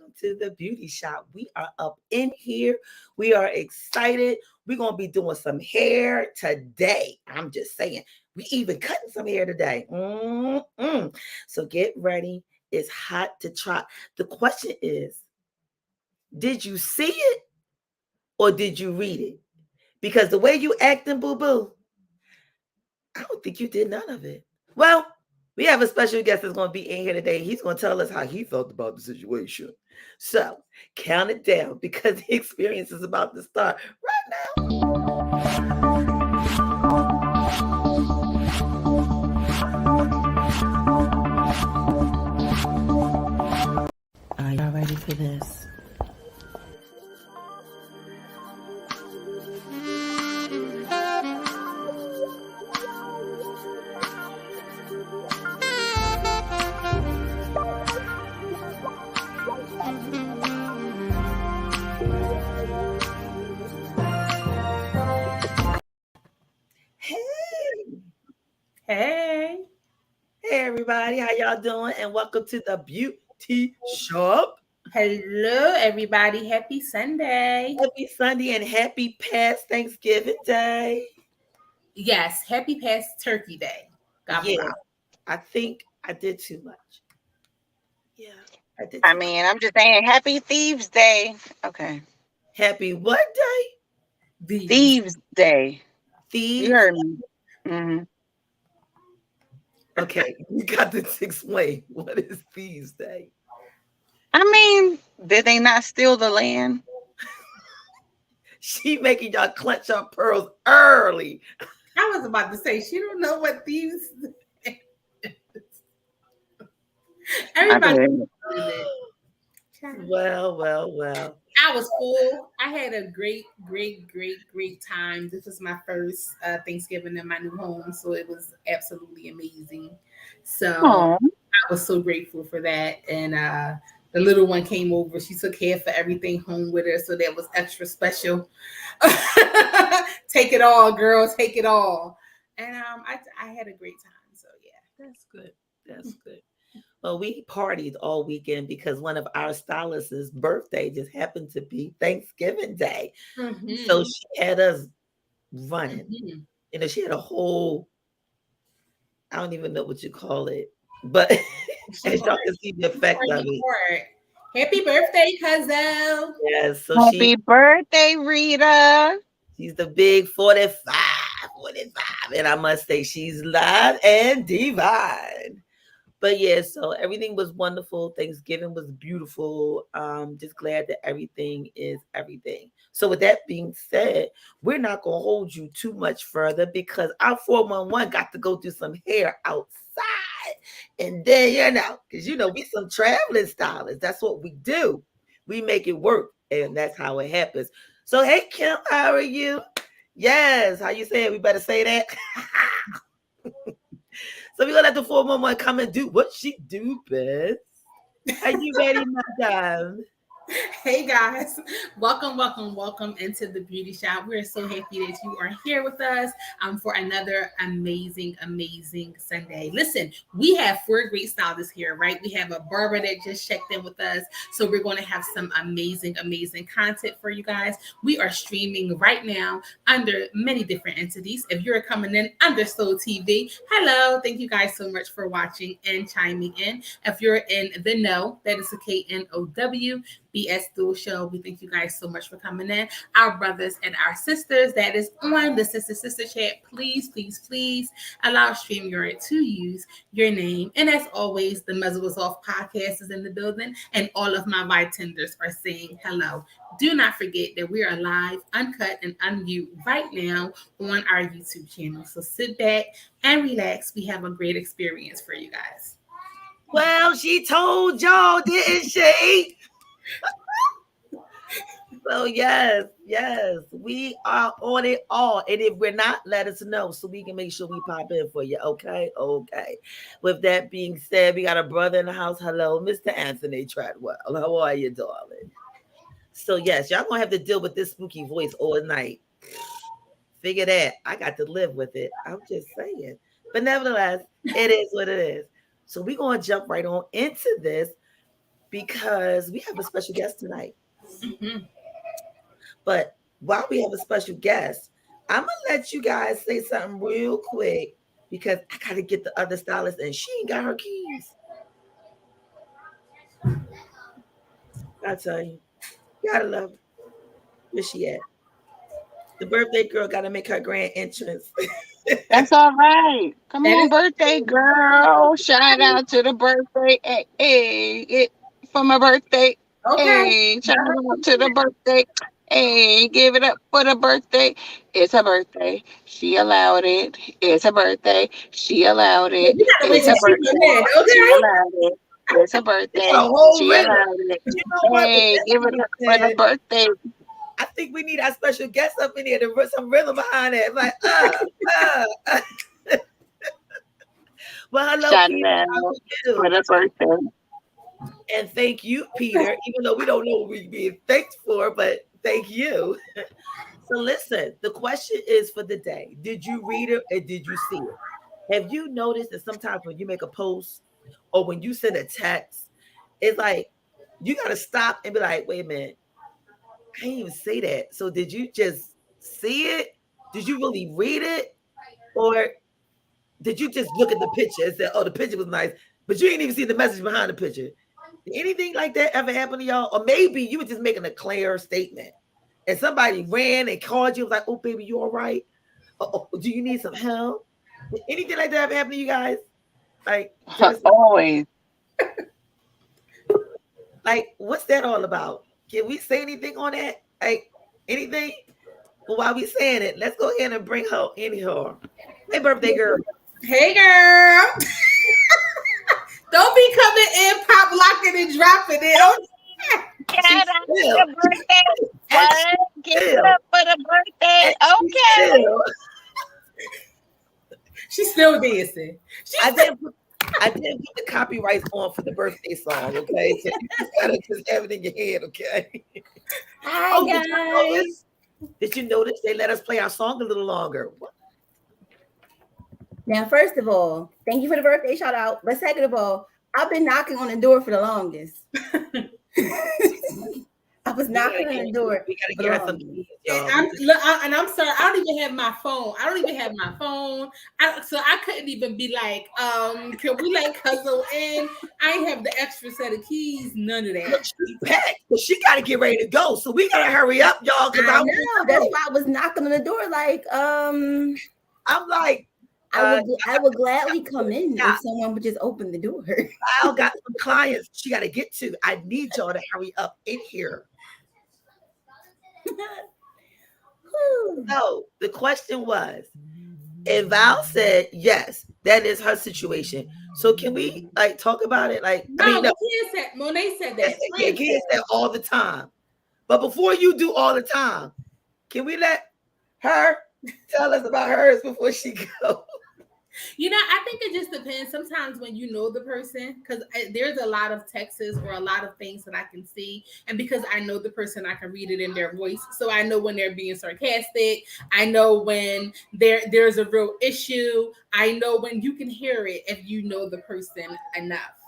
welcome to the Beauty Shop. We are up in here. We are excited. We're going to be doing some hair today. I'm just saying. We even cutting some hair today. So get ready. It's hot to trot. The question is, did you see it or did you read it? Because the way you acting, boo-boo, I don't think you did none of it. Well, we have a special guest that's going to be in here today. He's going to tell us how he felt about the situation. So count it down because the experience is about to start right now. Are y'all ready for this? Hey everybody, how y'all doing? And welcome to the Beau-T Shop. Hello everybody, happy Sunday. Happy Sunday and happy past Thanksgiving Day. Yes, happy past Turkey Day. I think I did too much. Yeah, I did. I'm just saying happy Thieves Day. Okay. Happy what day? Thieves Day. Thieves? You heard me. Mm-hmm. Okay, you got to explain what is Thieves Day. Did they not steal the land? She making y'all clench her pearls early. I was about to say she don't know what thieves. Everybody. Well. I was full. I had a great time. This was my first Thanksgiving in my new home, so it was absolutely amazing. So I was so grateful for that. And the little one came over. She took care for everything home with her, so that was extra special. Take it all, girl. Take it all. And I had a great time. So yeah, that's good. That's good. Well, we partied all weekend because one of our stylists' birthday just happened to be Thanksgiving Day. Mm-hmm. So she had us running. Mm-hmm. You know, she had a whole, I don't even know what you call it, but as y'all can see the effect of it. Happy birthday, cousin. Yes. So happy birthday, Rita. She's the big 45. And I must say she's live and divine. But yeah, so everything was wonderful. Thanksgiving was beautiful. Just glad that everything is everything. So with that being said, we're not going to hold you too much further because our 411 got to go do some hair outside. And then, because, we some traveling stylists. That's what we do. We make it work. And that's how it happens. So, hey, Kim, how are you? Yes. How you say it? We better say that. So we're going to let the 411 come and do what she do best. Are you ready, madam? Hey guys, welcome into the Beauty Shop. We're so happy that you are here with us for another amazing Sunday. Listen, we have 4 great stylists here, right? We have a barber that just checked in with us, so we're going to have some amazing content for you guys. We are streaming right now under many different entities. If you're coming in under Soul TV, hello, thank you guys so much for watching and chiming in. If you're in the know, that is a KNOW. BS Dual Show. We thank you guys so much for coming in. Our brothers and our sisters that is on the sister chat, please allow StreamYard to use your name. And as always, the Muzzle Was Off podcast is in the building, and all of my bartenders are saying hello. Do not forget that we are live, uncut, and unmute right now on our YouTube channel. So sit back and relax. We have a great experience for you guys. Well, she told y'all, didn't she? So yes, we are on it all. And if we're not, let us know so we can make sure we pop in for you. Okay. With that being said, we got a brother in the house. Hello, Mr. Anthony Treadwell. How are you, darling? So yes, y'all gonna have to deal with this spooky voice all night. Figure that. I got to live with it. I'm just saying. But nevertheless, it is what it is. So we're gonna jump right on into this. because we have a special guest tonight. Mm-hmm. But while we have a special guest, I'm gonna let you guys say something real quick because I gotta get the other stylist and she ain't got her keys. I tell you, gotta love her. Where she at? The birthday girl gotta make her grand entrance. That's all right. Come That on, is birthday girl. Shout out to the birthday. Hey, for my birthday. okay. Hey, shout out to the birthday. Hey, give it up for the birthday. It's her birthday. She allowed it. It's her birthday. She allowed Yeah, it. you gotta wait It's till her she come birthday. in, She okay? allowed it. It's her It's a birthday. whole She rhythm. allowed it. You know what? With Hey, that give it being up for the said, birthday. I think we need our special guest up in here to put some rhythm behind it. Like, uh. Well, hello, Shout Peter. it out How are for you? the birthday. And thank you, Peter, even though we don't know what we're being thanked for, but thank you. So listen, the question is for the day. Did you read it or did you see it? Have you noticed that sometimes when you make a post or when you send a text, it's like you got to stop and be like, wait a minute, I didn't even say that. So did you just see it? Did you really read it? Or did you just look at the picture and say, oh, the picture was nice, but you didn't even see the message behind the picture? Did anything like that ever happen to y'all? Or maybe you were just making a clear statement and somebody ran and called you, was like, oh, baby, you all right? Oh, do you need some help? Did anything like that ever happen to you guys? Like, Always. like, what's that all about? Can we say anything on that? Like, anything? Well, while we saying it, let's go ahead and bring her in here. Hey, birthday girl. Hey, girl. Don't be coming in, pop locking and dropping it. Shout out to Still, the birthday. and What? Give it still, up for the birthday. and Okay. still. She's still dancing. I didn't put the copyrights on for the birthday song, okay? So you just gotta just have it in your head, okay? Hi Did guys. you notice they let us play our song a little longer? What? Now, first of all, thank you for the birthday shout out. But second of all, I've been knocking on the door for the longest. I was knocking on the door. We gotta for get the her some longest. keys, y'all. I'm sorry. I don't even have my phone. So I couldn't even be like, can we let Cuzzle in? I ain't have the extra set of keys. None of Look, that. she's packed, but she gotta get ready to go. So we gotta hurry up, y'all. Because I know. That's why I was knocking on the door. Like, I'm like, I would gladly come in yeah. if someone would just open the door. Kyle got some clients she gotta get to. I need y'all to hurry up in here. So the question was, and Val said yes, that is her situation. So can we like talk about it? Like, No, I mean, no, Monet said that. kids say all the time. But before you do all the time, can we let her tell us about hers before she goes? You know, I think it just depends. Sometimes when you know the person, because there's a lot of texts or a lot of things that I can see, and because I know the person, I can read it in their voice. So I know when they're being sarcastic. I know when there's a real issue. I know when you can hear it if you know the person enough.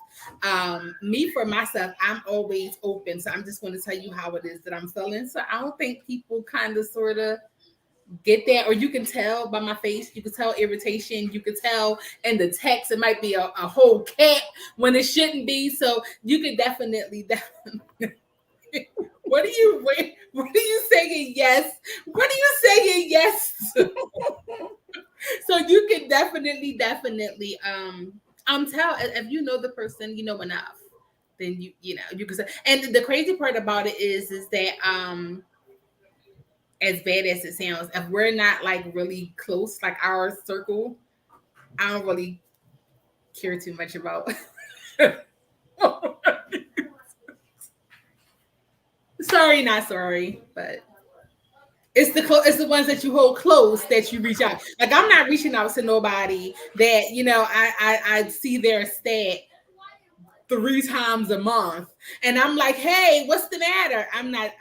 Me for myself, I'm always open. So I'm just going to tell you how it is that I'm feeling. So I don't think people kind of sort of get that, or you can tell by my face, you can tell irritation, you can tell in the text it might be a whole cat when it shouldn't be. So you can definitely what are you saying yes? What are you saying yes? So you can definitely tell if you know the person, you know enough, then you know you can say. And the crazy part about it is that as bad as it sounds, if we're not like really close, like our circle, I don't really care too much about. Sorry, not sorry, but it's the ones that you hold close that you reach out. Like I'm not reaching out to nobody that I see their stat 3 times a month and I'm like, hey, what's the matter? I'm not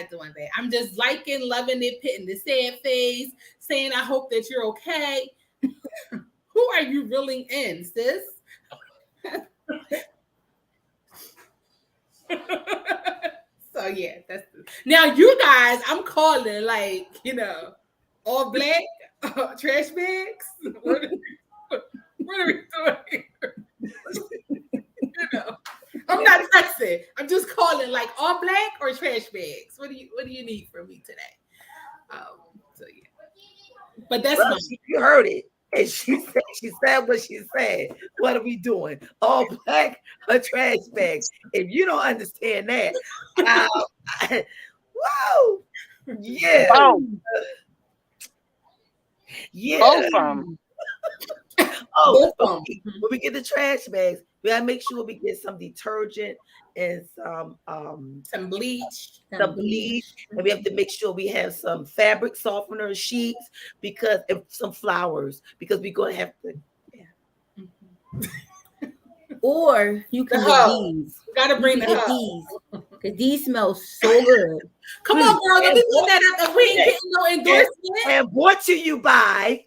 doing that. I'm just liking, loving it, putting the sad face, saying I hope that you're okay. Who are you reeling in, sis? So yeah, that's now you guys. I'm calling like all black trash bags. What are we doing? I'm not texting. I'm just calling like all black or trash bags. What do you need from me today? So yeah, but that's you heard it. And she said what she said. What are we doing? All black or trash bags? If you don't understand that, whoa, yeah, yeah. Both of them. When we get the trash bags, we gotta make sure we get some detergent and some bleach. And we have to make sure we have some fabric softener sheets and some flowers because we're gonna have to. Or you can get these. You gotta bring these because these smell so good. Come on, girl. Let me put that up. We ain't getting no endorsement. And brought to you by.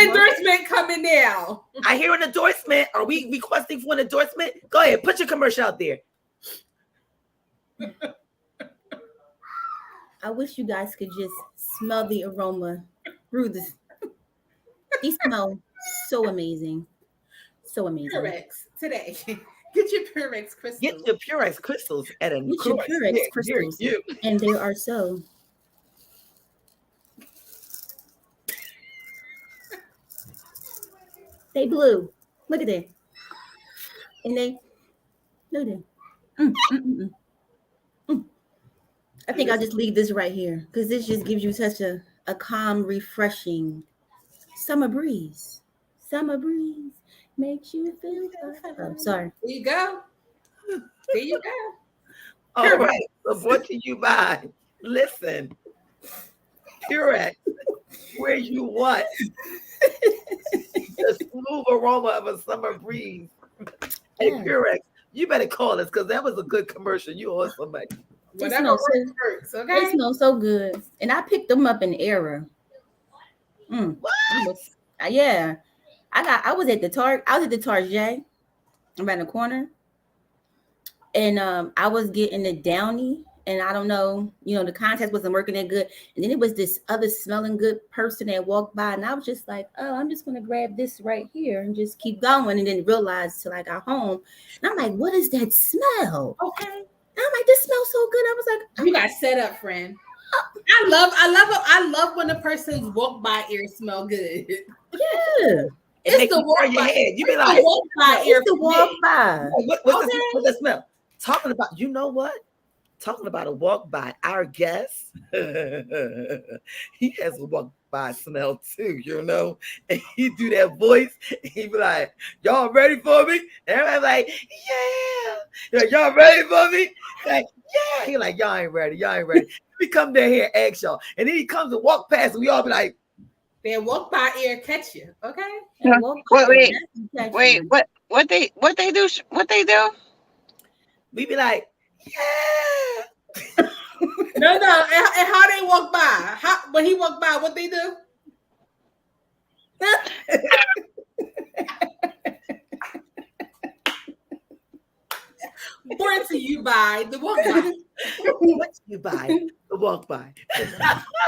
Endorsement coming now. I hear an endorsement. Are we requesting for an endorsement? Go ahead, put your commercial out there. I wish you guys could just smell the aroma through this. These smell so amazing. So amazing. Purex today. Get your Purex crystals. Get your Purex crystals at a Purex crystals. And they are so. They blue. Look at that. And they look at that. I think I'll just leave this right here because this just gives you such a calm, refreshing summer breeze. Summer breeze makes you feel better. Sorry. There you go. There you go. All right. So brought to you by, listen, Purex, where you want the smooth aroma of a summer breeze. Hey, Purex, you better call us because that was a good commercial. You owe somebody. Whatever works, okay? They smell so good. And I picked them up in error. What? Yeah. I was at the Target around the corner. And I was getting the Downy. And I don't know, the contest wasn't working that good. And then it was this other smelling good person that walked by. And I was just like, oh, I'm just going to grab this right here and just keep going. And then realized till I got home. And I'm like, what is that smell? Okay. And I'm like, this smells so good. I was like, you got set up, friend. I love when the person's walk by ear smell good. Yeah. It's the walk by head. You be like, walk by ear. It's the walk by. What's the smell? Talking about, you know what? Talking about a walk by, our guest, he has a walk by smell too, and he do that voice. He be like, y'all ready for me? And everybody like, yeah. Y'all ready for me? Like, yeah. He like, y'all ain't ready. We come down here and ask y'all. And then he comes and walk past and we all be like, they walk by ear catch you, okay? Wait, what they do? We be like, yeah. No. And how they walk by? When he walk by, what they do? Brought to you by the walk by. What you buy? The walk by.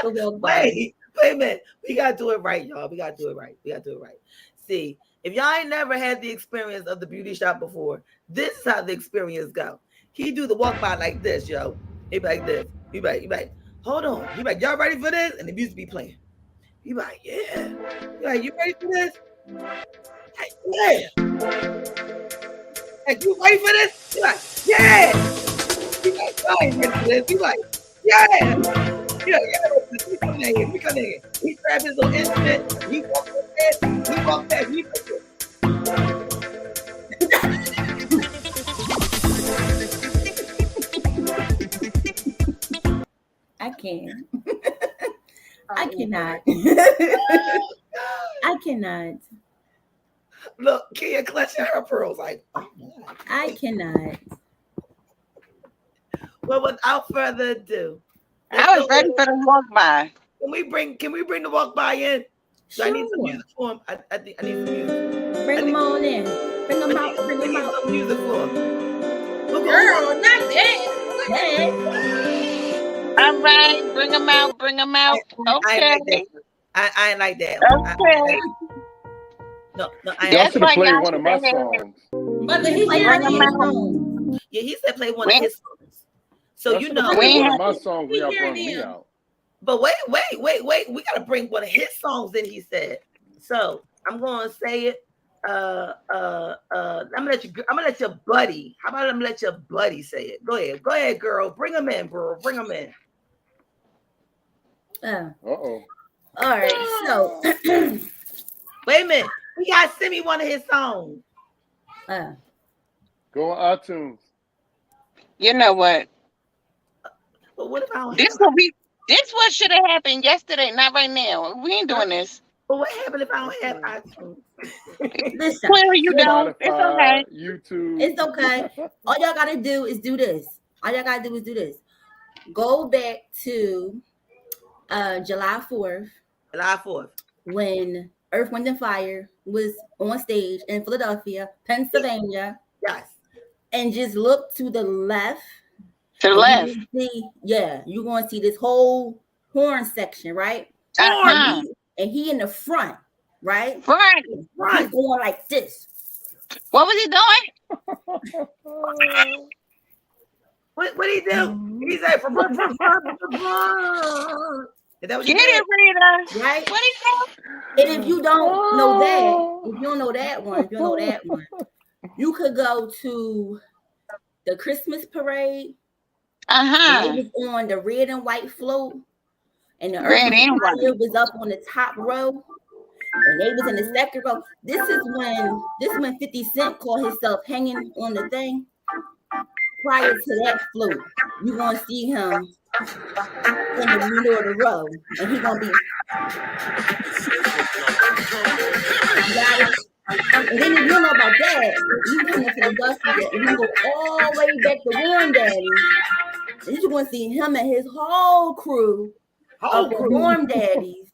The walk by. Wait a minute. We gotta do it right, y'all. We gotta do it right. See, if y'all ain't never had the experience of the beauty shop before, this is how the experience go. He do the walk by like this, yo. He be like this. He be like, hold on. He be like, y'all ready for this? And the music be playing. He be like, yeah. He like, you ready for this? Like, yeah. Like, you ready for this? He like, yeah. He like, y'all ain't ready for this. He like, yeah. He like, yeah. We come in here. He grab his little instrument. He walk past. He put it. I can. I cannot. I cannot. Look, Kia clutching her pearls like, oh, I cannot. Well, without further ado, I was ready for the walk by. Can we bring the walk by in? Sure. I need some music for him. I need some music. Bring them on in. Bring them out. Some music for him. Girl, not that. ahead. All right, bring them out, bring them out. I Okay, ain't like that. I ain't like that. okay. No, I Y'all ain't That's should why have played y'all one of should my have had. songs. Mother, he Play hearing one of Bring you. them his out. songs. Yeah, he said play one of We, his songs. So Y'all you should have know, we played ain't one of had my songs when y'all hearing brought me him. out. but wait. We gotta bring one of his songs that he said. So I'm gonna say it. I'm gonna let your buddy. How about I'm gonna let your buddy say it? Go ahead, girl. Bring him in, bro. Bring him in. Uh-oh. All right. So, Wait a minute. We gotta send me one of his songs. Go on iTunes. you know what? But what if I don't This have? what we. This what should have happened yesterday, not right now. We ain't doing this. But what happened if I don't have iTunes? listen. Clearly, you don't. It's okay. Spotify, YouTube. It's okay. All y'all gotta do is do this. Go back to July 4th July 4th. when Earth, Wind, and Fire was on stage in Philadelphia, Pennsylvania, Yes. and just look to the left. To the and left. you gonna see, you're gonna see this whole horn section, right? Uh-huh. And he in the front, right? Right. He's going like this. What was he doing? What he do? He said, is that what Get you did? it, Rita. Right? What he And if you don't know that, if you don't know that one, you could go to the Christmas parade. Uh-huh. And they was on the red and white float, and the Red Earth and Fire white. was up on the top row, and they was in the second row. This is when 50 Cent called himself hanging on the thing. Prior to that float, you gonna see him in the middle of the row, and he gonna be. You got it? And then if you don't know about that, you come to Philadelphia and you go all the way back to Warm Daddy. And you're going to see him and his whole crew of the Warm Daddies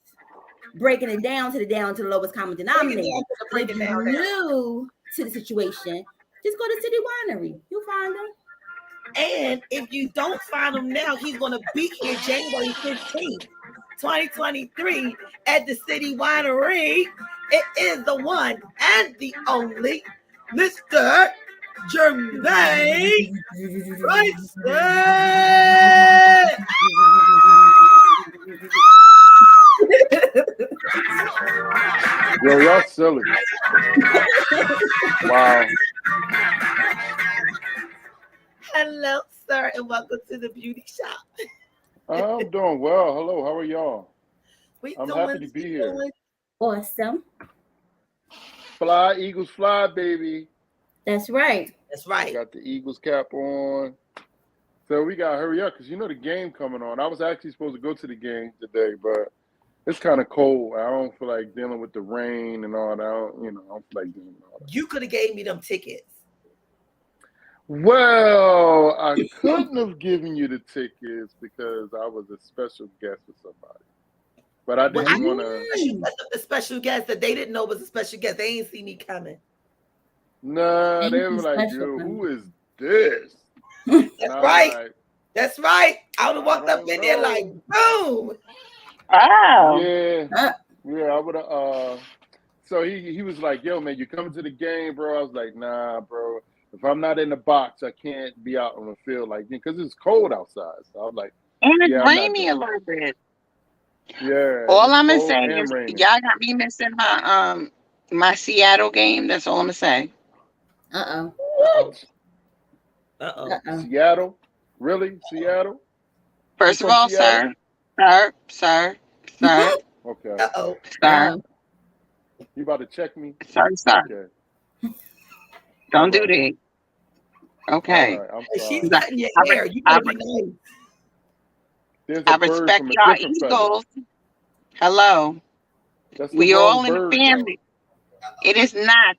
breaking it down to the lowest common denominator. If you're new to the situation, just go to City Winery. You'll find him. And if you don't find him now, he's going to be here January 15th, 2023 at the City Winery. It is the one and the only Mr. Jermaine Bryson. Yo, y'all silly. Wow. Hello, sir, and welcome to the beauty shop. I'm doing well. Hello, how are y'all? I'm doing, happy to be here. Awesome. Fly, Eagles fly, baby. That's right. That's right. Got the Eagles cap on. So we got to hurry up because you know the game coming on. I was actually supposed to go to the game today, but it's kind of cold. I don't feel like dealing with the rain and all that. I don't feel like doing all that. You could have gave me them tickets. Well, I couldn't have given you the tickets because I was a special guest with somebody. But I didn't want to. The special guest that they didn't know was a special guest. They ain't see me coming. Nah, they were like, yo, who is this? That's right. That's right. I would have walked up in there like, boom. Oh. Yeah. Yeah, I would have. So he was like, yo, man, you coming to the game, bro? I was like, nah, bro. If I'm not in the box, I can't be out on the field like because it's cold outside. So I was like, and it's rainy a little bit. Yeah. All I'm gonna say is y'all got me missing my Seattle game. That's all I'm gonna say. Seattle? Really? Seattle? First of all, sir. Okay. Sir. You about to check me? Sir. Okay. Don't do that. Okay. Right, I'm sorry. She's cutting your hair. You gotta be nice. I respect y'all Eagles. Hello. We all in the family. Though. It is not.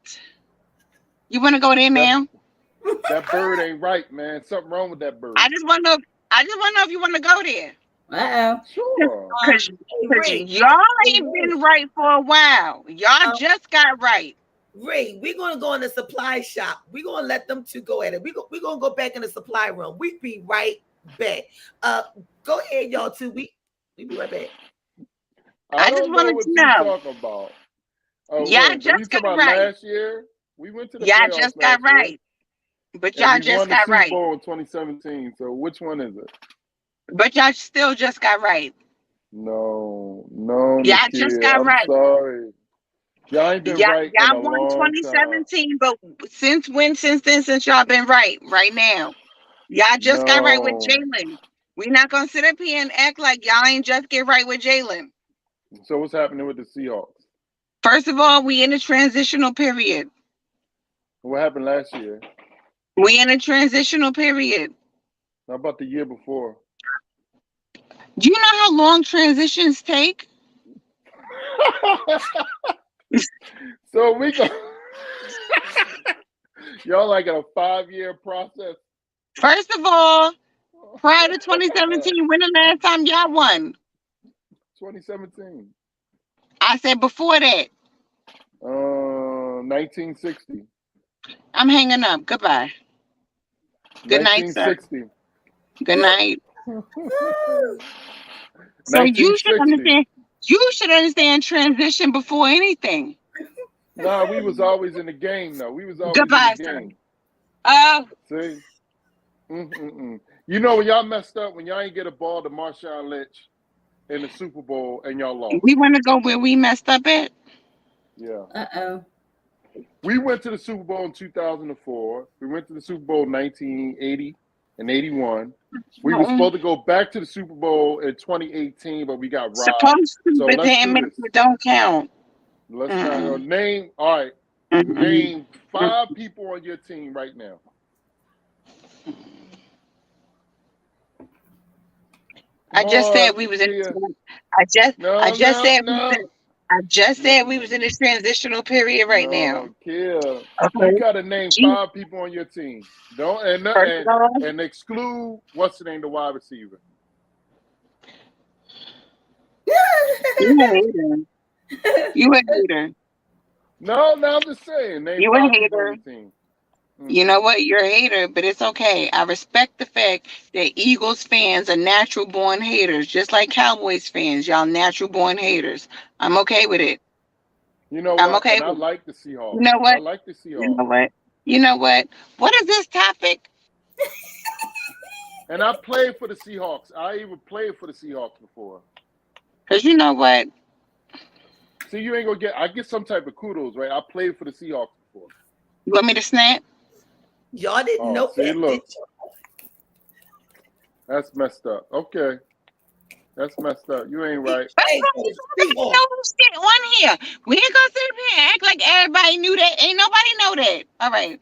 You want to go there now? That bird ain't right, man. Something wrong with that bird. I just want to know if you want to go there. Sure. Because y'all ain't been right for a while. Y'all just got right. Ray, we're gonna go in the supply shop. We're gonna let them two go at it. We're gonna go back in the supply room. We be right back. Go ahead, y'all two. We be right back. I just don't know wanted what to you know. talking about. Oh, Y'all wait, just you got talking about right. last year? We went to the Y'all playoffs just got last year, right. But and y'all we just won the got Super right. Bowl in 2017. So which one is it? But y'all still just got right. No, Y'all just Nakia, got I'm right. sorry. Y'all ain't been right in Y'all a won long time. 2017, but since when? Since then, since y'all been right now. Y'all just got right with No. Jalen. We not gonna sit up here and act like y'all ain't just get right with Jalen. So what's happening with the Seahawks? First of all, we in a transitional period. What happened last year? We in a transitional period. How about the year before? Do you know how long transitions take? So we go. Y'all like a 5-year process. First of all, prior to 2017, when the last time y'all won? 2017. I said before that. 1960. I'm hanging up. Goodbye. Good night, sir. 1960. Good night. So you should 1960. understand. You should understand transition before anything. Nah, we was always in the game, though. We was always Goodbye, in the sir. game. Oh, See? You know when y'all messed up, when y'all ain't get a ball to Marshawn Lynch in the Super Bowl and y'all lost. we want to go where we messed up at. Yeah. Uh-oh. We went to the Super Bowl in 2004. We went to the Super Bowl in 1980 and 81. We were supposed to go back to the Super Bowl in 2018, but we got robbed. Supposed to, So but let's then do this. it don't count. Let's not name. All right. Name 5 people on your team right now. I just said we was in. I just said we was in a transitional period right now. Kia. Okay. You gotta name 5 people on your team. Don't and exclude what's the name, the wide receiver. You a hater. You a hater. No, I'm just saying. Name You a 5 people on hater. your team. You know what? You're a hater, but it's okay. I respect the fact that Eagles fans are natural born haters, just like Cowboys fans. Y'all natural born haters. I'm okay with it. You know I'm what? okay And I with it. like the Seahawks. You know what? I like the Seahawks. You know what? You know what? What is this topic? And I played for the Seahawks. I even played for the Seahawks before. Because you know what? See, you ain't gonna get. I get some type of kudos, right? I played for the Seahawks before. You want me to snap? Y'all didn't know See, that, look. did you? That's messed up. Okay. That's messed up. You ain't right. Hey, for the Seahawks. One here. We ain't gonna sit here and act like everybody knew that. Ain't nobody know that. All right.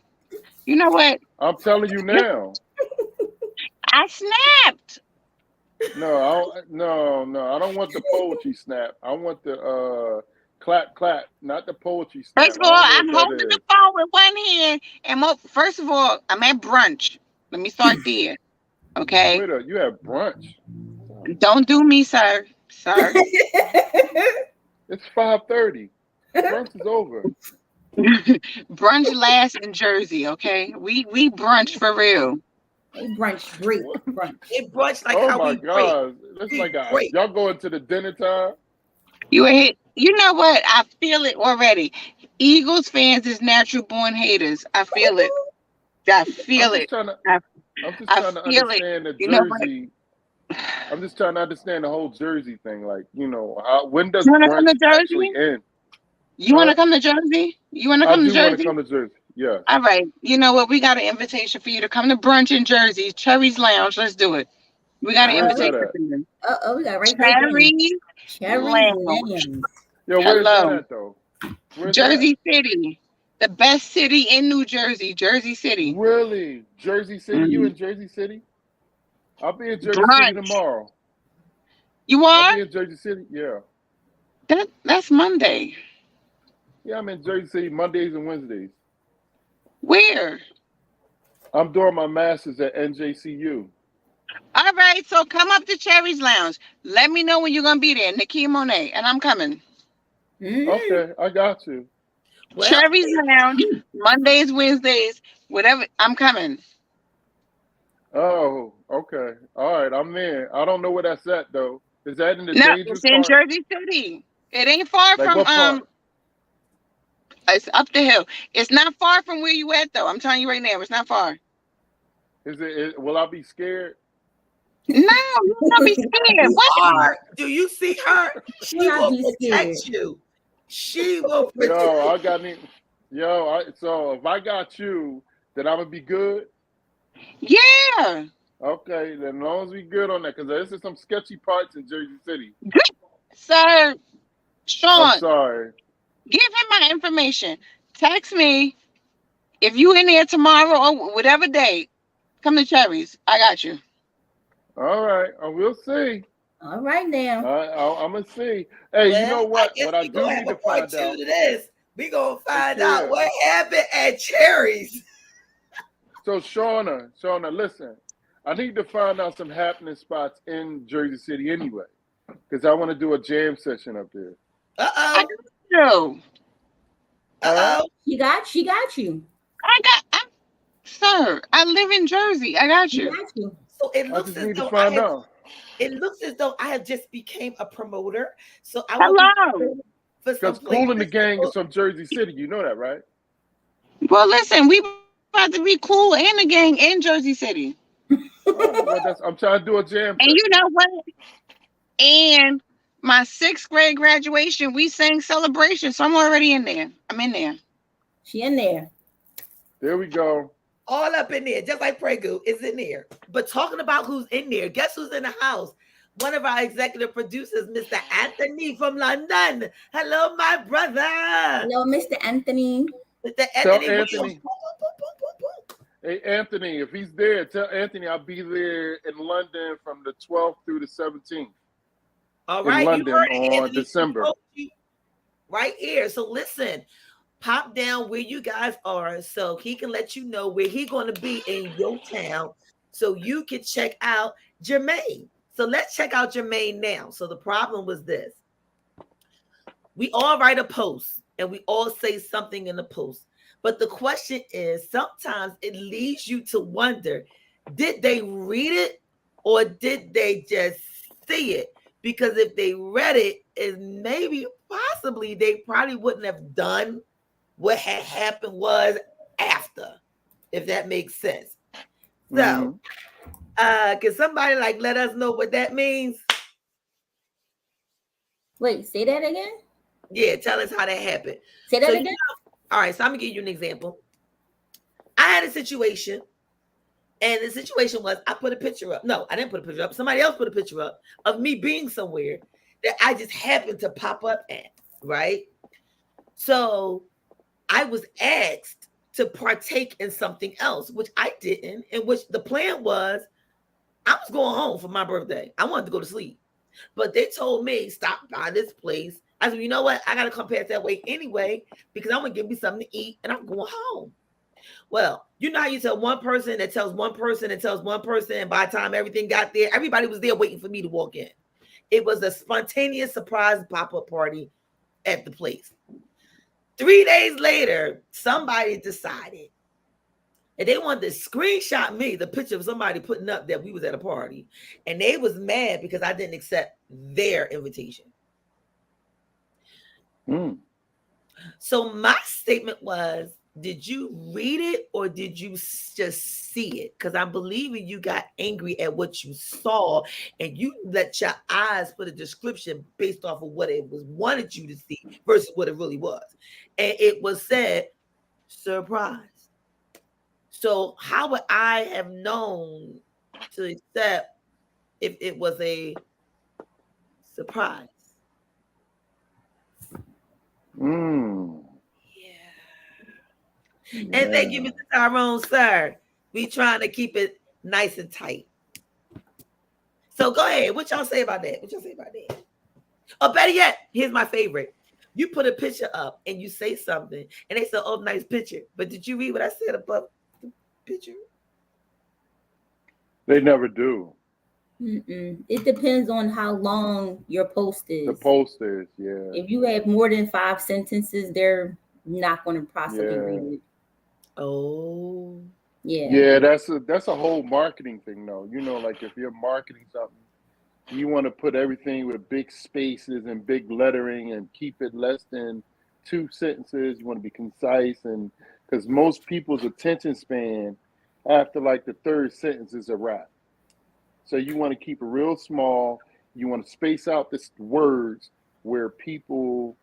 You know what? I'm telling you now. I snapped. No, I don't want the poetry snap. I want the clap, not the poetry snap. First of all, I'm holding the phone with one hand, and first of all, I'm at brunch. Let me start there. Okay. Wait, you have brunch? Don't do me, sir. Sir. It's 5:30. Brunch is over. Brunch lasts in Jersey. Okay, we brunch for real. They brunch break. Brunch. It brunch like Oh how my we break. God! That's like y'all going to the dinner time. You know what? I feel it already. Eagles fans is natural born haters. I feel it. I feel it. I'm just trying to understand the Jersey. I'm just trying to understand the whole Jersey thing. Like, when does brunch actually end? You want to come to Jersey? You want to come to Jersey? I do want to come to Jersey. Yeah. All right. You know what? We got an invitation for you to come to brunch in Jersey, Cherry's Lounge. Let's do it. We got an invitation for you. We got right Cherry's Lounge. Yo, where's that at though? Jersey City, the best city in New Jersey, Jersey City. Really? Jersey City? You in Jersey City? I'll be in Jersey City tomorrow. You are? I'll be in Jersey City. Yeah. That's Monday. Yeah, I'm in Jersey City Mondays and Wednesdays. Where? I'm doing my master's at NJCU. All right, so come up to Cherry's Lounge. Let me know when you're gonna be there, Nakia Monet, and I'm coming. Okay, I got you. Well, Cherries Lounge, Mondays, Wednesdays, whatever. I'm coming. Oh, okay. All right, I'm there. I don't know where that's at though. Is that in the No, dangerous it's in part? Jersey City. It ain't far Like from what part? It's up the hill. It's not far from where you at though. I'm telling you right now, it's not far. Will I be scared? No, you don't be scared. you What? are. Do you see her? She Will I will be protect scared? you. She will protect Yo, you. I got me. So if I got you, then I'm gonna be good. Yeah. Okay, then as long as we good on that, because there's some sketchy parts in Jersey City. Sir, I'm Sean, sorry. give him my information. Text me if you in there tomorrow or whatever day. Come to Cherries. I got you. All right, we'll see. All right now. I'm gonna see. Hey, you know Well, I what? guess What I we do gonna have need a to part find two out. to this. We gonna find out sure. what happened at Cherries. So Shauna, listen. I need to find out some happening spots in Jersey City anyway, because I want to do a jam session up there. I Uh-oh. got you. Uh-oh. She got you. Sir, I live in Jersey. I got She you. got you. So it I looks just as need to though find out. it looks as though I have just became a promoter. So I will Hello. be for some Because Kool and the places. gang is from Jersey City. You know that, right? Well, listen, we about to be Kool and the gang in Jersey City. All right, well, I'm trying to do a jam And session. you know what? And my 6th grade graduation, we sang Celebration. So I'm already in there. I'm in there. She in there. There we go. All up in there, just like Pregu is in there. But talking about who's in there, guess who's in the house? One of our executive producers, Mr. Anthony from London. Hello, my brother. Hello, Mr. Anthony. Mr. Tell Anthony. Anthony. Hey, Anthony, if he's there, tell Anthony I'll be there in London from the 12th through the 17th. All right, in London you heard it, on Anthony. December. Right here. So listen, pop down where you guys are so he can let you know where he's going to be in your town so you can check out Jermaine. So let's check out Jermaine now. So the problem was this. We all write a post and we all say something in the post. But the question is, sometimes it leads you to wonder, did they read it or did they just see it? Because if they read it, maybe possibly they probably wouldn't have done what had happened was after, if that makes sense. So, can somebody let us know what that means? Wait, say that again? Yeah, tell us how that happened. Say that again? All right, so I'm gonna give you an example. I had a situation, and the situation was I put a picture up. No, I didn't put a picture up. Somebody else put a picture up of me being somewhere that I just happened to pop up at, right? So I was asked to partake in something else, which I didn't, and which the plan was I was going home for my birthday. I wanted to go to sleep. But they told me, stop by this place. I said, you know what? I got to come past that way anyway because I'm going to give me something to eat and I'm going home. Well, you know how you tell one person that tells one person that tells one person, and by the time everything got there, everybody was there waiting for me to walk in. It was a spontaneous surprise pop-up party at the place. 3 days later, somebody decided and they wanted to screenshot me the picture of somebody putting up that we was at a party. And they was mad because I didn't accept their invitation. So my statement was, did you read it or did you just see it? Because I'm believing you got angry at what you saw and you let your eyes put a description based off of what it was wanted you to see versus what it really was. And it was said, surprise. So how would I have known to accept if it was a surprise? Yeah. And thank you, Mr. Tyrone, sir. We trying to keep it nice and tight. So go ahead. What y'all say about that? Oh, better yet, here's my favorite. You put a picture up and you say something, and they say, oh, nice picture. But did you read what I said above the picture? They never do. It depends on how long your post is. The post is, yeah. If you have more than 5 sentences, they're not going to possibly Yeah. read it. Oh. Yeah, that's a whole marketing thing, though. You know, like if you're marketing something, you want to put everything with big spaces and big lettering and keep it less than 2 sentences. You want to be concise, and because most people's attention span after like the third sentence is a wrap. So you want to keep it real small. You want to space out the words where people,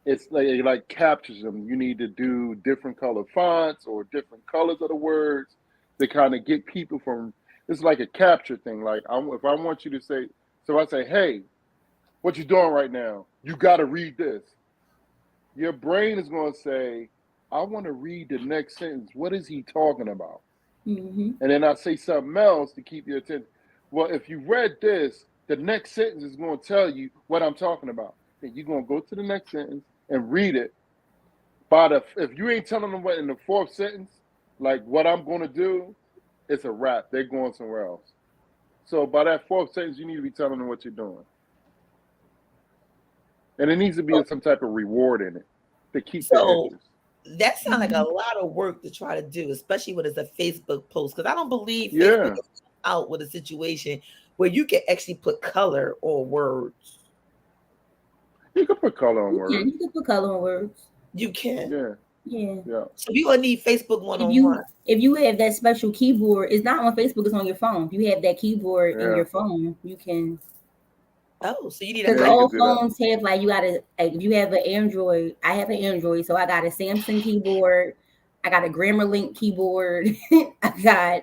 it's like captures them. You need to do different color fonts or different colors of the words to kind of get people from. It's like a capture thing. Like if I want you to say, so I say, hey, what you doing right now? You got to read this. Your brain is going to say, I want to read the next sentence. What is he talking about? Mm-hmm. And then I say something else to keep your attention. Well, if you read this, the next sentence is going to tell you what I'm talking about. Then you're going to go to the next sentence and read it. If you ain't telling them what in the fourth sentence, like what I'm going to do, it's a wrap. They're going somewhere else. So by that fourth sentence, you need to be telling them what you're doing. And it needs to be some type of reward in it to keep their interest. That sounds like a lot of work to try to do, especially when it's a Facebook post. Because I don't believe Facebook is out with a situation where you can actually put color on words. You can put color on words. Yeah, you can put color on words. You can. Yeah. So you gonna need Facebook one-on-one. If you have that special keyboard, it's not on Facebook, it's on your phone. If you have that keyboard in your phone, you can. Oh, so you need because all phones have like you gotta if you have an Android, I have an Android, so I got a Samsung keyboard, I got a GrammarLink keyboard, I got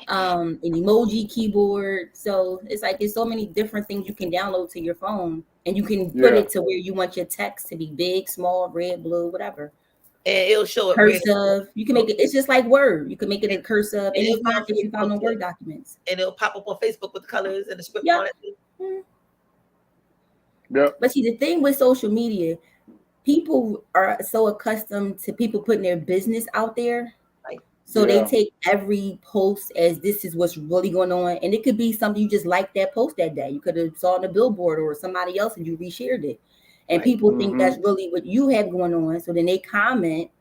an emoji keyboard. So it's like there's so many different things you can download to your phone, and you can put it to where you want your text to be big, small, red, blue, whatever. And it'll show it cursive. You can make it. It's just like Word. You can make it in cursive. Any font that you found on Word documents, and it'll pop up on Facebook with the colors and the script on it. But see, the thing with social media, people are so accustomed to people putting their business out there. So they take every post as this is what's really going on. And it could be something you just like that post that day. You could have saw on a billboard or somebody else and you reshared it. And people think that's really what you have going on. So then they comment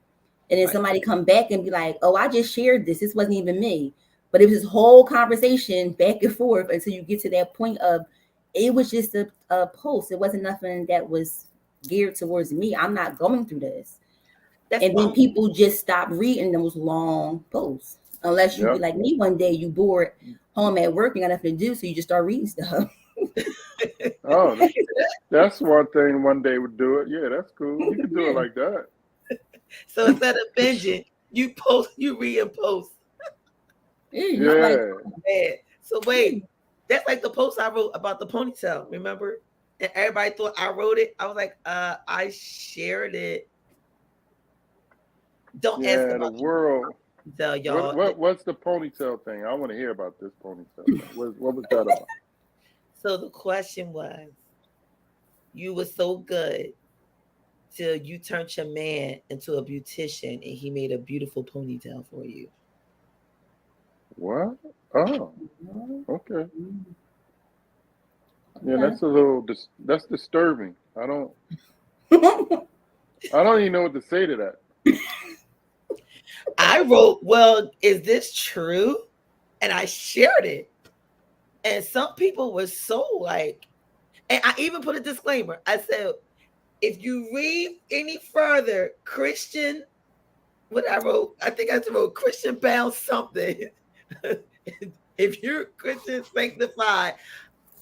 and then somebody come back and be like, oh, I just shared this. This wasn't even me. But it was this whole conversation back and forth until you get to that point of it was just a post. It wasn't nothing that was geared towards me. I'm not going through this. And then people just stop reading those long posts. Unless you be like me one day, you bored home at work, you got nothing to do, so you just start reading stuff. Oh, that's one thing one day would do it. Yeah, that's cool. You can do it like that. So instead of binging, you read and post. So wait, that's like the post I wrote about the ponytail, remember? And everybody thought I wrote it. I was like, I shared it. Don't ask about the world. Y'all. What's the ponytail thing? I want to hear about this ponytail thing. What was that about? So the question was, you were so good till you turned your man into a beautician and he made a beautiful ponytail for you. What? Oh, okay. Yeah, that's a little that's disturbing. I don't even know what to say to that. I wrote, well, is this true? And I shared it. And some people were so like, and I even put a disclaimer. I said, if you read any further, Christian, what I wrote, I think I wrote Christian bound something. If you're Christian sanctified,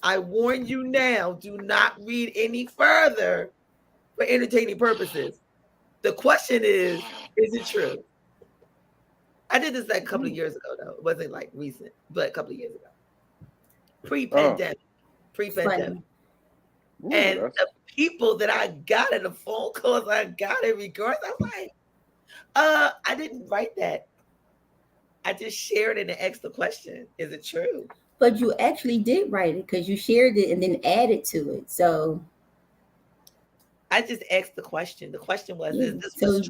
I warn you now, do not read any further for entertaining purposes. The question is it true? I did this like a couple of years ago, though. It wasn't like recent, but a couple of years ago. Pre-pandemic. And the people that I got and the phone calls I got in regards, I was like, I didn't write that. I just shared it and asked the question, is it true? But you actually did write it because you shared it and then added to it. So I just asked the question. The question was, is this true?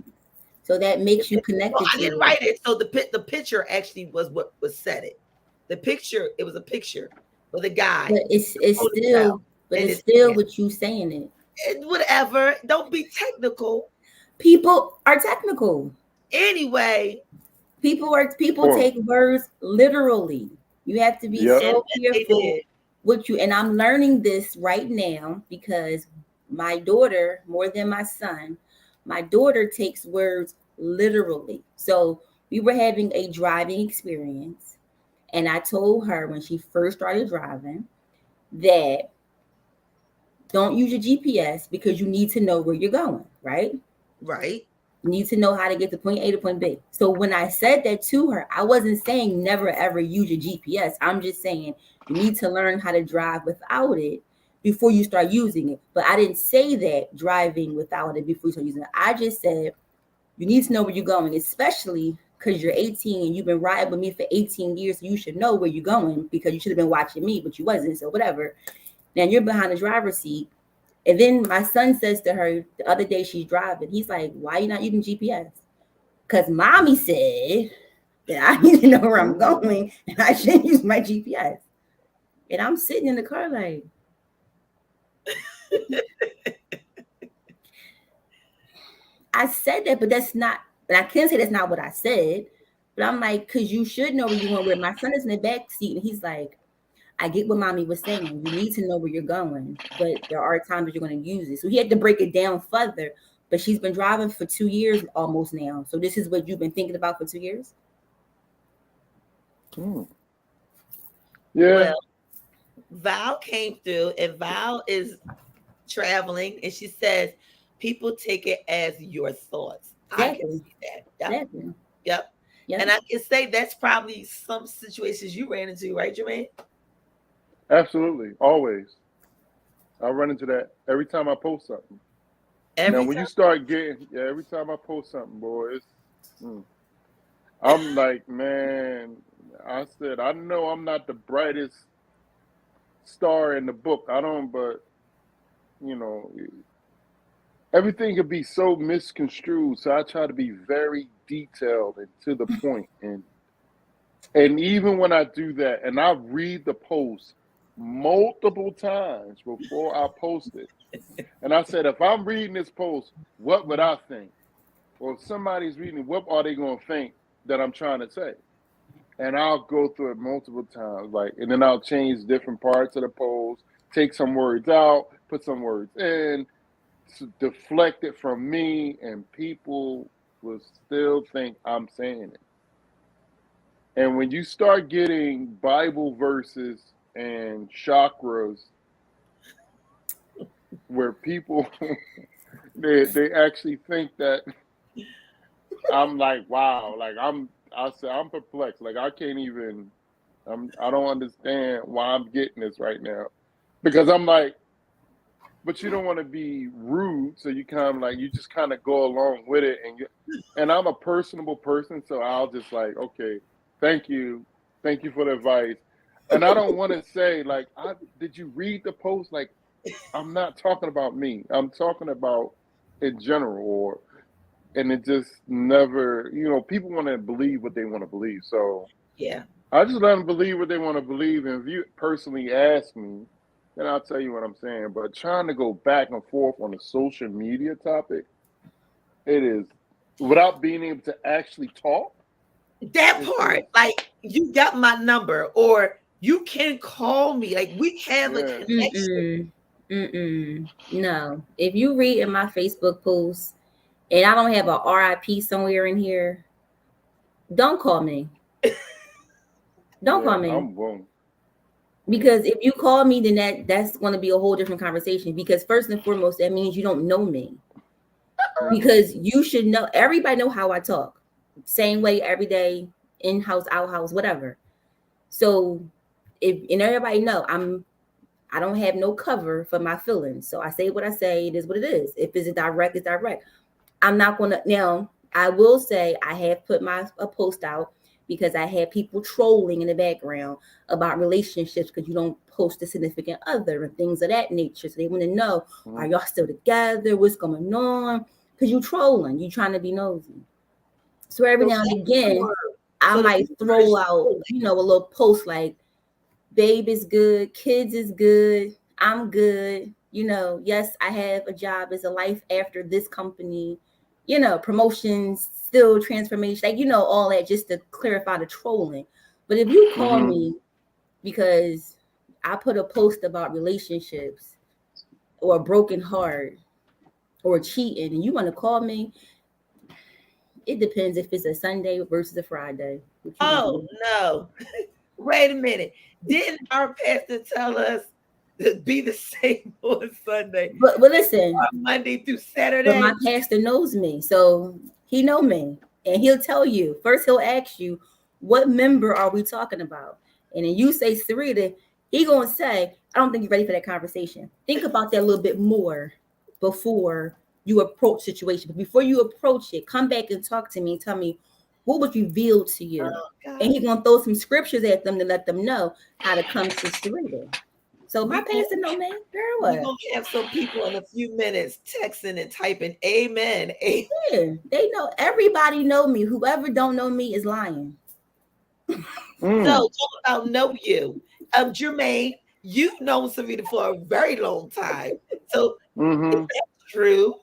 So that makes you connected. I didn't write it. So the picture actually was what was said it. The picture, it was a picture with a guy. But it's still what you saying it. And whatever. Don't be technical. People are technical. Anyway, People Or- take words literally. You have to be Yep. so and they careful did. what you, and I'm learning this right now because my daughter, more than my son, my daughter takes words literally. So we were having a driving experience, and I told her when she first started driving that don't use your GPS because you need to know where you're going, right? Right. You need to know how to get to point A to point B. So when I said that to her, I wasn't saying never ever use your GPS. I'm just saying you need to learn how to drive without it before you start using it. But I didn't say that driving without it before you start using it. I just said you need to know where you're going, especially because you're 18 and you've been riding with me for 18 years. So you should know where you're going because you should have been watching me, but you wasn't. So whatever. Now you're behind the driver's seat. And then my son says to her the other day she's driving, he's like, why are you not using GPS? Because mommy said that I need to know where I'm going and I shouldn't use my GPS. And I'm sitting in the car like, I said that, but that's not, but I can't say that's not what I said. But I'm like, because you should know where you're going. Where my son is in the back seat and he's like, I get what mommy was saying. You need to know where you're going, but there are times that you're going to use it. So he had to break it down further. But she's been driving for 2 years almost now. So this is what you've been thinking about for 2 years? Yeah. Well, Val came through, and Val is traveling, and she says people take it as your thoughts. I can Exactly. see that. Yep. Exactly. Yep. Yep. And I can say that's probably some situations you ran into, right, Jermaine? Absolutely. Always. I run into that every time I post something. Now, when you start getting, every time I post something, boy, it's, I'm like, man, I said, I know I'm not the brightest star in the book. I don't, but, you know, everything could be so misconstrued. So I try to be very detailed and to the point. And even when I do that, and I read the post multiple times before I post it, and I said, if I'm reading this post, what would I think? Or if somebody's reading it, what are they going to think that I'm trying to say? And I'll go through it multiple times, like, and then I'll change different parts of the post, take some words out, put some words in, to deflect it from me, and people will still think I'm saying it. And when you start getting Bible verses and chakras where people they actually think that, I'm like, wow, like I said I'm perplexed. Like I can't even I don't understand why I'm getting this right now. Because I'm like, but you don't want to be rude, so you kind of like you just kind of go along with it, and I'm a personable person, so I'll just like, okay, thank you for the advice, and I don't want to say like, did you read the post? Like, I'm not talking about me, I'm talking about in general, and it just never, people want to believe what they want to believe, so Yeah. I just let them believe what they want to believe, and if you personally ask me, then I'll tell you what I'm saying. But trying to go back and forth on a social media topic, it is, without being able to actually talk. That part, like, you got my number, or you can call me. Like, we have a connection. No. If you read in my Facebook post and I don't have a RIP somewhere in here, don't call me. Don't call me. I'm wrong. Because if you call me, then that's going to be a whole different conversation. Because first and foremost, that means you don't know me. Because you should know, everybody know how I talk. Same way every day, in-house, out-house, whatever. So and everybody know I don't have no cover for my feelings. So I say what I say, it is what it is. If it's direct, it's direct. I'm not going to, now I will say I have put a post out because I had people trolling in the background about relationships because you don't post a significant other and things of that nature. So they want to know, are y'all still together? What's going on? Because you trolling, you trying to be nosy. So every now and again, I might throw out, a little post like, babe is good, kids is good, I'm good. Yes, I have a job, it's a life after this company. promotions, still transformation, like, all that, just to clarify the trolling. But if you call me because I put a post about relationships or a broken heart or cheating, and you want to call me, it depends if it's a Sunday versus a Friday. Oh no. Wait a minute. Didn't our pastor tell us to be the same on Sunday? But listen, Monday through Saturday. But my pastor knows me, so he know me, and he'll tell you. First, he'll ask you, what member are we talking about? And then you say Sarita, he gonna say, I don't think you're ready for that conversation. Think about that a little bit more before you approach situation. But before you approach it, come back and talk to me and tell me what was revealed to you. And he's gonna throw some scriptures at them to let them know how to come to Sarita. So my pastor know, man, girl, what? We're gonna have some people in a few minutes texting and typing amen. Yeah, they know, everybody know me. Whoever don't know me is lying. So talk about know you. Jermaine, you've known Sarita for a very long time. So is that true?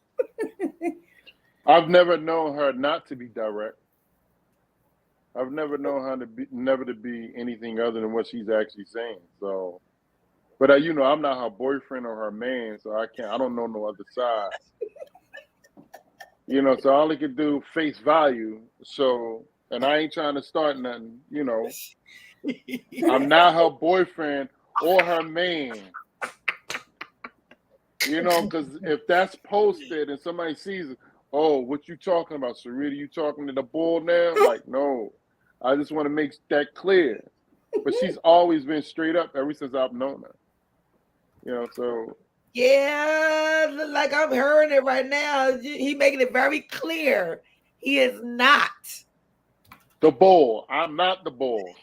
I've never known her not to be direct. I've never known her to be anything other than what she's actually saying. So, but I'm not her boyfriend or her man, so I don't know no other side. So I only can do face value. So, and I ain't trying to start nothing. I'm not her boyfriend or her man. Because if that's posted and somebody sees it, oh, what you talking about, Sarita? You talking to the bull now? Like, no. I just want to make that clear. But she's always been straight up ever since I've known her. So. Yeah, like I'm hearing it right now. He making it very clear. He is not the bull. I'm not the bull.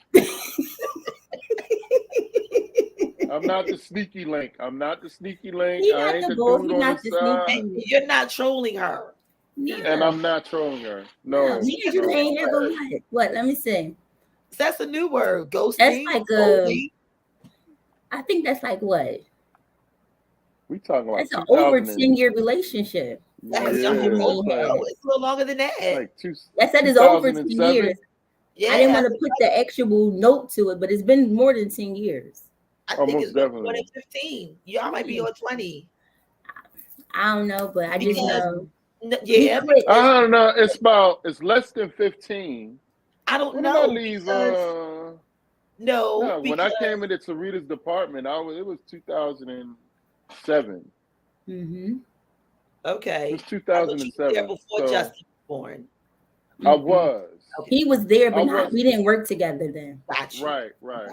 I'm not the sneaky link. I'm not the sneaky link. I ain't the dude on the side. You're not trolling her. No. And I'm not trolling her. No. You ain't ever what? Let me see. That's a new word. Ghosting. That's like I think that's like what? We talking about that's an over 10-year relationship. It's a little longer than that. That said it's over 10 years. Yeah, I didn't want to put the actual note to it, but it's been more than 10 years. I think it's been more than 15. Y'all might be on 20. I don't know, but I just know. Yeah, I don't know. It's less than 15. I don't know. No, when I came into Sarita's department, it was 2007. Okay. It was 2007. Before Justin was born. I was. He was there, but we didn't work together then. Gotcha. Right.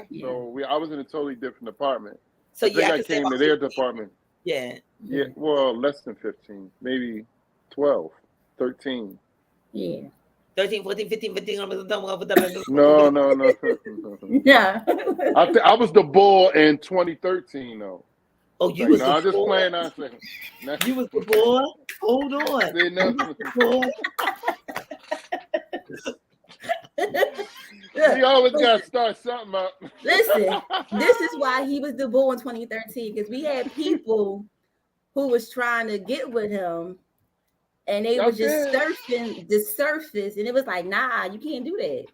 Yeah. So I was in a totally different department. So I came to their department. Yeah. Yeah. Well, less than 15, maybe 12, 13. Yeah. 13, 14, 15, 15. No. Yeah. I was the bull in 2013, though. Oh, you was the I'm just bull? playing. You was the bull? Hold on. You always got to start something up. Listen, this is why he was the bull in 2013, because we had people who was trying to get with him, and they were just surfing the surface, and it was like, nah, you can't do that.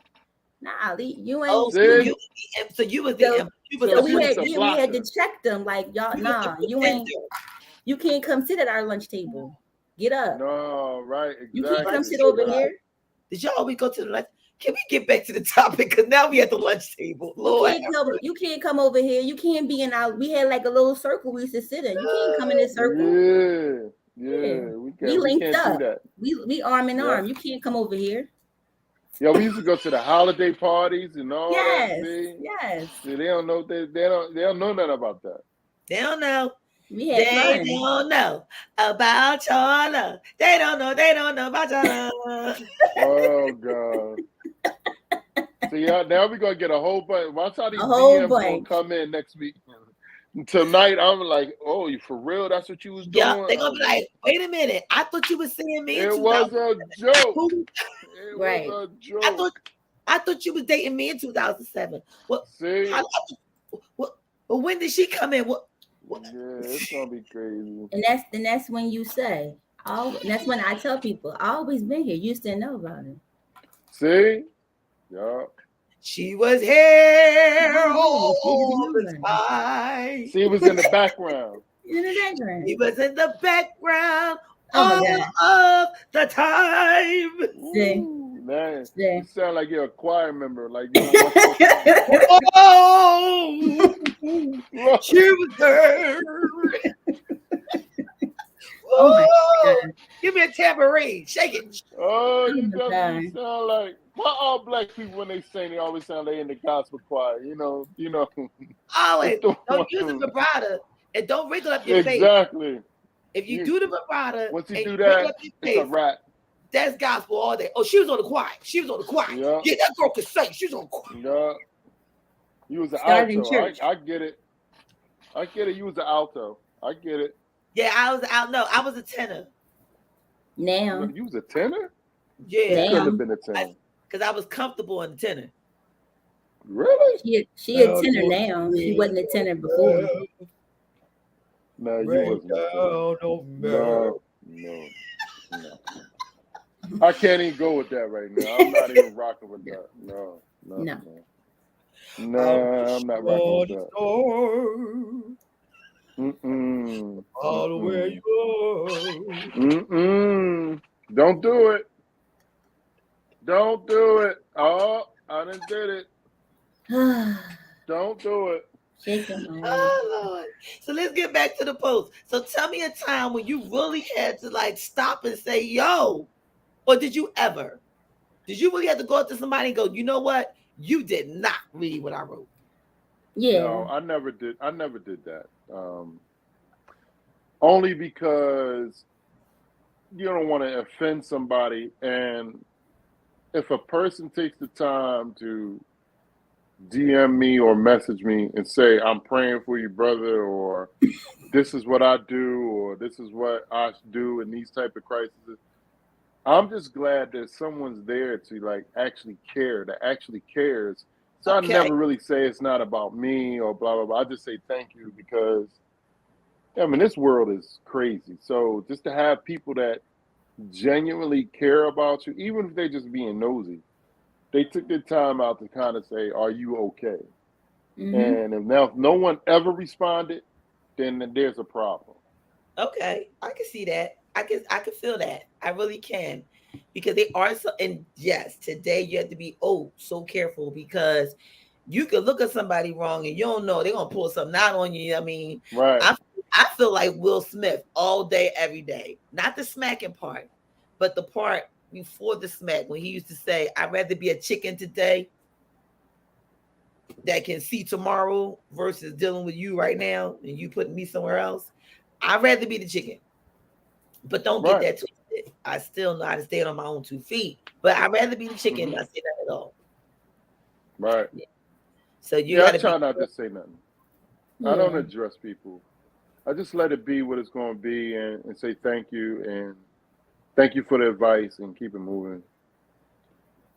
Nah, you ain't. Oh, so you was the. So we had to check them, like, y'all, nah, you ain't. You can't come sit at our lunch table. Get up. No, right. Exactly. You can't come sit over here. Did y'all always go to the lunch? Can we get back to the topic? Because now we at the lunch table. Lord, you can't come over here. You can't be in our. We had like a little circle we used to sit in. You can't come in this circle. Yeah. We linked up. We arm in arm. You can't come over here. Yeah, we used to go to the holiday parties and all that. Yes. See, they don't know. They don't know nothing about that. They don't know. They don't know about your love. They don't know about your love. Oh God. See, now we're gonna get a whole bunch. Watch how these DMs gonna come in next week. Tonight, I'm like, oh, you for real? That's what you was doing? Yeah, they're gonna be like, wait a minute. I thought you were seeing me. It was a joke. It was a joke. I thought you was dating me in 2007. See? Well, when did she come in? Yeah, it's gonna be crazy. And that's when you say, That's when I tell people, I always been here. You still know about it. See? Yeah. She was here Oh, she all didn't the know about time. See, it was in the background. In the background. He was in the background Oh my all God. of the time. See? Ooh, man, See? you sound like you're a choir member. Like you know. Oh, she was there. Oh my God. Give me a tambourine. Shake it. Oh, Oh you my definitely God. sound like why all black people when they sing, they always sound like in the gospel choir. You know. Always. It's the Don't use the one. vibrato and don't wrinkle up your face. Exactly. If you do the vibrato Once you and do you wrinkle that, up your it's a face, rap. that's gospel all day. Oh, she was on the choir. She was on the choir. Yeah. Yeah, that girl could sing. She was on the choir. Yeah. You was an Started in alto. church. I get it. I get it. You was an alto. I get it. Yeah, I was out. No, I was a tenor. Now. You was a tenor? Yeah, Couldn't Damn. have been a tenor. because I was comfortable in the tenor. Really? She a tenor now. She wasn't a tenor before. No, you wasn't a tenor. No. I can't even go with that right now. I'm not even rocking with that. No. No. No, I'm not rocking with that. Mm-mm. All the way you Mm-mm. Don't do it. Don't do it. Oh, I done did it. Don't do it. Oh Lord. So let's get back to the post. So tell me a time when you really had to like stop and say, yo, or did you ever? Did you really have to go up to somebody and go, you know what? You did not read what I wrote. Yeah. No, I never did. I never did that. Only because you don't want to offend somebody, and if a person takes the time to DM me or message me and say, I'm praying for you, brother, or this is what I do, or this is what I do in these type of crises, I'm just glad that someone's there to like actually care, that actually cares. So Okay. I never really say it's not about me or blah, blah, blah. I just say thank you because, I mean, this world is crazy. So just to have people that genuinely care about you, even if they're just being nosy, they took their time out to kind of say, are you okay? Mhm. And if no one ever responded, then there's a problem. Okay, I can see that. I can feel that. I really can, because they are so. And yes, today you have to be so careful, because you can look at somebody wrong and you don't know they're gonna pull something out on you. I mean, Right. I feel like Will Smith all day, every day. Not the smacking part, but the part before the smack when he used to say, "I'd rather be a chicken today that can see tomorrow versus dealing with you right now and you putting me somewhere else. I'd rather be the chicken." But don't get that twisted. I still know how to stand on my own 2 feet, but I'd rather be the chicken than I say that at all. Right. Yeah. So you I gotta try not to say nothing. Yeah. I don't address people. I just let it be what it's going to be and say thank you and thank you for the advice and keep it moving.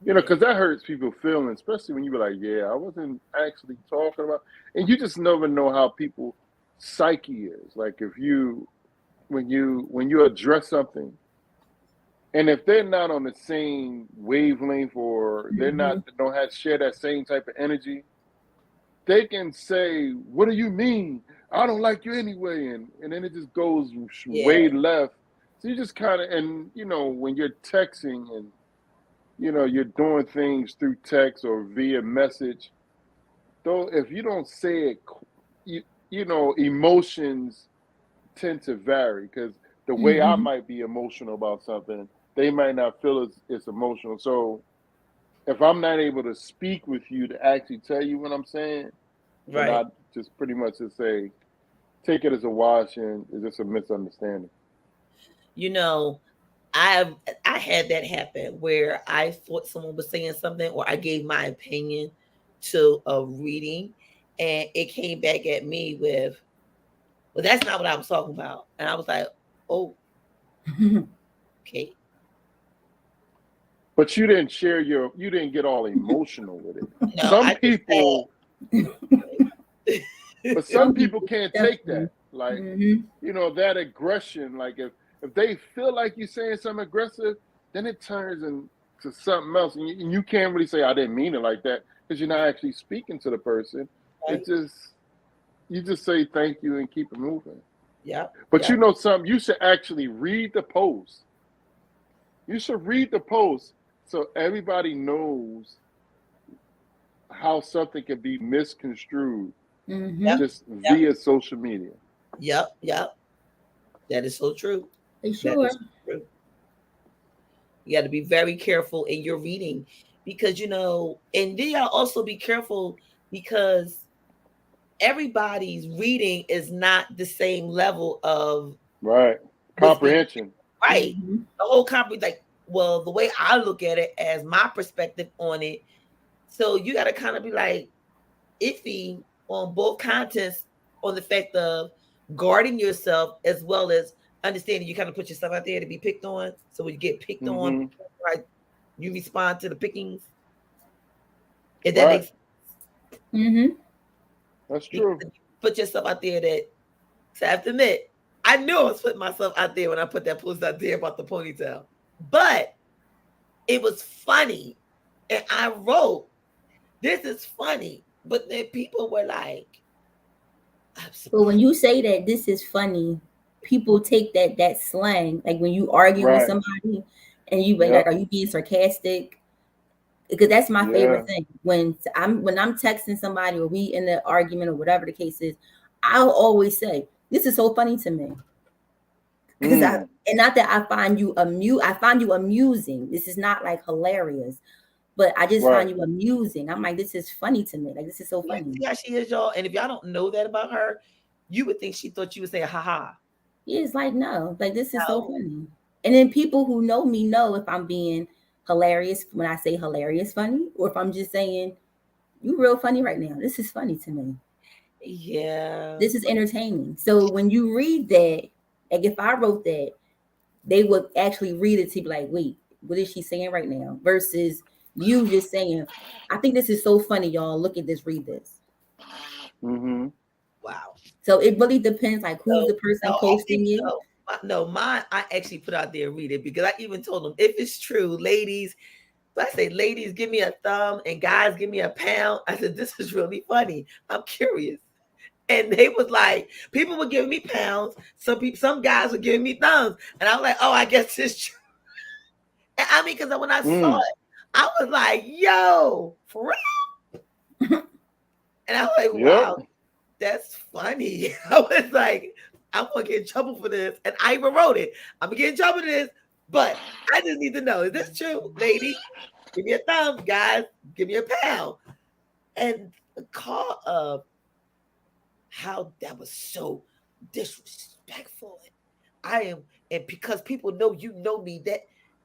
You know, because that hurts people's feelings, especially when you be like, yeah, I wasn't actually talking about, and you just never know how people psyche is. Like if you, when you address something, and if they're not on the same wavelength or they're not, don't have share that same type of energy, they can say, what do you mean? I don't like you anyway. And then it just goes way left. So you just kind of, and you know, when you're texting and, you know, you're doing things through text or via message, though, if you don't say it, you know, emotions tend to vary, because the way I might be emotional about something, they might not feel it's emotional. So if I'm not able to speak with you to actually tell you what I'm saying, then I just pretty much just say, take it as a wash and it's just a misunderstanding. You know, I had that happen where I thought someone was saying something, or I gave my opinion to a reading, and it came back at me with, well, that's not what I was talking about. And I was like, oh, okay. But you didn't you didn't get all emotional with it. No, Some people, but some people can't take that. Like, you know, that aggression, like If they feel like you're saying something aggressive, then it turns into something else, and you can't really say I didn't mean it like that because you're not actually speaking to the person. Right. You just say thank you and keep it moving. Yeah. But you know something, you should actually read the post. You should read the post so everybody knows how something can be misconstrued just via social media. Yep. That is so true. Sure. True. You got to be very careful in your reading because, you know, and then you got to also be careful because everybody's reading is not the same level of comprehension. Right. The whole like, well, the way I look at it as my perspective on it. So you got to kind of be like iffy on both contents on the fact of guarding yourself as well as understanding you kind of put yourself out there to be picked on. So when you get picked on, right, you respond to the pickings. If that makes sense. That's true. Put yourself out there that, so I have to admit, I knew I was putting myself out there when I put that post out there about the ponytail. But it was funny. And I wrote, this is funny. But then people were like, but when you say that this is funny, people take that slang. Like when you argue with somebody and you like, are you being sarcastic? Because that's my favorite thing. When I'm texting somebody or we in the argument or whatever the case is, I'll always say, this is so funny to me. Because and not that I find you I find you amusing. This is not like hilarious. But I just find you amusing. I'm like, this is funny to me. Like, this is so funny. Yeah, she is, y'all. And if y'all don't know that about her, you would think she thought you would say, haha. Yeah, it's like, no. Like, this is so funny. And then people who know me know if I'm being hilarious when I say hilarious funny, or if I'm just saying, you real funny right now. This is funny to me. Yeah. This is entertaining. So when you read that, like if I wrote that, they would actually read it to be like, wait, what is she saying right now? Versus you just saying, I think this is so funny, y'all. Look at this, read this. Wow. So it really depends, like who's the person posting it. No, mine, I actually put out there and read it because I even told them, if it's true, ladies, I say, ladies, give me a thumb and guys, give me a pound. I said, this is really funny. I'm curious. And they was like, people were giving me pounds. Some guys were giving me thumbs. And I was like, oh, I guess it's true. And I mean, because when I saw it, I was like, yo, for real? And I was like, wow, that's funny. I was like, I'm going to get in trouble for this. And I even wrote it. I'm going to get in trouble for this, but I just need to know, is this true, lady? Give me a thumb, guys. Give me a pound. And the call of how that was so disrespectful. And because people know you know me,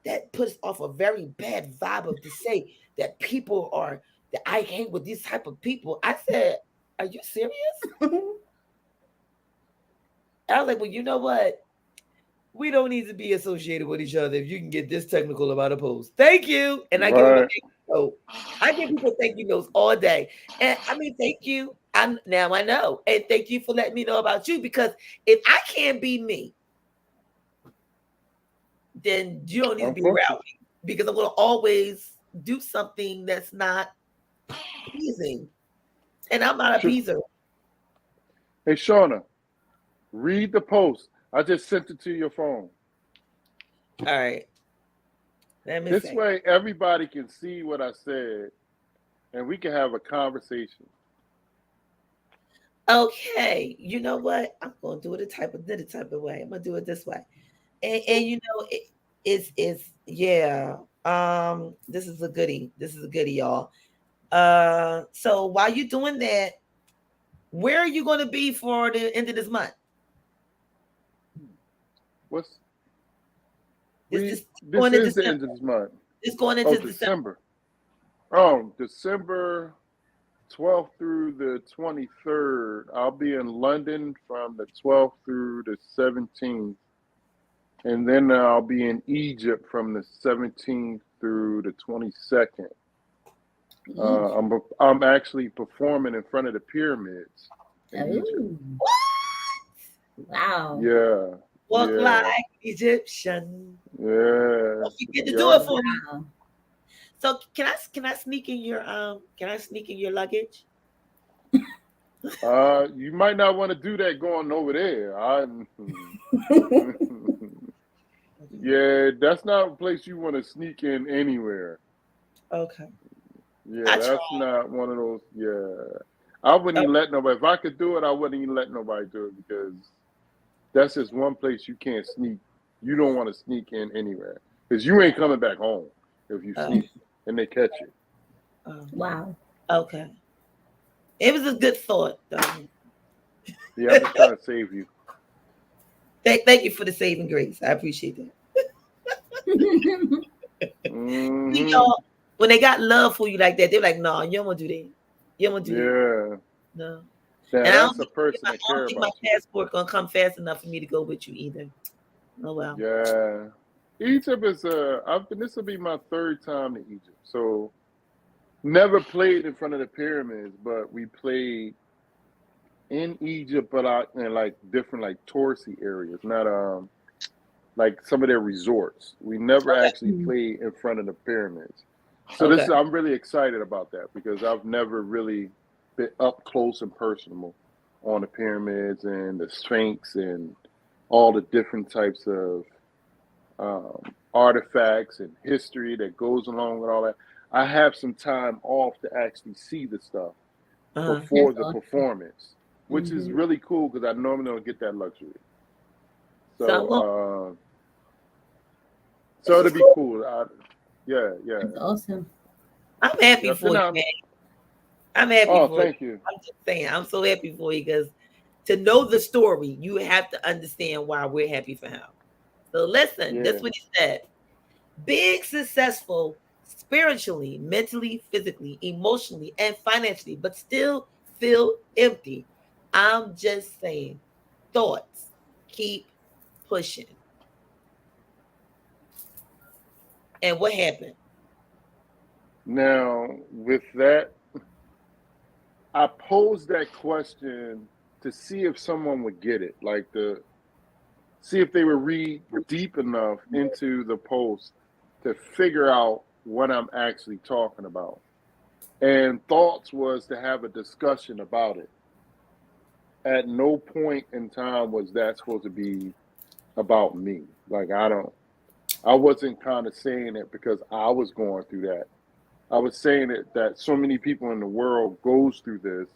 that puts off a very bad vibe of to say that people are, that I hang with these type of people. I said, are you serious? I was like, well, you know what? We don't need to be associated with each other if you can get this technical about a post. Thank you. And I give them a thank you note. I give people thank you notes all day. And I mean, thank you. Now I know. And thank you for letting me know about you, because if I can't be me, then you don't need to be around me, because I'm going to always do something that's not pleasing. And I'm not a pleaser. Hey, Shauna, read the post. I just sent it to your phone. All right. This way, everybody can see what I said, and we can have a conversation. Okay. You know what? I'm going to do it a type of way. I'm going to do it this way. And you know, it's yeah. This is a goodie. Y'all. So while you're doing that, where are you going to be for the end of this month? This is the end of this month. It's going into December. Oh, December 12th through the 23rd. I'll be in London from the 12th through the 17th. And then I'll be in Egypt from the 17th through the 22nd. I'm actually performing in front of the pyramids in Egypt. Wow. Yeah. Walk Yeah. like Egyptian. Yeah. Don't forget to do Yeah. it for me. Wow. So can I sneak in your luggage? You might not want to do that going over there. Yeah, that's not a place you want to sneak in anywhere. Okay. Yeah, I that's tried. not one of those. Yeah, I wouldn't even let nobody. If I could do it, I wouldn't even let nobody do it because that's just one place you can't sneak. You don't want to sneak in anywhere because you ain't coming back home if you sneak and they catch you. Wow. Okay. It was a good thought, though. Yeah, I'm just trying to save you. Thank you for the saving grace. I appreciate that. Mhm. Y'all, when they got love for you like that, they're like, "No, you don't want to do that. You don't want to do that. Yeah, No." yeah, And that's a person that I care don't think my about you. passport gonna come fast enough for me to go with you either. Oh well. Yeah, Egypt is this will be my third time to Egypt. So never played in front of the pyramids, but we played in Egypt, but out in like different like touristy areas, not like some of their resorts. We never actually played in front of the pyramids. So Okay. I'm really excited about that because I've never really been up close and personal on the pyramids and the Sphinx and all the different types of artifacts and history that goes along with all that. I have some time off to actually see the stuff before That's the awesome. performance, which is really cool because I normally don't get that luxury. So, so it'll be cool. Yeah. That's awesome. I'm happy for you, man. I'm happy for you. Thank you. I'm just saying, I'm so happy for you because to know the story, you have to understand why we're happy for him. So listen, that's what he said. Big, successful, spiritually, mentally, physically, emotionally, and financially, but still feel empty. I'm just saying, thoughts keep pushing. And what happened? Now, with that, I posed that question to see if someone would get it, like to see if they would read deep enough into the post to figure out what I'm actually talking about. And thoughts was to have a discussion about it. At no point in time was that supposed to be about me. Like I wasn't kind of saying it because I was going through that. I was saying it that so many people in the world goes through this,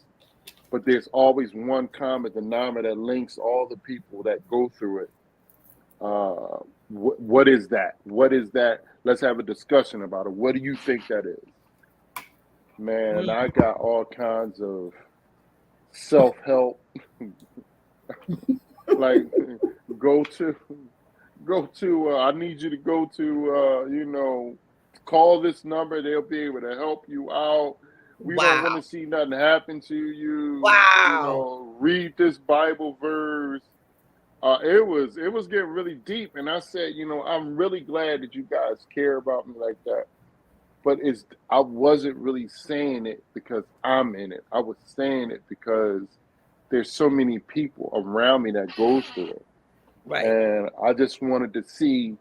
but there's always one common denominator that links all the people that go through it. What is that? What is that? Let's have a discussion about it. What do you think that is? Man, I got all kinds of self-help. Like go to I need you to go to call this number, they'll be able to help you out. We don't want to see nothing happen to you. Read this Bible verse. It was getting really deep, and I said, I'm really glad that you guys care about me like that. But I wasn't really saying it because I'm in it. I was saying it because there's so many people around me that goes through it. Right. And I just wanted to see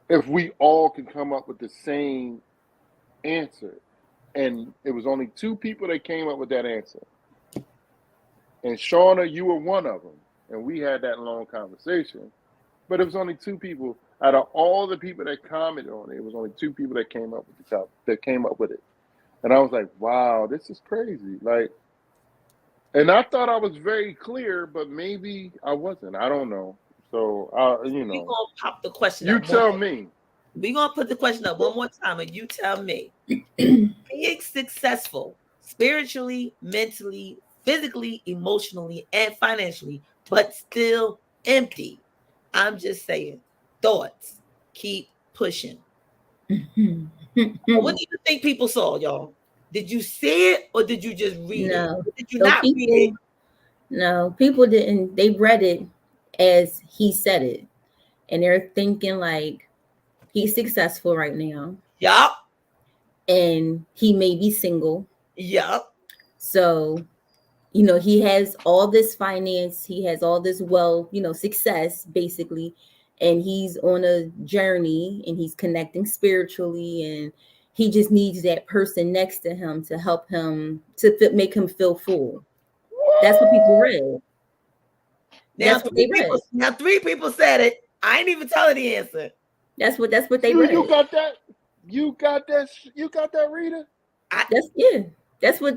if we all can come up with the same answer. And it was only 2 people that came up with that answer. And Shauna, you were one of them. And we had that long conversation. But it was only 2 people. Out of all the people that commented on it, it was only 2 people that came up with it. And I was like, wow, this is crazy. Like, and I thought I was very clear, but maybe I wasn't. I don't know. So, We're gonna pop the question you up. tell me. We're gonna put the question up one more time, and you tell me. Being successful spiritually, mentally, physically, emotionally, and financially, but still empty. I'm just saying, thoughts keep pushing. What do you think people saw, y'all? Did you see it or did you just read No. it? Did you not read it? No, people didn't. They read it as he said it. And they're thinking like he's successful right now. Yup. And he may be single. Yup. So you know, he has all this finance, he has all this wealth, you know, success basically, and he's on a journey and he's connecting spiritually, and he just needs that person next to him to help him to make him feel full. That's what people read. That's what they read. Now 3 people said it. I ain't even telling the answer. That's what they read. You got that? You got that, Rita? That's what.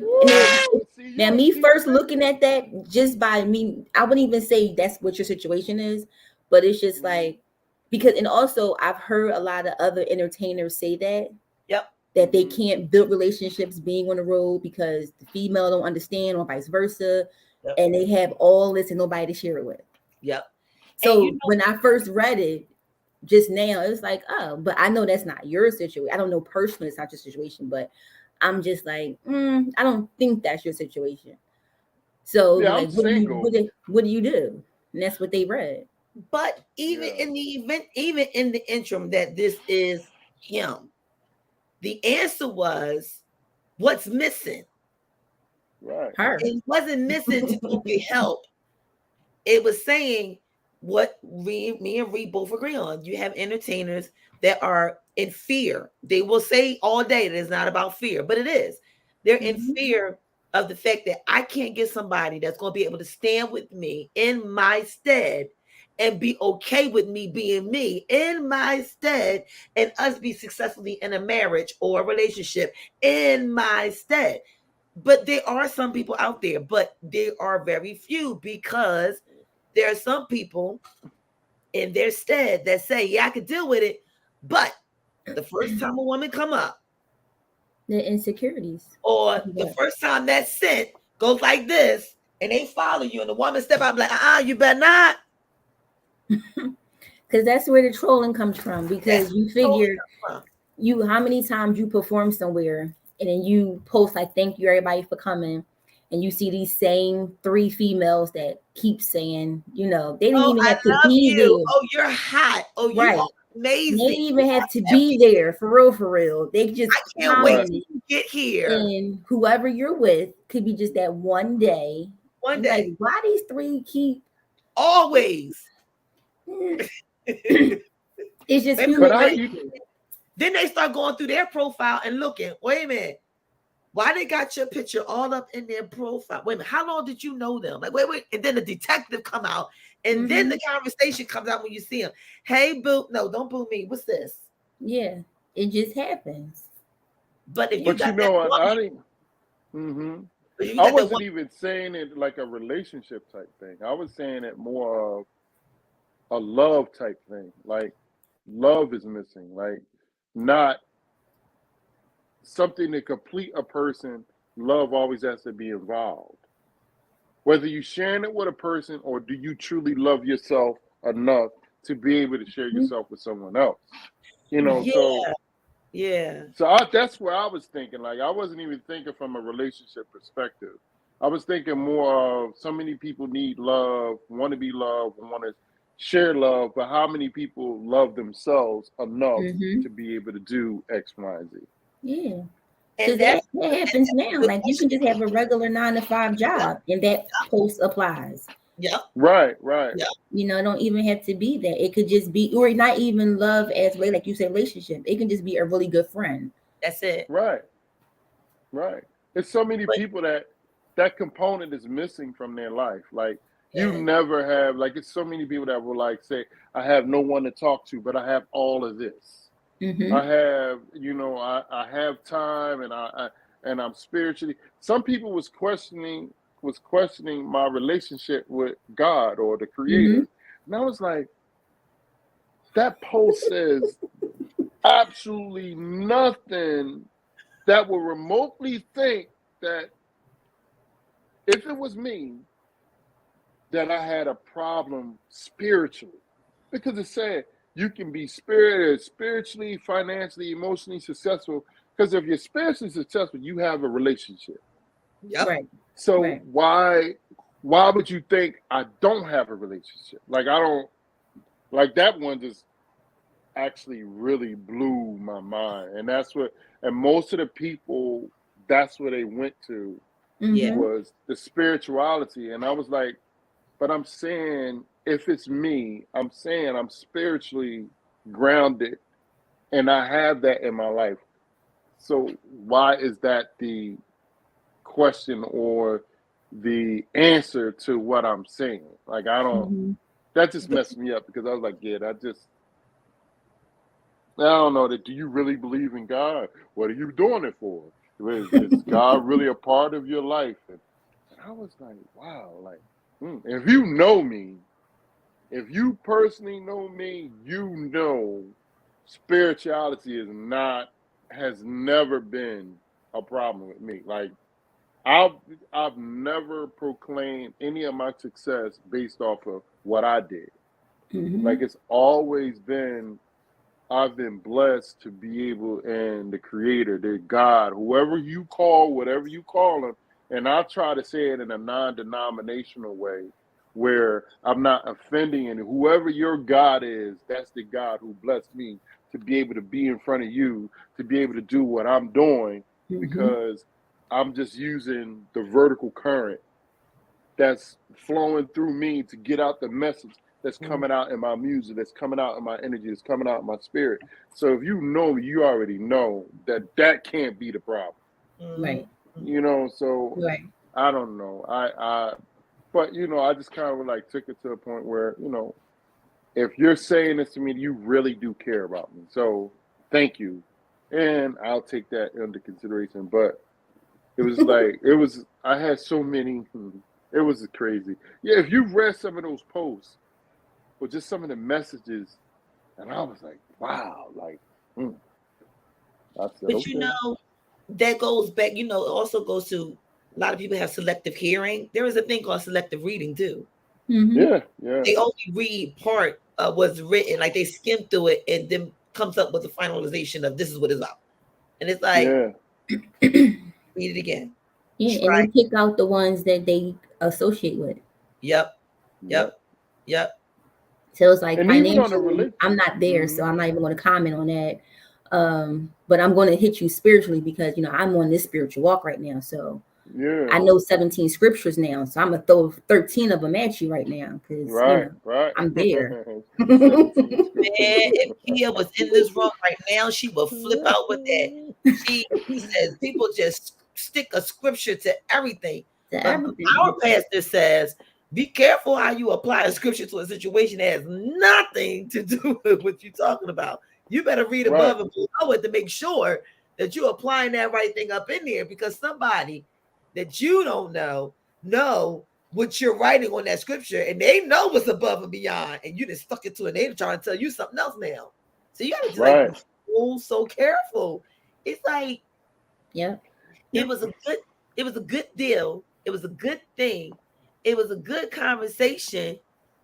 Now, me first looking at that, just by me, I wouldn't even say that's what your situation is, but it's just like, because, and also I've heard a lot of other entertainers say that. Yep. That they can't build relationships being on the road because the female don't understand, or vice versa. Yep. And they have all this and nobody to share it with. Yep. So when I first read it just now, it was like, oh, but I know that's not your situation. I don't know personally, it's not your situation, but I'm just like, I don't think that's your situation. So like, what do you do? And that's what they read. But even in the event, even in the interim that this is him, the answer was, what's missing? Right. Her. It wasn't missing to go get help. It was saying what me and Reed both agree on. You have entertainers that are in fear. They will say all day that it's not about fear, but it is. They're in fear of the fact that I can't get somebody that's going to be able to stand with me in my stead and be okay with me being me in my stead, and us be successfully in a marriage or a relationship in my stead. But there are some people out there, but there are very few, because there are some people in their stead that say, yeah, I could deal with it. But the first time a woman come up, the insecurities, or the first time that scent goes like this and they follow you and the woman step out like, you better not. Because that's where the trolling comes from, because you figure how many times you perform somewhere and then you post like, thank you everybody for coming, and you see these same 3 females that keep saying, you know, they didn't even have to be there. Oh, you're hot. Oh, you are amazing. They didn't even have to be there for real. They just I can't wait to get here. And whoever you're with could be just that one day. Like, why these 3 keep always? It's just human. Then they start going through their profile and looking. Wait a minute. Why they got your picture all up in their profile? Wait a minute. How long did you know them? Like, wait. And then the detective come out, and then the conversation comes out when you see him. Hey, boo. No, don't boo me. What's this? Yeah, it just happens. But if you got I wasn't even saying it like a relationship type thing. I was saying it more of a love type thing. Like, love is missing. Like, not something to complete a person. Love always has to be involved. Whether you're sharing it with a person, or do you truly love yourself enough to be able to share yourself with someone else? You know, so that's where I was thinking. Like, I wasn't even thinking from a relationship perspective. I was thinking more of, so many people need love, want to be loved, want to share love, but how many people love themselves enough to be able to do X, Y, and Z? Yeah. And that happens now. Like, you can just have a regular 9-to-5 job, and that post applies. Yeah. Right. Yeah. You know, it don't even have to be that. It could just be, or not even love as like you said, relationship. It can just be a really good friend. That's it. Right. There's so many people that component is missing from their life. Like, you never have, like, it's so many people that will like say, I have no one to talk to, but I have all of this. I have, I have time, and I'm spiritually. Some people was questioning my relationship with God or the Creator, and I was like, that post says absolutely nothing that will remotely think that if it was me, that I had a problem spiritually, because it said you can be spiritually, financially, emotionally successful. Because if you're spiritually successful, you have a relationship. Yep. Right. So why would you think I don't have a relationship? Like, I don't, like, that one just actually really blew my mind. And most of the people, that's where they went to Yeah. was the spirituality. And I was like, but I'm saying, if it's me, I'm saying I'm spiritually grounded and I have that in my life. So why is that the question or the answer to what I'm saying? Like, I don't, that just messed me up, because I was like, yeah, I don't know, that do you really believe in God? What are you doing it for? Is God really a part of your life? And I was like, wow, like, if you know me, if you personally know me, you know spirituality has never been a problem with me. Like, I've never proclaimed any of my success based off of what I did. Like, it's always been, I've been blessed to be able, and the Creator, the God, whoever you call, whatever you call him, and I try to say it in a non-denominational way, where I'm not offending, and whoever your God is, that's the God who blessed me to be able to be in front of you, to be able to do what I'm doing, because I'm just using the vertical current that's flowing through me to get out the message that's coming out in my music, that's coming out in my energy, that's coming out in my spirit. So if you know me, you already know that can't be the problem. Right. You know, so Right. I don't know. But, you know, I just kind of like took it to a point where, you know, if you're saying this to me, you really do care about me. So thank you. And I'll take that into consideration. But it was like, I had so many, it was crazy. Yeah, if you've read some of those posts, or just some of the messages, and I was like, wow, like, I said, But okay. you know, that goes back, you know, it also goes to, a lot of people have selective hearing. There is a thing called selective reading too. Yeah. They only read part of what's written, like they skim through it and then comes up with the finalization of this is what is up. And it's like, read it again. Yeah, and they pick out the ones that they associate with. Yep. So it's like, and financially, I'm not there, so I'm not even going to comment on that. But I'm going to hit you spiritually, because, you know, I'm on this spiritual walk right now. So I know 17 scriptures now, so I'm going to throw 13 of them at you right now, because you know, I'm there. Man, if Kia was in this room right now, she would flip out with that. She says people just stick a scripture to everything. But our pastor says, be careful how you apply a scripture to a situation that has nothing to do with what you're talking about. You better read above and below it to make sure that you're applying that right thing up in there, because somebody that you don't know what you're writing on that scripture, and they know what's above and beyond, and you just stuck it to it, and they're trying to tell you something else now. So you got to like be so careful. It's like, it was a good deal. It was a good thing. It was a good conversation,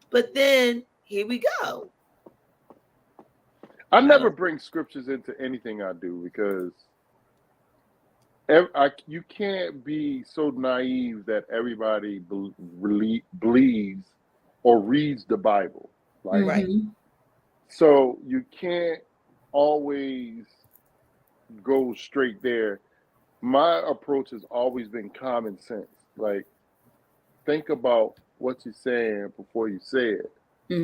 but then here we go. I never bring scriptures into anything I do, because you can't be so naive that everybody believes or reads the Bible. Like, so you can't always go straight there. My approach has always been common sense. Like, think about what you're saying before you say it.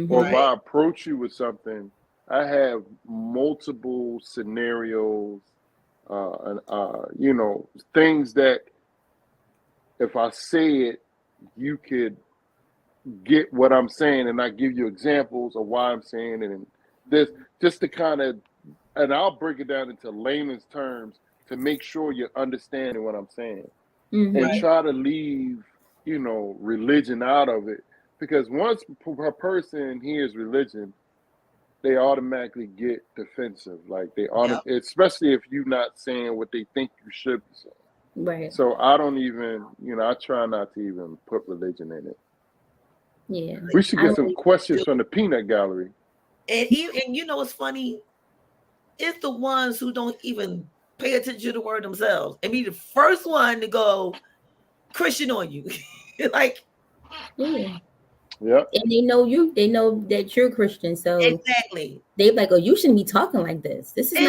Or if I approach you with something, I have multiple scenarios, you know, things that if I say it, you could get what I'm saying, and I give you examples of why I'm saying it, and this, just to kind of, and I'll break it down into layman's terms to make sure you're understanding what I'm saying, and try to leave, you know, religion out of it, because once a person hears religion, they automatically get defensive. Like, they especially if you're not saying what they think you should be saying. Right. So I don't even, you know, I try not to even put religion in it. Yeah. We should get some questions from the peanut gallery. And you know what's funny? It's the ones who don't even pay attention to the word themselves and be the first one to go Christian on you. Like, yeah. And they know you. They know that you're Christian. So they're like, oh, you shouldn't be talking like this. This is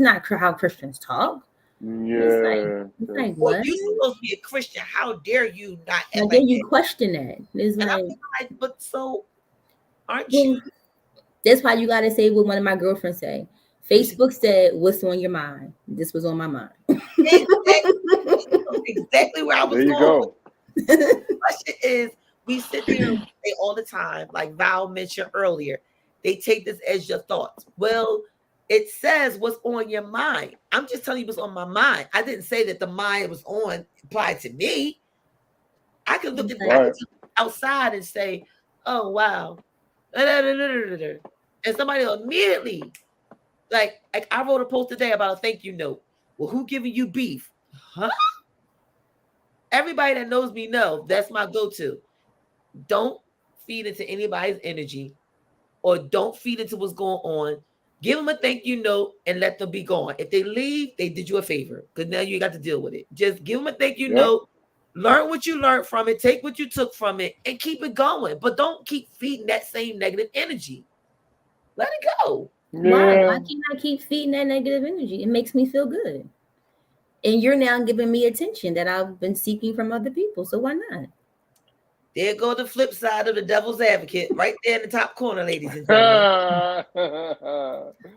not how Christians talk. Yeah. It's like Well, what? you supposed to be a Christian. How dare you not How act dare like you that? question that? It's And I'm like, thinking like, but so aren't well, you? that's why you gotta say what one of my girlfriends say. Facebook said, "What's on your mind?" This was on my mind. Exactly where I was There you going. go. The question is, we sit there and we say all the time, like Val mentioned earlier, they take this as your thoughts. Well, it says what's on your mind. I'm just telling you what's on my mind. I didn't say that the mind was on applied to me. I could look at I Right. could look outside and say, oh wow. And somebody will immediately like I wrote a post today about a thank you note. Well, who giving you beef? Huh? Everybody that knows me know that's my go-to. Don't feed into anybody's energy or don't feed into what's going on. Give them a thank you note and let them be gone. If they leave, they did you a favor because now you got to deal with it. Just give them a thank you Yep. note. Learn what you learned from it. Take what you took from it and keep it going. But don't keep feeding that same negative energy. Let it go. Why? Yeah. Why can't I keep feeding that negative energy? It makes me feel good. And you're now giving me attention that I've been seeking from other people. So why not? There go the flip side of the devil's advocate, right there in the top corner, ladies and gentlemen.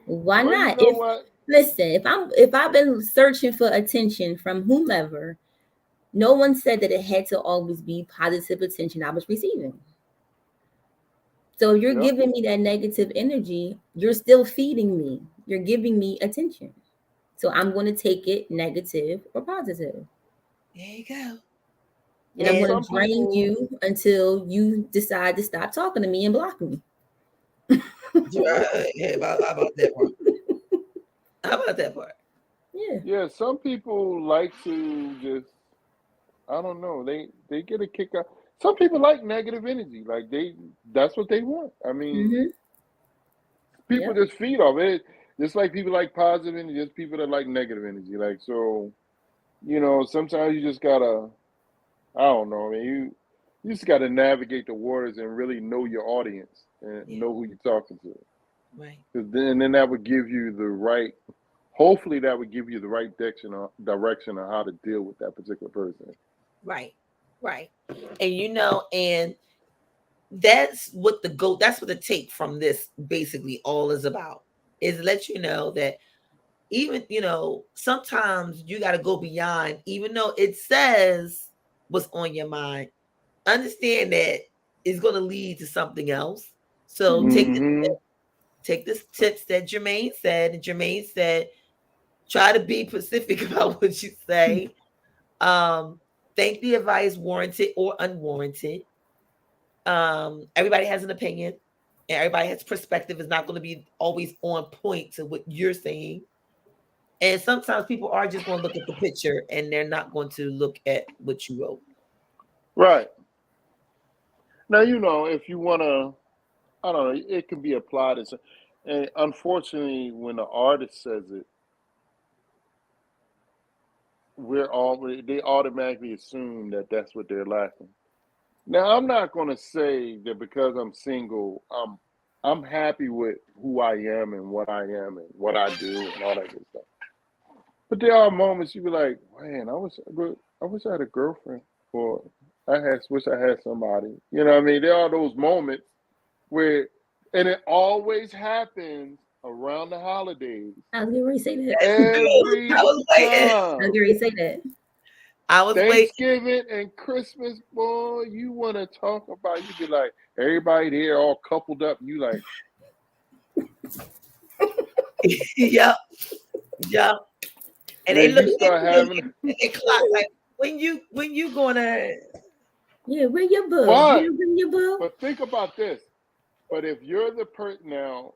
Why Well, not? you know If what? listen, if I've been searching for attention from whomever, no one said that it had to always be positive attention I was receiving. So if you're Yep. giving me that negative energy, you're still feeding me. You're giving me attention. So I'm going to take it negative or positive. There you go. And I'm And going some to drain people, you until you decide to stop talking to me and block me. Yeah, how about that part? How about that part? Yeah. yeah, some people like to just, I don't know, they get a kick out. Some people like negative energy, like that's what they want. I mean, Mm-hmm. people Yep. just feed off it. Just like people like positive energy, there's people that like negative energy. Like so, sometimes you just gotta, I don't know, I mean, you just gotta navigate the waters and really know your audience and Yeah, know who you're talking to. right. Because then that would give you the right. Hopefully, that would give you the right direction on how to deal with that particular person. Right. Right. And that's what that's what the take from this basically all is about. Is let you know that even, sometimes you got to go beyond, even though it says what's on your mind, understand that it's going to lead to something else. So Mm-hmm. take the tips that Jermaine said, and Jermaine said, try to be specific about what you say. Think the advice warranted or unwarranted. Everybody has an opinion and everybody has perspective. Is not going to be always on point to what you're saying. And sometimes people are just going to look at the picture and they're not going to look at what you wrote. Right. Now, if you want to, I don't know, it can be applied as, and unfortunately, when the artist says it, they automatically assume that that's what they're lacking. Now, I'm not going to say that because I'm single, I'm happy with who I am and what I am and what I do and all that good stuff. But there are moments you be like, man, I wish I had a girlfriend, or wish I had somebody. You know what I mean? There are those moments where, and it always happens around the holidays. I was getting ready to say that. Every I was waiting. I was time. getting ready to say that. I was waiting. Thanksgiving and Christmas, boy, you want to talk about, you be like, everybody there all coupled up. You like, Yep. Yep. And they then look you at start having, the clock like, when you gonna. Yeah, where your boo? but, Where your boo? but think about this. But if you're the person now,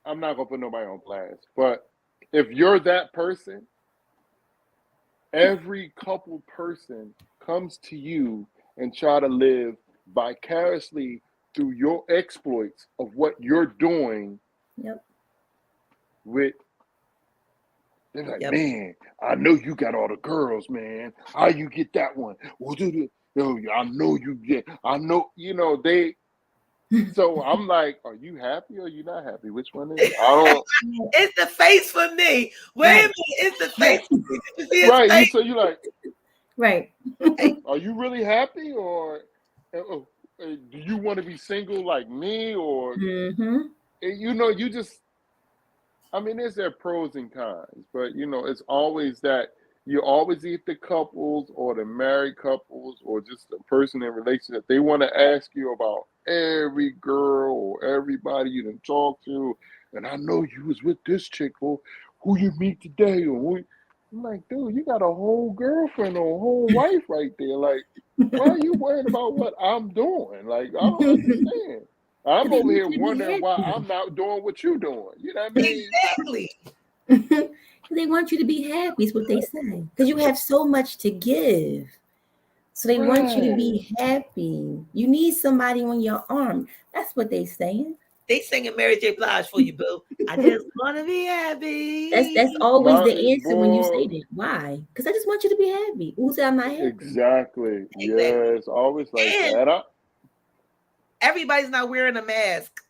I'm not going to put nobody on blast, but if you're that person, every couple person comes to you and try to live vicariously through your exploits of what you're doing. Yep. With, they're like, Yep. man, I know you got all the girls, man. How you get that one? Well, I know you get. I know, they So I'm like, are you happy or are you not happy? Which one is it? I don't. It's the face for me. Wait a minute, it's the face. Right. For me. Did you see his Right. face? So you like, Right. are you really happy or do you want to be single like me or Mm-hmm. you just. I mean, there's their pros and cons, but it's always that you always eat the couples or the married couples or just the person in relationship. They want to ask you about every girl or everybody you done talk to. And I know you was with this chick, or who you meet today, or who. I'm like, dude, you got a whole girlfriend or a whole wife right there. Like, why are you worried about what I'm doing? Like, I don't understand. I'm They over want here you to be wondering why happy. I'm not doing what you're doing. You know what I mean? Exactly. They want you to be happy, is what they say. Because you have so much to give. So they want you to Right. be happy. You need somebody on your arm. That's what they saying. They singing Mary J. Blige for you, boo. I just want to be happy. That's always the answer when you Boy, say that. Why? Because I just want you to be happy. Who said I'm not happy? exactly. Yeah, Exactly. it's always like And that. everybody's not wearing a mask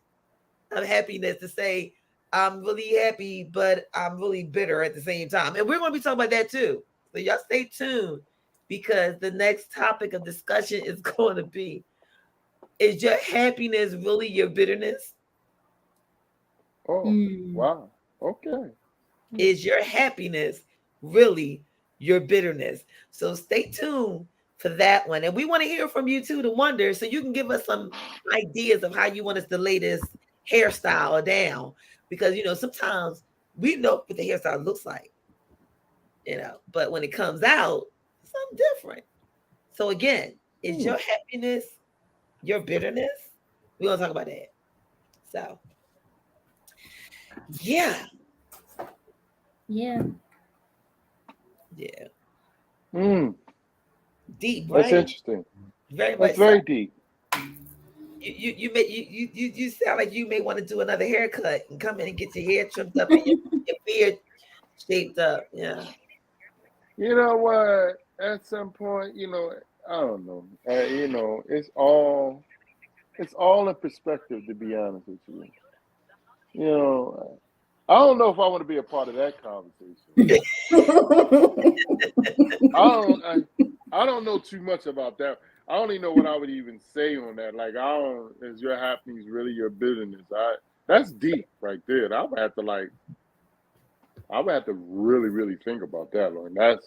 of happiness to say, I'm really happy, but I'm really bitter at the same time. And we're going to be talking about that too. So y'all stay tuned because the next topic of discussion is going to be, is your happiness really your bitterness? Oh, Mm. wow. Okay. Is your happiness really your bitterness? So stay tuned for that one. And we want to hear from you too, to wonder, so you can give us some ideas of how you want us to lay this hairstyle down. Because, sometimes we know what the hairstyle looks like, but when it comes out, it's something different. So again, is your happiness your bitterness? We're going to talk about that. So, yeah. Yeah. Yeah. Deep, right? That's interesting. Very That's much very so. deep. You sound like you may want to do another haircut and come in and get your hair trimmed up and your beard shaped up. Yeah. You know what? At some point, I don't know. It's all in perspective, to be honest with you. I don't know if I want to be a part of that conversation. I don't know too much about that. I don't even know what I would even say on that. Like, is your happiness really your business? That's deep right there. I would have to really, really think about that. Like,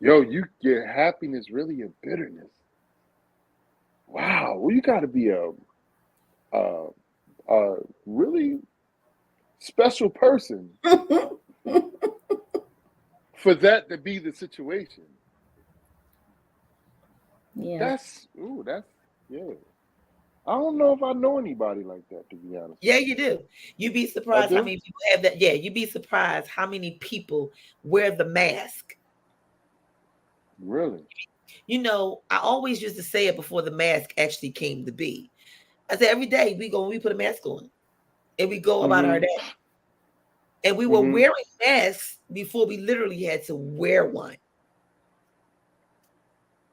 your happiness really your bitterness. Wow. Well, you got to be a really special person for that to be the situation. Yeah. That's yeah. I don't know if I know anybody like that, to be honest. Yeah, you do. You'd be surprised how many people have that. Yeah, you'd be surprised how many people wear the mask. Really? I always used to say it before the mask actually came to be. I said every day we put a mask on and we go about our day. And we were wearing masks before we literally had to wear one.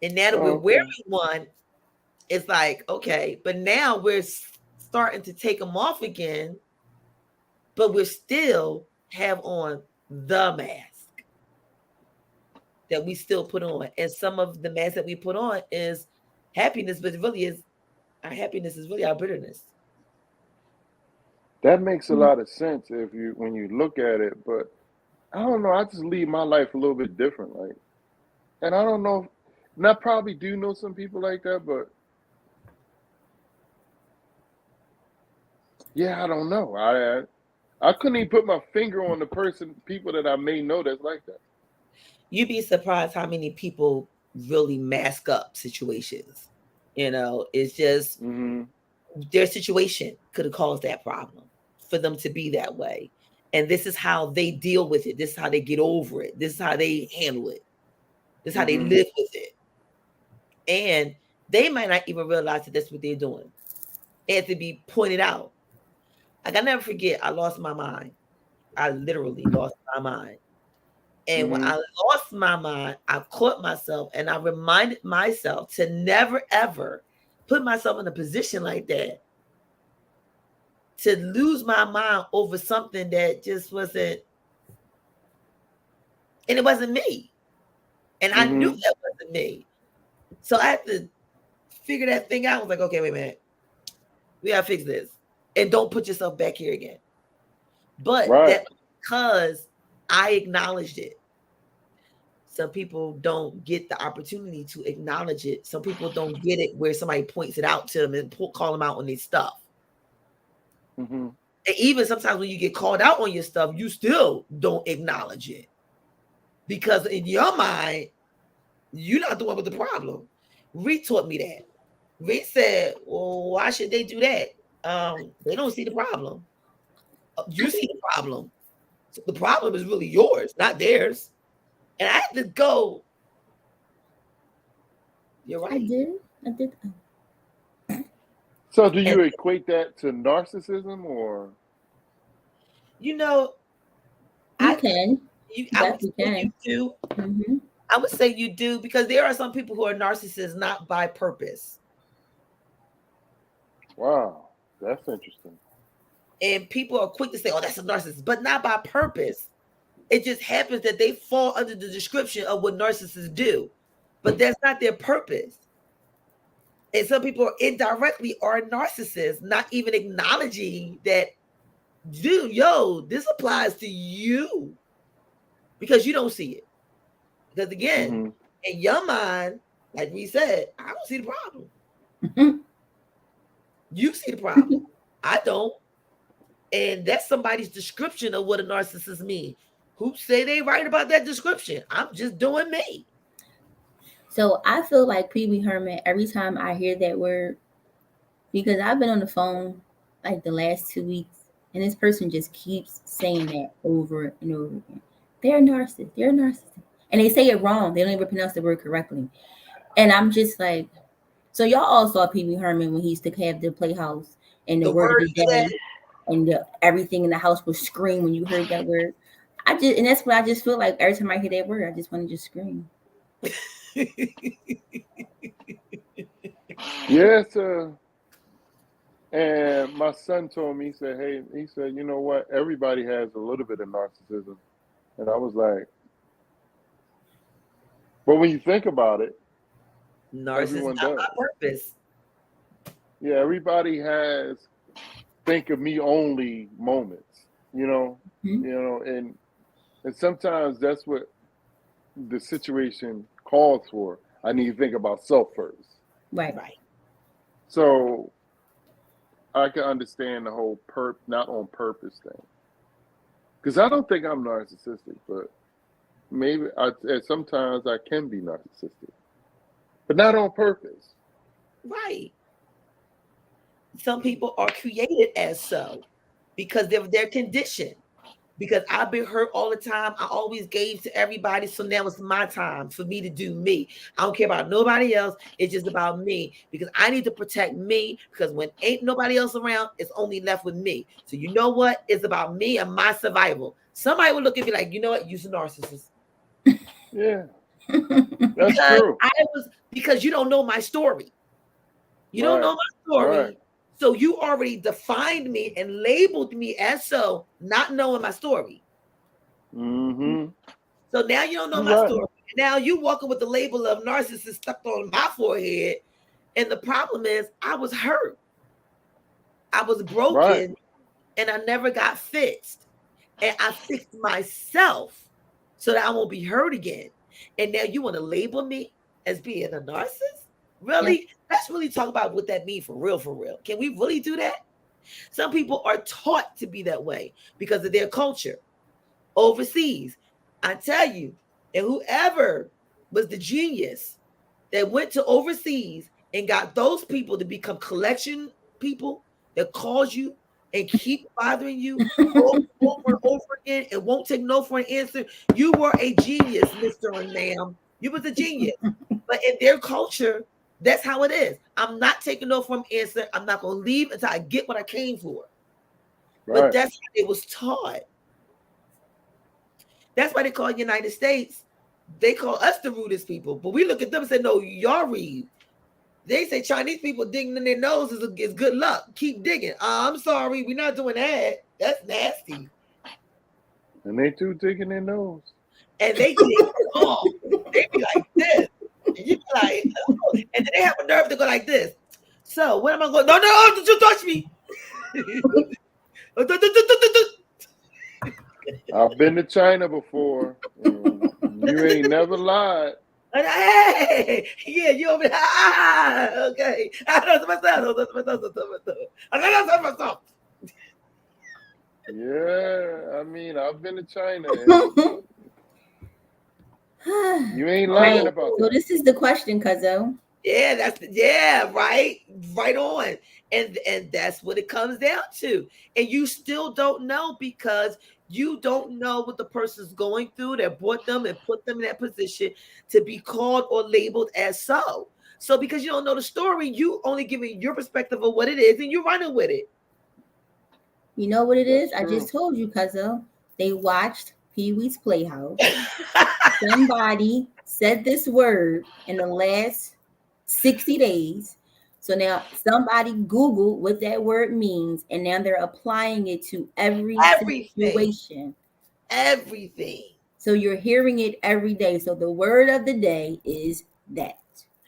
And now that we're wearing one, it's like, okay, but now we're starting to take them off again, but we still have on the mask that we still put on. And some of the mask that we put on is happiness, but it really is, our happiness is really our bitterness. That makes a lot of sense when you look at it, but I don't know. I just lead my life a little bit different, and I don't know. And I probably do know some people like that, but yeah, I don't know. I couldn't even put my finger on the people that I may know that's like that. You'd be surprised how many people really mask up situations. It's just their situation could have caused that problem for them to be that way. And this is how they deal with it. This is how they get over it. This is how they handle it. This is how they live with it. And they might not even realize that that's what they're doing. It had to be pointed out. Like, I never forget, I lost my mind. I literally lost my mind. And when I lost my mind, I caught myself and I reminded myself to never, ever put myself in a position like that to lose my mind over something that just wasn't, and it wasn't me. And I knew that wasn't me. So I had to figure that thing out. I was like, okay, wait a minute. We gotta fix this. And don't put yourself back here again. But that's because I acknowledged it. Some people don't get the opportunity to acknowledge it. Some people don't get it where somebody points it out to them and call them out on their stuff. And even sometimes when you get called out on your stuff, you still don't acknowledge it. Because in your mind, you're not the one with the problem. Reed taught me that. Reed said, well, why should they do that? They don't see the problem. You see the problem. So the problem is really yours, not theirs. And I had to go. You're right. I did. So do you equate that to narcissism or? You can. I would say you do. I would say you do, because there are some people who are narcissists not by purpose. Wow, that's interesting. And people are quick to say, oh, that's a narcissist, but not by purpose. It just happens that they fall under the description of what narcissists do, but that's not their purpose. And some people indirectly are narcissists, not even acknowledging that, dude, this applies to you, because you don't see it. Because again, in your mind, like we said, I don't see the problem. You see the problem. I don't. And that's somebody's description of what a narcissist means. Who say they right about that description? I'm just doing me. So I feel like Pee Wee Herman every time I hear that word, because I've been on the phone like the last 2 weeks, and this person just keeps saying that over and over again. They're a narcissist. They're a narcissist. And they say it wrong. They don't even pronounce the word correctly. And I'm just like, so y'all all saw Pee Wee Herman when he used to have the playhouse and the word of the day, and everything in the house would scream when you heard that word. And that's what I just feel like every time I hear that word, I just want to just scream. Yes, and my son told me, he said, you know what? Everybody has a little bit of narcissism. And I was like, but when you think about it, narcissism not by purpose. Yeah, everybody has think of me only moments, and sometimes that's what the situation calls for. I need to think about self first. Right. So I can understand the whole not on purpose thing. Because I don't think I'm narcissistic, but maybe sometimes I can be narcissistic, but not on purpose. Right. Some people are created as so because they're conditioned. Because I've been hurt all the time. I always gave to everybody. So now it's my time for me to do me. I don't care about nobody else. It's just about me, because I need to protect me, because when ain't nobody else around, it's only left with me. So you know what? It's about me and my survival. Somebody will look at me like, you know what? You're a narcissist. Yeah. That's true. Because you don't know my story. You don't know my story. Right. So you already defined me and labeled me as so, not knowing my story. So now you don't know my story. Now you walking with the label of narcissist stuck on my forehead. And the problem is I was hurt. I was broken, and I never got fixed. And I fixed myself so that I won't be hurt again. And now you want to label me as being a narcissist? Really? Yeah. Let's really talk about what that means for real, for real. Can we really do that? Some people are taught to be that way because of their culture overseas. I tell you, and whoever was the genius that went to overseas and got those people to become collection people that calls you and keep bothering you over and over again and won't take no for an answer, you were a genius, Mr. and ma'am. You was a genius. But in their culture, that's how it is. I'm not taking no from answer. I'm not going to leave until I get what I came for. But that's how it was taught. That's why they call the United States, they call us the rudest people. But we look at them and say, no, y'all rude. They say Chinese people digging in their nose is good luck. Keep digging. I'm sorry, we're not doing that. That's nasty. And they too digging their nose. And they dig long. They be like this. And you be like, oh. And then they have a nerve to go like this. So what am I going? No, don't you touch me. I've been to China before. You ain't never lied. Hey, yeah, you over there. Okay. Yeah, I mean, I've been to China. You ain't lying Right. about So that. this is the question, Cuzzo. Yeah, right on. And that's what it comes down to. And you still don't know because you don't know what the person's going through that brought them and put them in that position to be called or labeled as so. So because you don't know the story, you only giving your perspective of what it is and you're running with it. You know what it is? That's I true. just told you, Cuzzo. They watched Pee-wee's Playhouse. Somebody said this word in the last 60 days. So now somebody Googled what that word means, and now they're applying it to every situation. Everything. So you're hearing it every day. So the word of the day is that.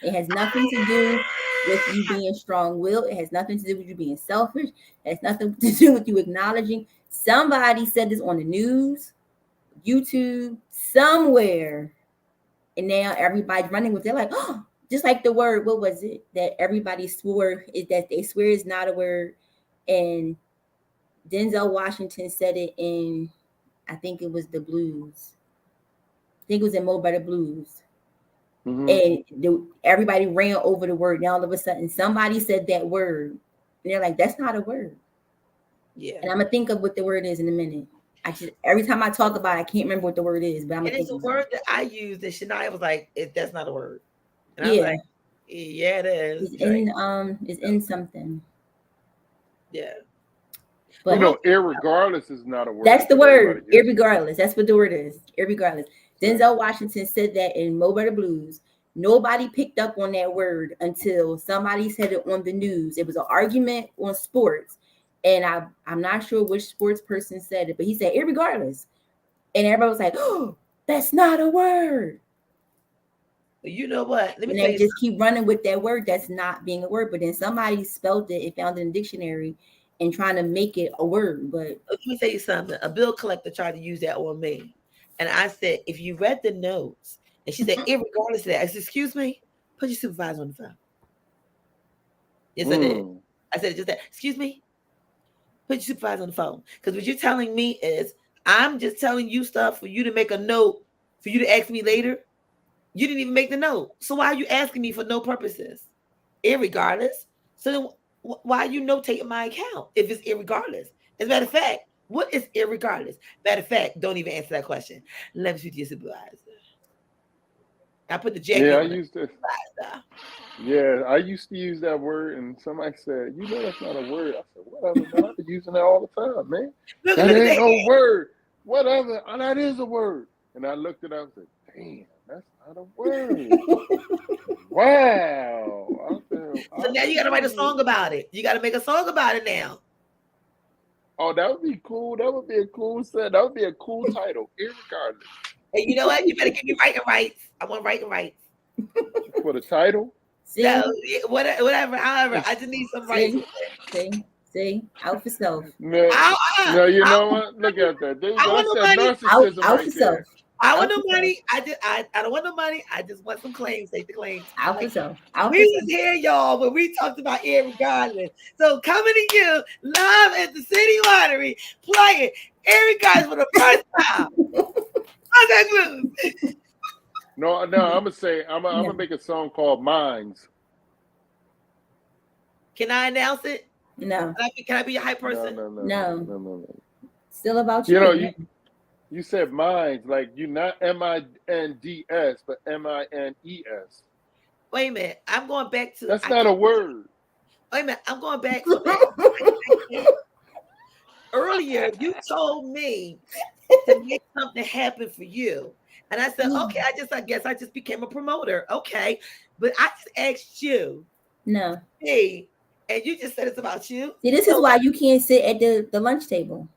It has nothing to do with you being strong-willed. It has nothing to do with you being selfish. It has nothing to do with you acknowledging. Somebody said this on the news, YouTube, somewhere. And now everybody's running with it. They're like, oh, just like the word, what was it? That everybody swore is that they swear is not a word. And Denzel Washington said it in, I think it was the Blues. I think it was in Mo Better Blues. And everybody ran over the word. Now all of a sudden somebody said that word. And they're like, that's not a word. Yeah. And I'm going to think of what the word is in a minute. Every time I talk about it, I can't remember what the word is, but I'm gonna think it's a word that I used that Shania was like, that's not a word. And yeah. I was like, yeah, it is. It's in something. Yeah. But you know, irregardless is not a word. That's the word. Irregardless. That's what the word is. Irregardless. Denzel Washington said that in Mo Better Blues. Nobody picked up on that word until somebody said it on the news. It was an argument on sports. And I'm not sure which sports person said it, but he said irregardless. And everybody was like, oh, that's not a word. But you know what? Let me and tell they you just keep running with that word that's not being a word. But then somebody spelled it and found it in the dictionary and trying to make it a word. But let me tell you something. A bill collector tried to use that on me. And I said, if you read the notes, and she said, irregardless of that, I said, excuse me, put your supervisor on the phone. Yes, I did. I said just that. Excuse me, put your supervisor on the phone. Because what you're telling me is, I'm just telling you stuff for you to make a note, for you to ask me later. You didn't even make the note. So why are you asking me for no purposes? Irregardless. So then why are you notating my account if it's irregardless? As a matter of fact, what is irregardless? Matter of fact, don't even answer that question. Let me speak to your supervisor. I put the jacket on. I used to. Yeah, I used to use that word, and somebody said, "You know that's not a word." I said, "Whatever, man. I've been using that all the time, man. That ain't no word. Whatever. Oh, that is a word." And I looked it up and said, "Damn, that's not a word." Wow. So now you got to write a song about it. You got to make a song about it now. Oh, that would be cool. That would be a cool set. That would be a cool title, irregardless. Hey, you know what? You better give me writing rights. I want writing rights. For the title? No, whatever, however, I just need some rights. See, out for self. No, you know what? Look at that. There you go. That's that narcissism out right for there. self. I want no money. I don't want no money. I just want some claims. Take the claims. Out for self. We was here, y'all, when we talked about irregardless. So coming to you live at the City Lottery, playing irregardless for the first time. No, I'm gonna say I'm gonna make a song called Minds. Can I announce it? No. Can I be a hype person? No. Still about you. You know, you said minds, like you not MINDS, but MINES. Wait a minute. I'm going back to. That's not a word. Wait a minute. I'm going back. Earlier, you told me to make something happen for you. And I said, okay, I guess I just became a promoter. Okay. But I just asked you, No. Hey, and you just said it's about you. See, this is why you can't sit at the lunch table.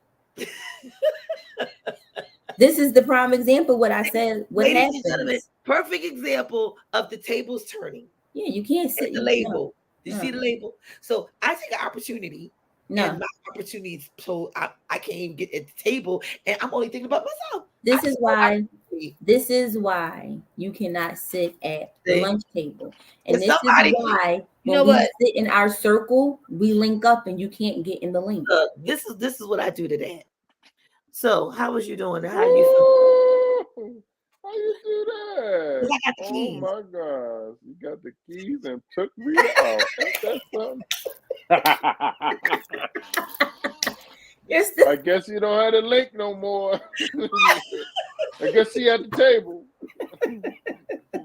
This is the prime example of what I said. What Ladies happens? and gentlemen, perfect example of the tables turning. Yeah, you can't sit. The label. You No. see the label? So I take an opportunity. No. And my opportunities, so I can't even get at the table, and I'm only thinking about myself. This is why you cannot sit at the lunch table. And this is why when we sit in our circle, we link up and you can't get in the link. This is what I do to that. So how was you doing? How you feel? How you do that? I got the keys. Oh my gosh. You got the keys and took me out. Ain't that something? I guess you don't have the link no more. I guess she at the table.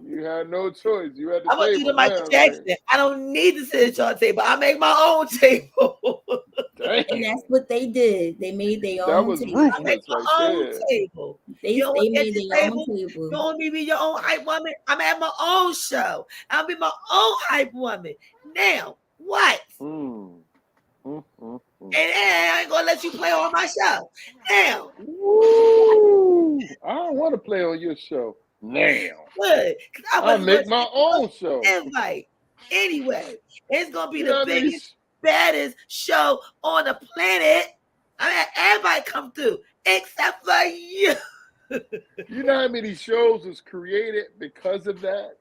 You had no choice. You had the table. I'm gonna do the Michael Jackson. I don't need to sit at your table. I make my own table. And that's what they did. They made their own. That was table. ruthless right there. Table. They made their own table. You don't want me to be your own hype woman. I'm at my own show. I'll be my own hype woman. Now, what? And I ain't gonna let you play on my show. Now. Woo. I don't want to play on your show. Now. Good. I'll make my own show. Invite. Anyway, it's gonna be the biggest, baddest show on the planet. I mean, everybody come through except for you. You know how many shows was created because of that?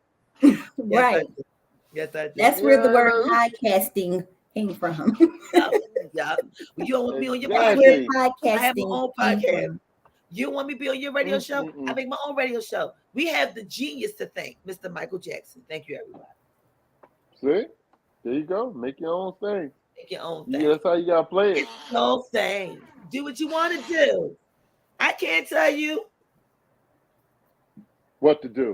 Right. Yes, I do. That's where the word podcasting came from. Yeah. You don't want me on your podcasting. I have my own podcast. You don't want me to be on your radio show? I make my own radio show. We have the genius to thank, Mr. Michael Jackson. Thank you, everybody. See? There you go. Make your own thing. Make your own thing. Yeah, that's how you gotta play it. It's your own thing. Do what you want to do. I can't tell you what to do.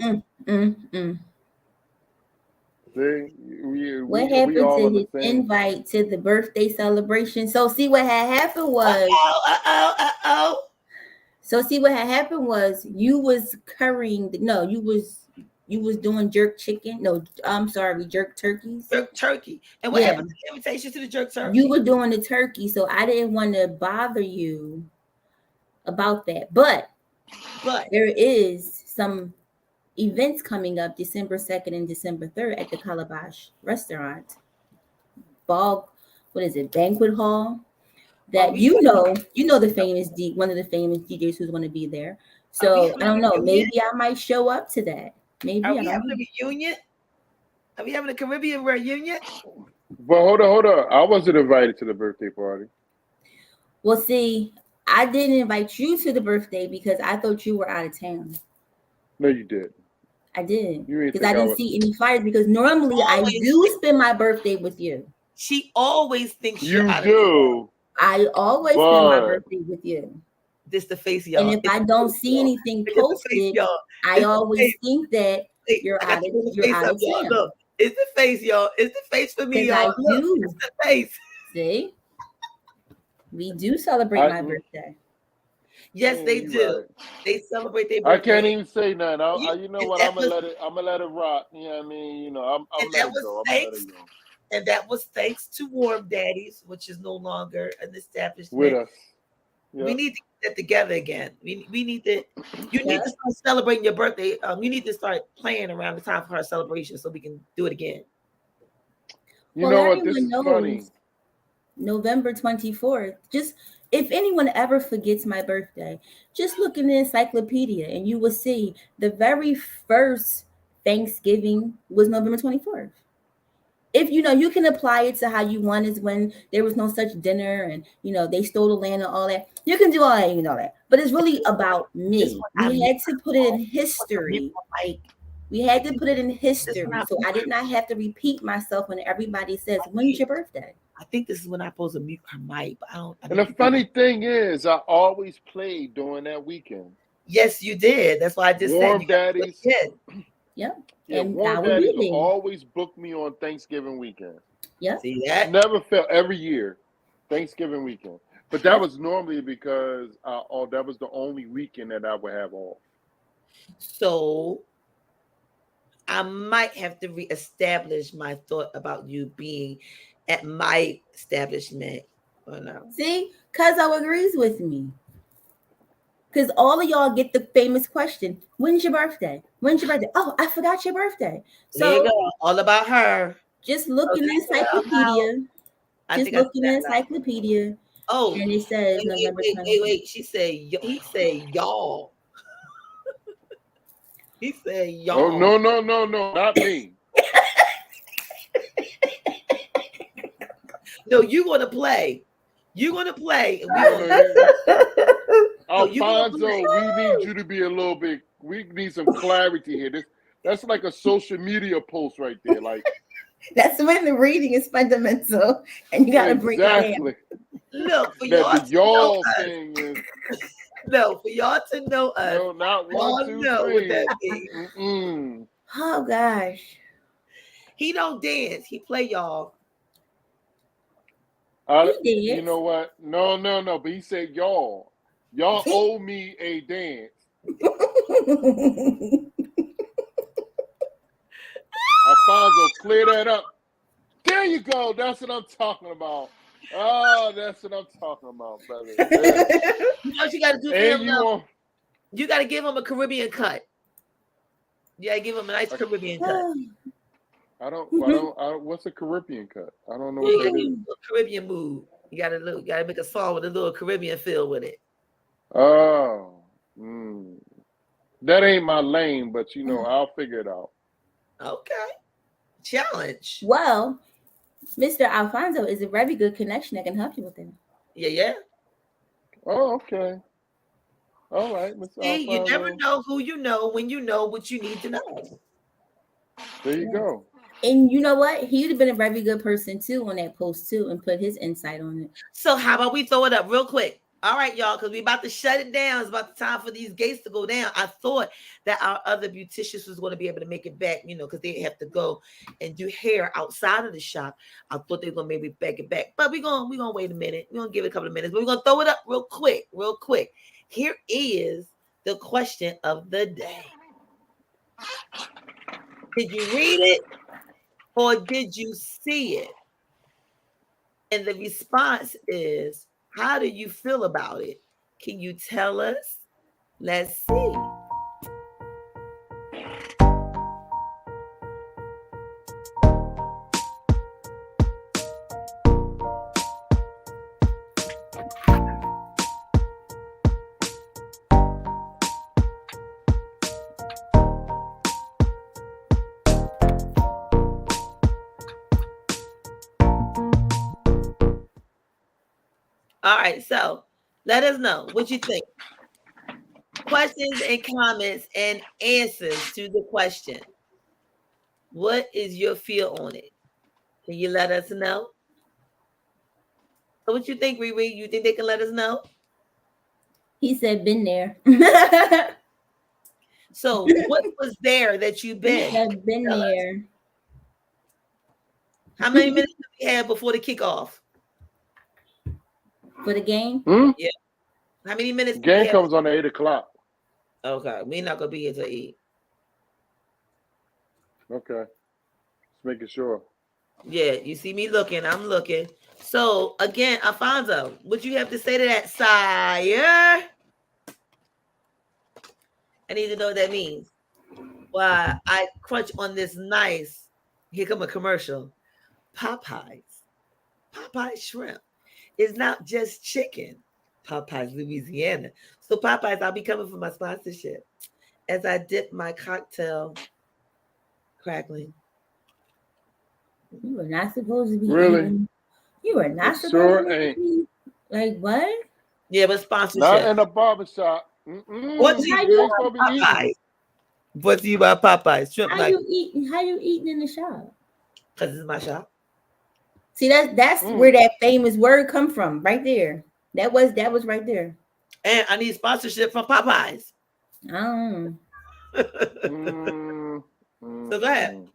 See, what happened to his invite to the birthday celebration? So see what had happened was. So see what had happened was you was currying. You was doing jerk chicken. No, I'm sorry, jerk turkeys. Jerk turkey. And what happened to the invitation to the jerk turkey? You were doing the turkey, so I didn't want to bother you about that. But there is some events coming up December 2nd and December 3rd at the Calabash restaurant. Banquet hall. That you know the famous one of the famous DJs who's going to be there. So I don't know. Maybe I might show up to that. Maybe are we having a reunion? Are we having a Caribbean reunion? Well, hold on. I wasn't invited to the birthday party. Well, see, I didn't invite you to the birthday because I thought you were out of town. No, you did. I did. Because I didn't see any flyers because normally I do spend my birthday with you. She always thinks you do. I always spend my birthday with you. This the face, y'all. And if I don't see anything posted, I always think that you're out of town. Look, it's the face, y'all. It's the face for me, y'all. It's the face. See? We do celebrate my birthday. Yes, they do. Right. They celebrate their birthday. I can't even say nothing. You know what? I'm gonna let it rock. You know what I mean? You know, I'm let it go. And that was thanks to Warm Daddies, which is no longer an establishment. With us. Yep. We need to get that together again. We need to. You need to start celebrating your birthday. You need to start playing around the time for our celebration so we can do it again. You know what? This is funny. November 24th. Just if anyone ever forgets my birthday, just look in the encyclopedia and you will see the very first Thanksgiving was November 24th. If you can apply it to how you want is when there was no such dinner and they stole the land and all that. You can do all that, that. But it's really about me. We had to put it in history. We had to put it in history. So I did not have to repeat myself when everybody says, when's your birthday? I think this is when I'm supposed to mute her mic, but I don't. And the funny thing is, I always played during that weekend. Yes, you did. That's why I just Warm said. Daddies. Yep. Yeah, and Warm Daddies will always book me on Thanksgiving weekend. Yeah. See that? Never felt every year, Thanksgiving weekend. But that was normally because that was the only weekend that I would have off. So I might have to reestablish my thought about you being at my establishment or no. See, Cuzzo agrees with me. Because all of y'all get the famous question, when's your birthday? When's your birthday? Oh, I forgot your birthday. There you So go. All about her. just look in the Okay, encyclopedia. I Just think I look see in the that now. encyclopedia. Oh, And it says November 20th. wait. She said, he said, y'all. He said, y'all. Oh, no, not me. No, you're going to play. You're going to play. And Alfonso, we need you to be a little bit, we need some clarity here. That's like a social media post right there. Like, that's when the reading is fundamental and you got to break it down. Look, for that y'all the y'all thing is. No, for y'all to know us. No, not 1, 2, 3. What that means. Oh gosh. He don't dance. He play y'all. You know what? No. But he said y'all. Y'all owe me a dance. Alfonso, clear that up. There you go. That's what I'm talking about. Oh, that's what I'm talking about, brother. You know what you got to do for him? You got to give him a Caribbean cut. You got to give him a nice Caribbean cut. What's a Caribbean cut? I don't know what that is. A Caribbean mood. You got to make a song with a little Caribbean feel with it. Oh, that ain't my lane, but I'll figure it out. Okay. Challenge. Well, Mr. Alfonso is a very good connection that can help you with it. Yeah. Oh, okay. All right, Mr. See, Alfonso. you never know who you know when you know what you need to know. There you go. And you know what? He would have been a very good person too on that post too and put his insight on it. So how about we throw it up real quick? All right, y'all, because we're about to shut it down. It's about the time for these gates to go down. I thought that our other beauticians was going to be able to make it back, because they have to go and do hair outside of the shop. I thought they were going to maybe back it back. But we're gonna wait a minute. We're going to give it a couple of minutes. But we're going to throw it up real quick. Here is the question of the day. Did you read it or did you see it? And the response is, how do you feel about it? Can you tell us? Let's see. All right, so let us know what you think. Questions and comments and answers to the question. What is your feel on it? Can you let us know? So what you think, Riri? You think they can let us know? He said, been there. So what was there that you've been? He said, been there. How many minutes did we have before the kickoff? For the game? Yeah. How many minutes? Game comes on at 8 o'clock. Okay. We're not going to be here till 8. Okay. Just making sure. Yeah. You see me looking. I'm looking. So, again, Alfonso, what you have to say to that, sire? I need to know what that means. Why I crunch on this nice, here come a commercial, Popeyes shrimp. It's not just chicken. Popeyes, Louisiana. So Popeyes, I'll be coming for my sponsorship as I dip my cocktail crackling. You were not supposed to be. Really? You were not supposed to ain't. be. Like what? Yeah, but sponsorship. Not in a barbershop. What's you about Popeyes? What's you about Popeyes? Shrimp How you eating in the shop? Because it's my shop. See, that's where that famous word come from, right there. That was right there. And I need sponsorship from Popeyes. So go ahead.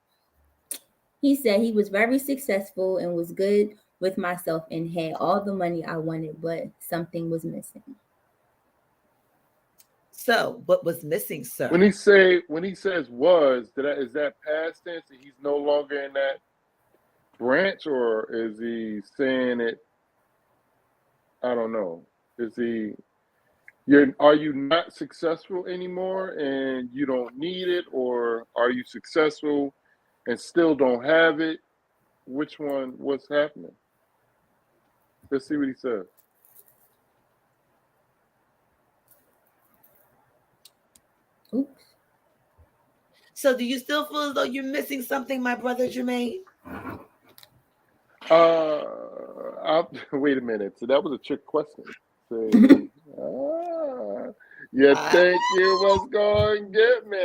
He said he was very successful and was good with myself and had all the money I wanted, but something was missing. So what was missing, sir? When he says was, is that past tense and he's no longer in that branch, or is he saying it? I don't know. Is he are you not successful anymore and you don't need it, or are you successful and still don't have it? Which one? What's happening? Let's see what he says. Oops. So do you still feel as though you're missing something, my brother Jermaine? Wait a minute. So that was a trick question. So, you think you was going to get me?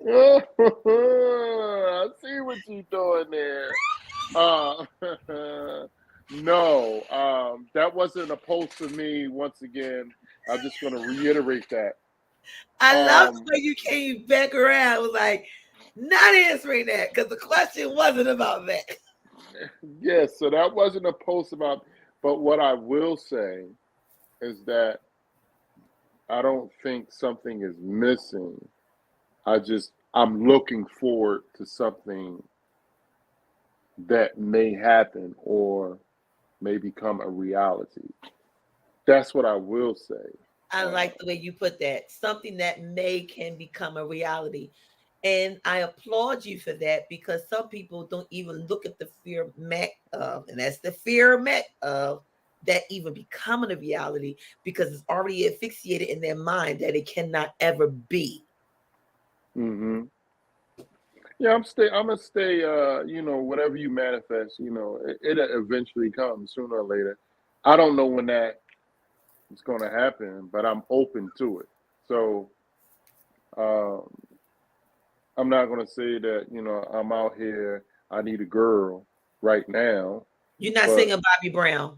I see what you're doing there. No, that wasn't a post for me. Once again, I'm just going to reiterate that. I love the way you came back around. It was like, not answering that, because the question wasn't about that. Yes, so that wasn't a post about, but what I will say is that I don't think something is missing. I'm looking forward to something that may happen or may become a reality. That's what I will say. I like the way you put that. Something that can become a reality. And I applaud you for that, because some people don't even look at the fear of, and that's the fear of that even becoming a reality, because it's already asphyxiated in their mind that it cannot ever be. Mm-hmm. Yeah, I'm gonna stay. Whatever you manifest, it eventually comes sooner or later. I don't know when that is going to happen, but I'm open to it. So, I'm not going to say that, I'm out here, I need a girl right now. You're not singing Bobby Brown.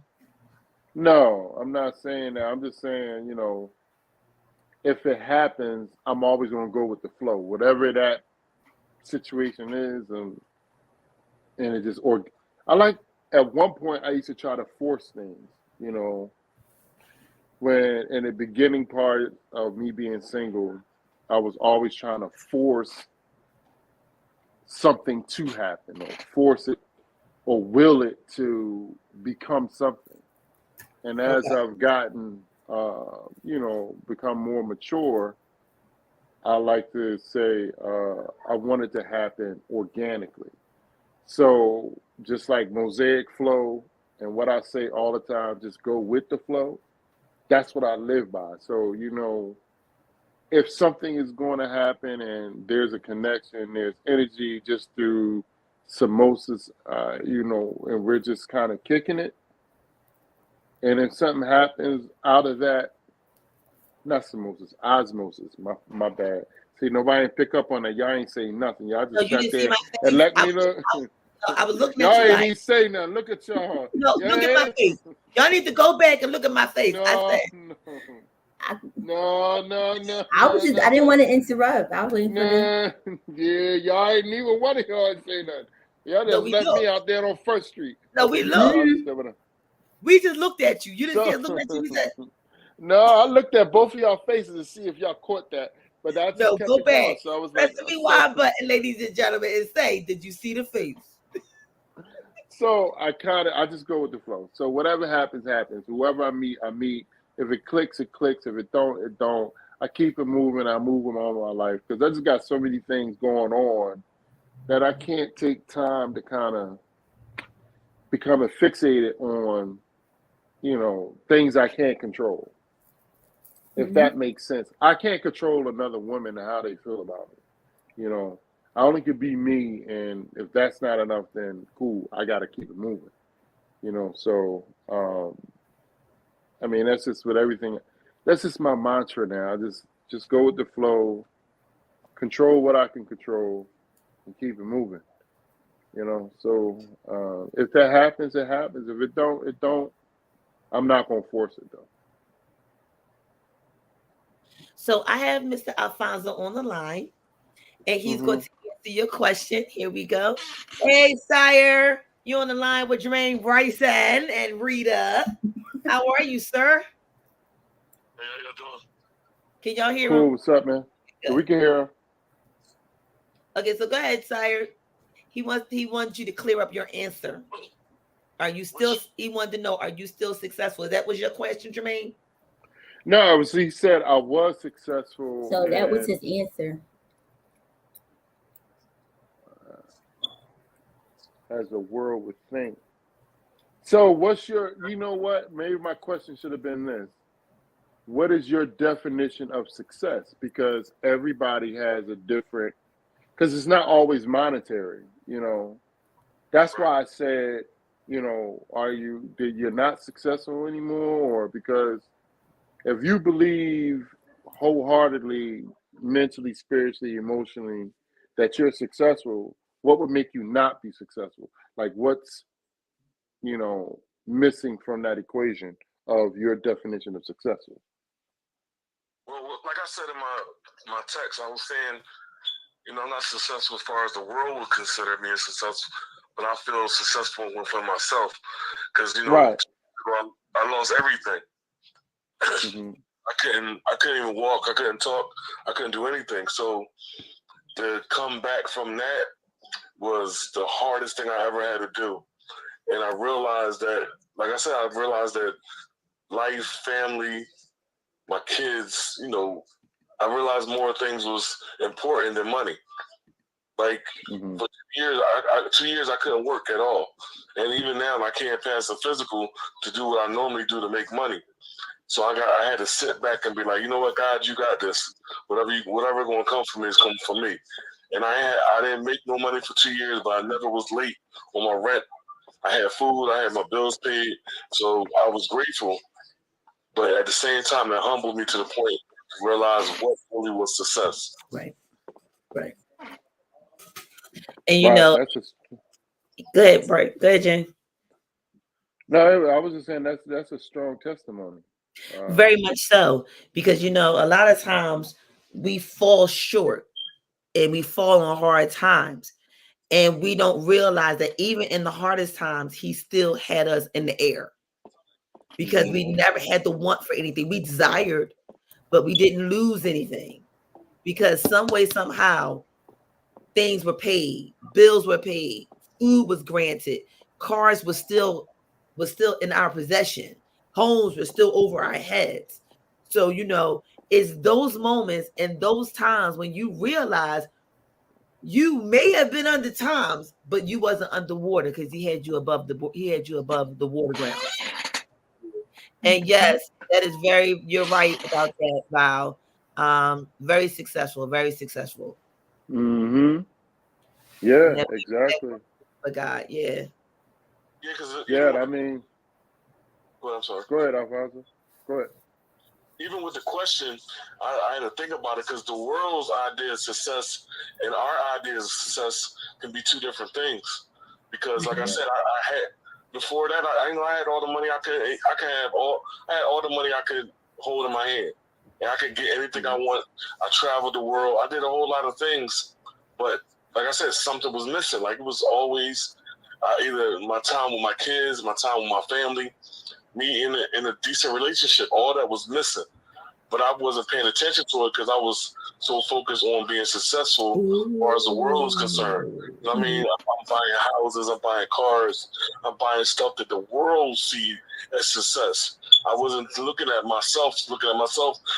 No, I'm not saying that. I'm just saying, if it happens, I'm always going to go with the flow, whatever that situation is. And it just, at one point I used to try to force things, when in the beginning part of me being single, I was always trying to force something to happen, or force it or will it to become something. And as I've gotten, become more mature, I like to say I want it to happen organically. So just like Moziac Flow and what I say all the time, just go with the flow. That's what I live by. So, if something is going to happen and there's a connection, there's energy just through osmosis, and we're just kind of kicking it. And if something happens out of that, not osmosis, my bad. See, nobody ain't pick up on that. Y'all ain't saying nothing. Y'all just sat there and let me know. I was looking y'all at you. Y'all ain't even say nothing. Look at y'all. No, look at my face. Y'all need to go back and look at my face. No, I said. No. I didn't want to interrupt. I was waiting for Yeah, y'all ain't neither one of y'all ain't say nothing. Y'all just left me out there on First Street. No, we looked. We just looked at you. You didn't say look at you. We said. No, I looked at both of y'all faces to see if y'all caught that. But I just kept go it back. going. So I was press the rewind button, ladies and gentlemen, and say, did you see the face? So I just go with the flow. So whatever happens, happens. Whoever I meet, I meet. If it clicks, it clicks. If it don't, it don't. I keep it moving. I move them all my life, because I just got so many things going on that I can't take time to kind of become fixated on, things I can't control. If that makes sense. I can't control another woman and how they feel about me. I only could be me, and if that's not enough, then cool, I got to keep it moving. So, that's just with everything. That's just my mantra now. I just go with the flow, control what I can control, and keep it moving. So if that happens, it happens. If it don't, it don't. I'm not going to force it, though. So I have Mr. Alfonso on the line, and he's going to answer your question. Here we go. Hey, sire, you on the line with Jermaine Bryson and Rita. How are you, sir? Hey, how y'all doing? Can y'all hear Cool. him? What's up, man? So we can hear him. Okay, so go ahead, sire. He wants you to clear up your answer. Are you still? He wanted to know, are you still successful? That was your question, Jermaine? No, he said I was successful. So that was his answer. As the world would think. So what's your, you know what? Maybe my question should have been this. What is your definition of success? Because everybody has a different, because it's not always monetary, you know. That's why I said, you know, you're not successful anymore? Or because if you believe wholeheartedly, mentally, spiritually, emotionally, that you're successful, what would make you not be successful? Like what's, you know, missing from that equation of your definition of successful? Well, like I said in my text, I was saying, you know, I'm not successful as far as the world would consider me successful, but I feel successful within myself because, you know, right. I lost everything. Mm-hmm. I couldn't even walk. I couldn't talk. I couldn't do anything. So to come back from that was the hardest thing I ever had to do. And I realized that, like I said, I realized that life, family, my kids, you know, I realized more things was important than money. Like Mm-hmm. for 2 years, I couldn't work at all. And even now, I can't pass a physical to do what I normally do to make money. So I had to sit back and be like, you know what, God, you got this. Whatever going to come for me is coming for me. And I didn't make no money for 2 years, but I never was late on my rent. I had food, I had my bills paid, so I was grateful. But at the same time, it humbled me to the point to realize what really was success. Right. And you Right. know, go ahead, Bray. Go ahead, Jen. No, I was just saying that's a strong testimony. Very much so, because you know, a lot of times we fall short and we fall on hard times, and we don't realize that even in the hardest times, he still had us in the air because we never had the want for anything. We desired, but we didn't lose anything because some way, somehow, things were paid, bills were paid, food was granted, cars was still in our possession, homes were still over our heads. So, you know, it's those moments and those times when you realize you may have been under times, but you wasn't underwater because he had you above the water ground. And yes, that is you're right about that, Val. Very successful. Mm-hmm. Yeah, exactly. But God, yeah. Yeah, I mean. Well, I'm sorry. Go ahead, Alfonso. Go ahead. Even with the question, I had to think about it because the world's idea of success and our idea of success can be two different things. Because, like I said, I had before that, I had all the money I had all the money I could hold in my hand, and I could get anything I want. I traveled the world. I did a whole lot of things, but like I said, something was missing. Like it was always either my time with my kids, my time with my family. Me in a decent relationship, all that was missing. But I wasn't paying attention to it because I was so focused on being successful as far as the world is concerned. You know what I mean? I'm buying houses, I'm buying cars, I'm buying stuff that the world see as success. I wasn't looking at myself,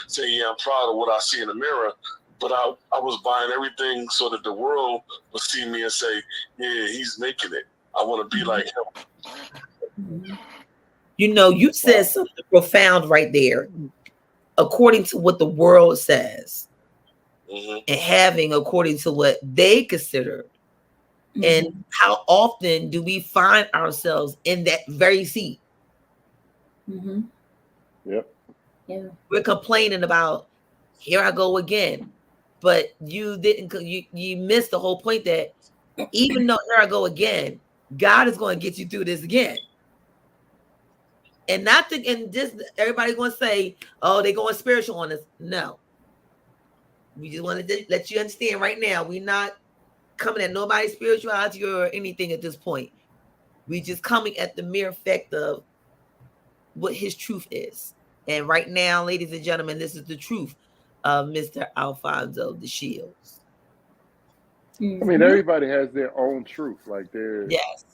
saying, yeah, I'm proud of what I see in the mirror. But I was buying everything so that the world would see me and say, yeah, he's making it. I want to be like him. You know, you said something profound right there. According to what the world says, and having according to what they consider, and how often do we find ourselves in that very seat? Yep. Yeah. We're complaining about, here I go again, but you missed the whole point that even though here I go again, God is going to get you through this again. And just everybody's going to say, oh, they're going spiritual on us. No. We just want to let you understand right now, we're not coming at nobody's spirituality or anything at this point. We just coming at the mere fact of what his truth is. And right now, ladies and gentlemen, this is the truth of Mr. Alfonso the Shields. I mean, everybody has their own truth. Like Yes.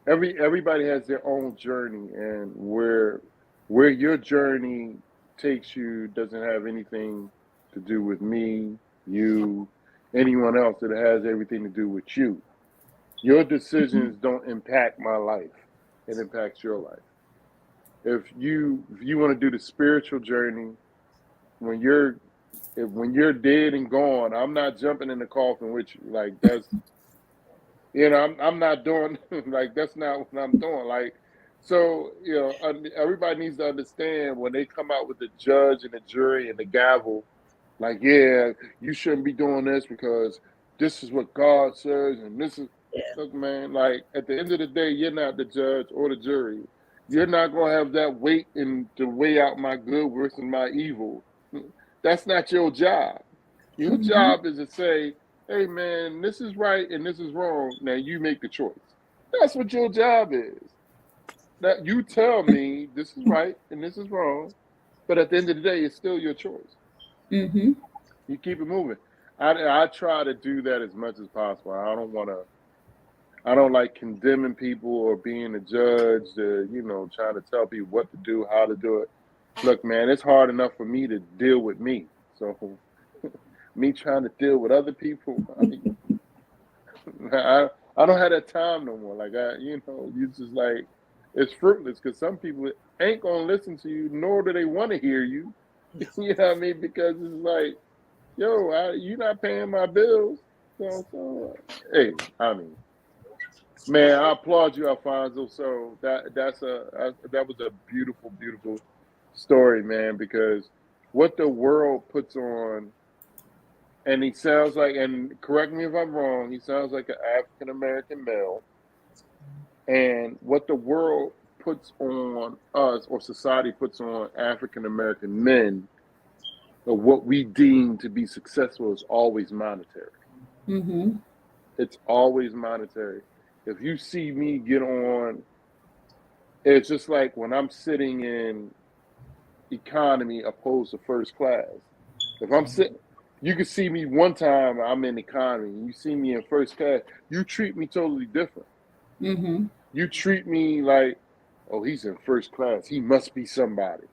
everybody has their own journey, and where your journey takes you doesn't have anything to do with me, you, anyone else. It has everything to do with you. Your decisions don't impact my life. It impacts your life. If you want to do the spiritual journey, when you're dead and gone, I'm not jumping in the coffin with you. Like that's, I'm not doing like that's not what I'm doing. Like, so everybody needs to understand when they come out with the judge and the jury and the gavel, like, yeah, you shouldn't be doing this because this is what God says, and this is. Look, man, like at the end of the day, you're not the judge or the jury. You're not gonna have that weight to weigh out my good versus my evil. That's not your job. Your job is to say, hey man, this is right and this is wrong. Now you make the choice. That's what your job is. That you tell me this is right and this is wrong, but at the end of the day, it's still your choice. You keep it moving. I try to do that as much as possible. I don't like condemning people or being a judge, trying to tell people what to do, how to do it. Look, man, it's hard enough for me to deal with me. So me trying to deal with other people, I don't have that time no more. Like, you just like, it's fruitless because some people ain't going to listen to you, nor do they want to hear you. You know what I mean? Because it's like, yo, you're not paying my bills. So hey, I mean, man, I applaud you, Alfonso. So that was a beautiful, beautiful story, man. Because what the world puts on, and he sounds like, and correct me if I'm wrong, he sounds like an African American male. And what the world puts on us, or society puts on African American men, or what we deem to be successful, is always monetary. It's always monetary. If you see me get on, it's just like when I'm sitting in economy opposed to first class. If I'm sitting, you can see me one time I'm in economy, and you see me in first class, you treat me totally different. You treat me like, oh, he's in first class, he must be somebody.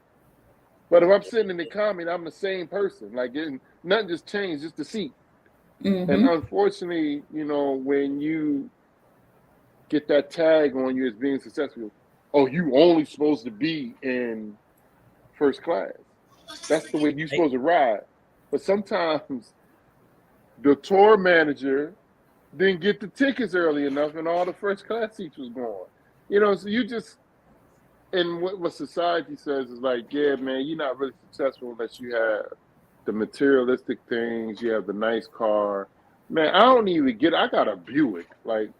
But if I'm sitting in economy, I'm the same person. Like, nothing just changed, just the seat. And unfortunately, when you get that tag on you as being successful, oh, you only supposed to be in first class. That's the way you're supposed to ride. But sometimes the tour manager didn't get the tickets early enough and all the first class seats was gone. So you just, and what society says is like, yeah, man, you're not really successful unless you have the materialistic things, you have the nice car. Man, I don't even I got a Buick. Like,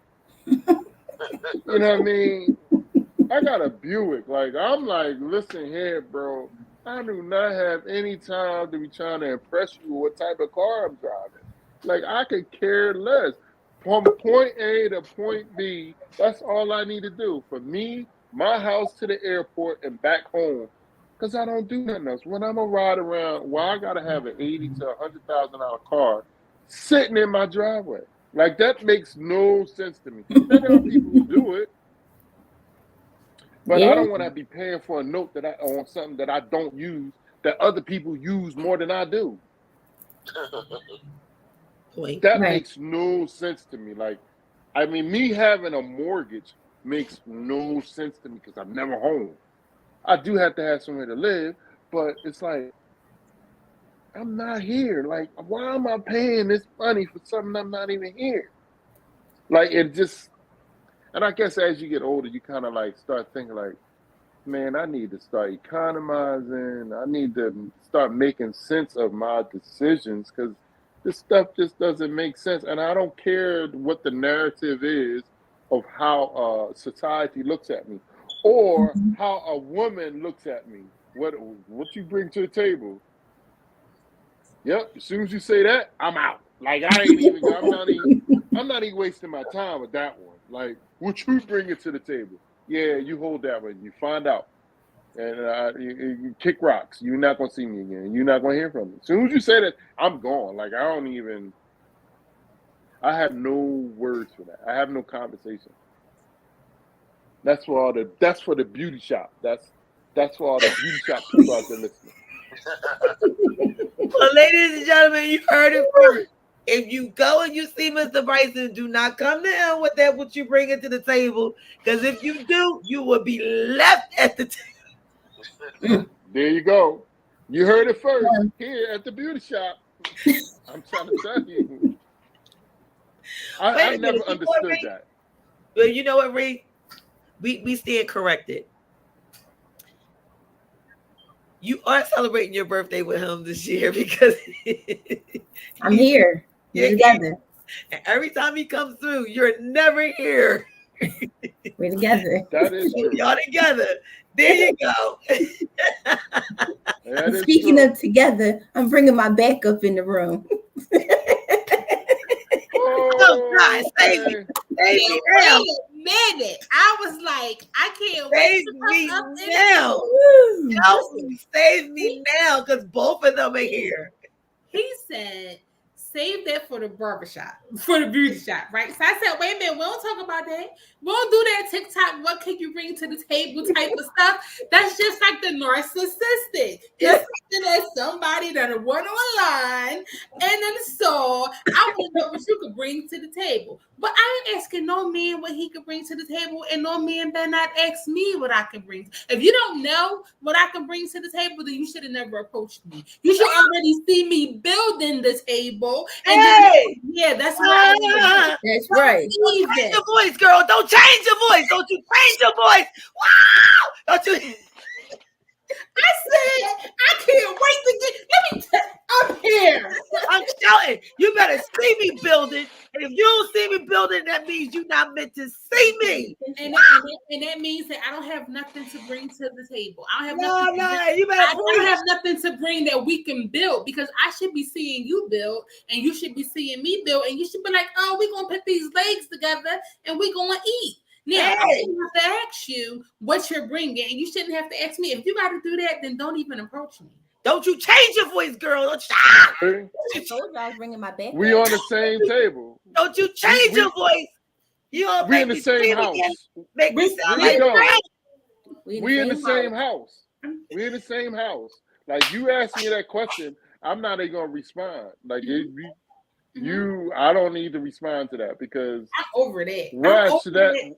you know what I mean? I got a Buick. Like, I'm like, listen here, bro. I do not have any time to be trying to impress you with what type of car I'm driving. Like, I could care less. From point A to point B, that's all I need to do. For me, my house to the airport and back home. Because I don't do nothing else. When I'm going to ride around, I got to have an $80,000 to $100,000 car sitting in my driveway. Like, that makes no sense to me. There are people who do it. But I don't want to be paying for a note on something that I don't use, that other people use more than I do. That makes no sense to me. Like, I mean, me having a mortgage makes no sense to me because I'm never home. I do have to have somewhere to live, but it's like, I'm not here. Like, why am I paying this money for something I'm not even here? Like, it just, and I guess as you get older, you kind of like start thinking like, man, I need to start economizing. I need to start making sense of my decisions because this stuff just doesn't make sense. And I don't care what the narrative is of how society looks at me or how a woman looks at me. What you bring to the table. Yep, as soon as you say that, I'm out. Like, I'm not even wasting my time with that one. Like, what you bring it to the table? Yeah, you hold that one. You find out. and you kick rocks. You're not gonna see me again. You're not gonna hear from me. As soon as you say that, I'm gone. Like I have no words for that. I have no conversation. That's for the beauty shop. That's for all the beauty shop people out there listening. Well, ladies and gentlemen, you heard it first. If you go and you see Mr. Bryson, do not come to him with that what you bring into the table. Because if you do, you will be left at the table. There you go. You heard it first here at the beauty shop. I'm trying to tell you. I never understood that. Well, you know what, Ree? We stand corrected. You are celebrating your birthday with him this year because I'm here. We're together. And every time he comes through, you're never here. We're together. That is true. Y'all together. There you go. Speaking of together, I'm bringing my backup in the room. Oh, God, save me. Save me now. Minute. I was like, I can't Save wait me to now. Help me. Save me now because both of them are here. He said, save that for the barbershop, for the beauty shop, right? So I said, wait a minute, we don't talk about that. We don't do that TikTok, what can you bring to the table type of stuff. That's just like the narcissistic. It's something that somebody that went online and then saw, I want to know what you could bring to the table. But I ain't asking no man what he could bring to the table, and no man better not ask me what I can bring. If you don't know what I can bring to the table, then you should have never approached me. You should already see me building the table. And then, that's right. That's right. Don't change your voice, girl. Don't change your voice. Don't you change your voice. Wow. Don't you? I said, I can't wait to get. Let me I'm here. I'm shouting. You better see me building. And if you don't see me building, that means you're not meant to see me. And that means that I don't have nothing to bring to the table. I don't have I don't have nothing to bring that we can build, because I should be seeing you build and you should be seeing me build, and you should be like, oh, we're going to put these legs together and we're going to eat. Now, I shouldn't have to ask you what you're bringing, and you shouldn't have to ask me. If you got to do that, then don't even approach me. Don't you change your voice, girl. Don't you, I told you I was bringing my back. We on the same table. Don't you change your voice. You don't we in the same house. Make me sound like we in the same house. We in the same house. Like, you asked me that question, I'm not even gonna respond. Like, I don't need to respond to that, because I'm over that.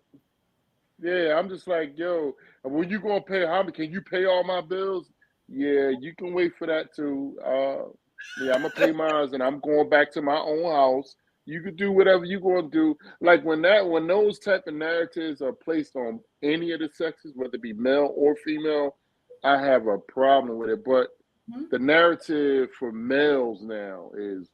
Yeah, I'm just like, yo, when you gonna pay? Can you pay all my bills? Yeah, you can wait for that too. Yeah, I'm gonna pay mine, and I'm going back to my own house. You can do whatever you're gonna do. Like, when those type of narratives are placed on any of the sexes, whether it be male or female, I have a problem with it. But the narrative for males now is,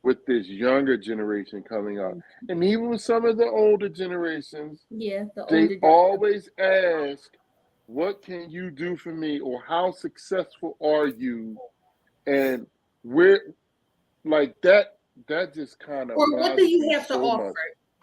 with this younger generation coming up, and even with some of the older generations, they always ask, what can you do for me, or how successful are you? And we're like that just kind of, or what do you have to offer?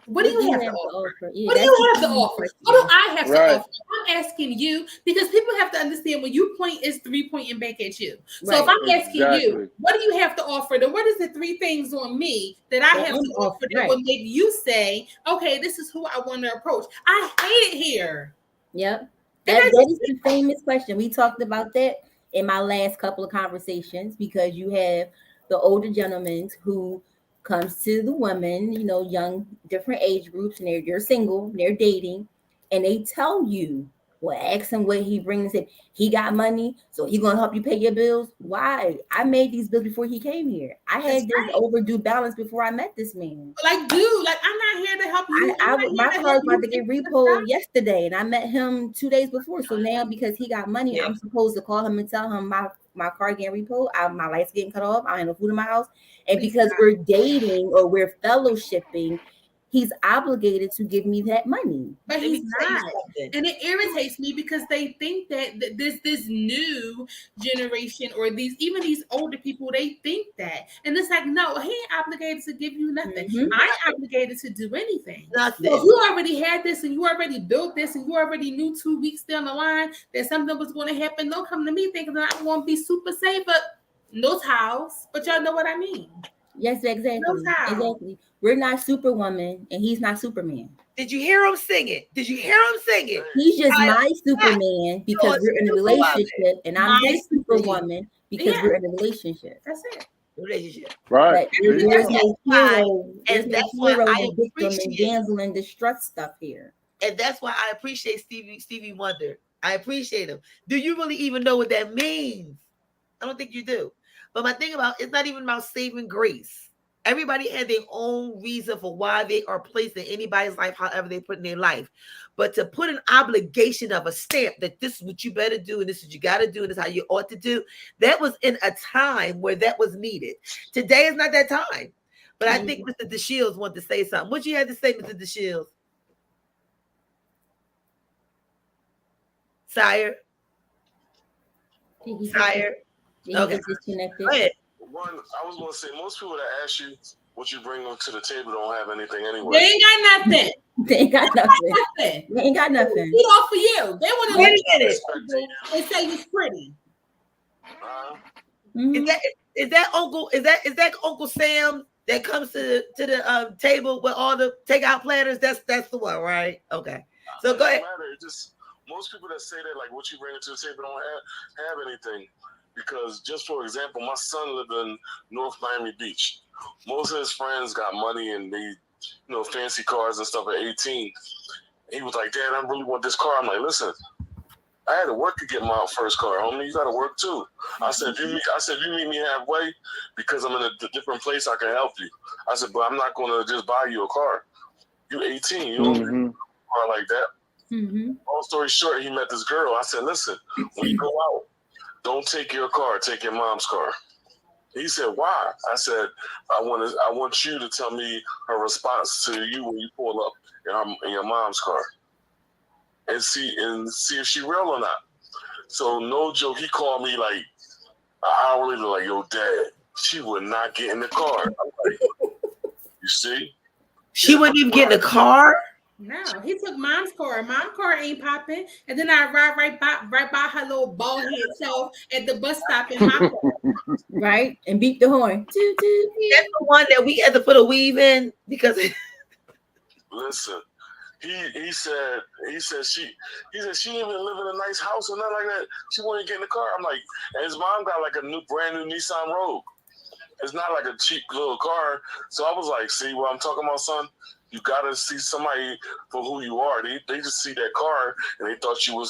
What do you have to offer? Yeah, what do you have to offer? What do I have to offer? I'm asking you, because people have to understand, when you point, it's 3 pointing back at you. So if I'm asking you, what do you have to offer? Then what is the 3 things on me that I have to offer that will make you say, okay, this is who I want to approach? I hate it here. Yep. That is the famous question. We talked about that in my last couple of conversations, because you have the older gentlemen who comes to the women, young, different age groups, and you're single, they're dating, and they tell you, ask him what he brings in. He got money, so he gonna help you pay your bills. Why? I made these bills before he came here. I had this overdue balance before I met this man. Like, dude, I'm not here to help you. My car was about to get repoed yesterday, and I met him 2 days before. So now, because he got money, I'm supposed to call him and tell him my car getting repoed, my lights getting cut off, I have no food in my house. And because we're dating or we're fellowshipping, he's obligated to give me that money. But Let me he's tell you not. something. And it irritates me because they think that this new generation or even these older people, they think that. And it's like, no, he ain't obligated to give you nothing. Mhm. I ain't obligated to do anything. Nothing. So if you already had this and you already built this and you already knew 2 weeks down the line that something was going to happen, don't come to me thinking that I'm going to be super safe, but no towels. But y'all know what I mean. Yes, exactly. No how. Exactly. We're not Superwoman and he's not Superman. Did you hear him singing? Did you hear him singing? He's just I am my Superman because yours, we're in a Superwoman. relationship, and I'm My his Superwoman because Yeah. we're in a relationship. That's it. Relationship. Right. But there's no why- hero, there's and no that's why hero I and victim and appreciate- damsel in distress stuff here. And that's why I appreciate Stevie Wonder. I appreciate him. Do you really even know what that means? I don't think you do. But my thing about it's not even about saving grace. Everybody had their own reason for why they are placed in anybody's life, however they put in their life. But to put an obligation of a stamp that this is what you better do, and this is what you got to do, and this is how you ought to do, that was in a time where that was needed. Today is not that time. But I think Mr. DeShields wanted to say something. What you had to say, Mr. DeShields? Sire? Sire? Okay. Disconnected. Go ahead. One, I was going to say, most people that ask you what you bring them to the table don't have anything They anyway. ain't got nothing. They ain't got nothing. Nothing. They ain't got nothing. Eat off for you. They want to Wait a minute. Respect to you. and say it's pretty. Mhm. Is that Uncle Sam that comes to the table with all the takeout platters? That's the one, right? Okay. So go ahead. It doesn't matter. It's just most people that say that, like, what you bring to the table don't have anything. Because just for example, my son lived in North Miami Beach. Most of his friends got money and they, fancy cars and stuff at 18. He was like, Dad, I really want this car. I'm like, listen, I had to work to get my first car, homie. You got to work too. I said, if you meet me halfway because I'm in a different place, I can help you. I said, but I'm not going to just buy you a car. You 18. You don't need a car like that. Mm-hmm. Long story short, he met this girl. I said, listen, when you go out, don't take your car, take your mom's car. He said, why? I said, I want you to tell me her response to you when you pull up in your mom's car. And see if she real or not. So no joke, he called me like an hour later, like, yo, Dad, she would not get in the car. I'm like, you see? She wouldn't even get in the car. No, he took mom's car. Mom's car ain't popping. And then I ride right by her little bald head self at the bus stop in my car. Right? And beat the horn. Toot, toot. That's the one that we had to put a weave in because Listen, he said she didn't even live in a nice house or nothing like that. She wouldn't get in the car. I'm like, and his mom got like a brand new Nissan Rogue. It's not like a cheap little car. So I was like, see what I'm talking about, son? You gotta see somebody for who you are. They just see that car and they thought you.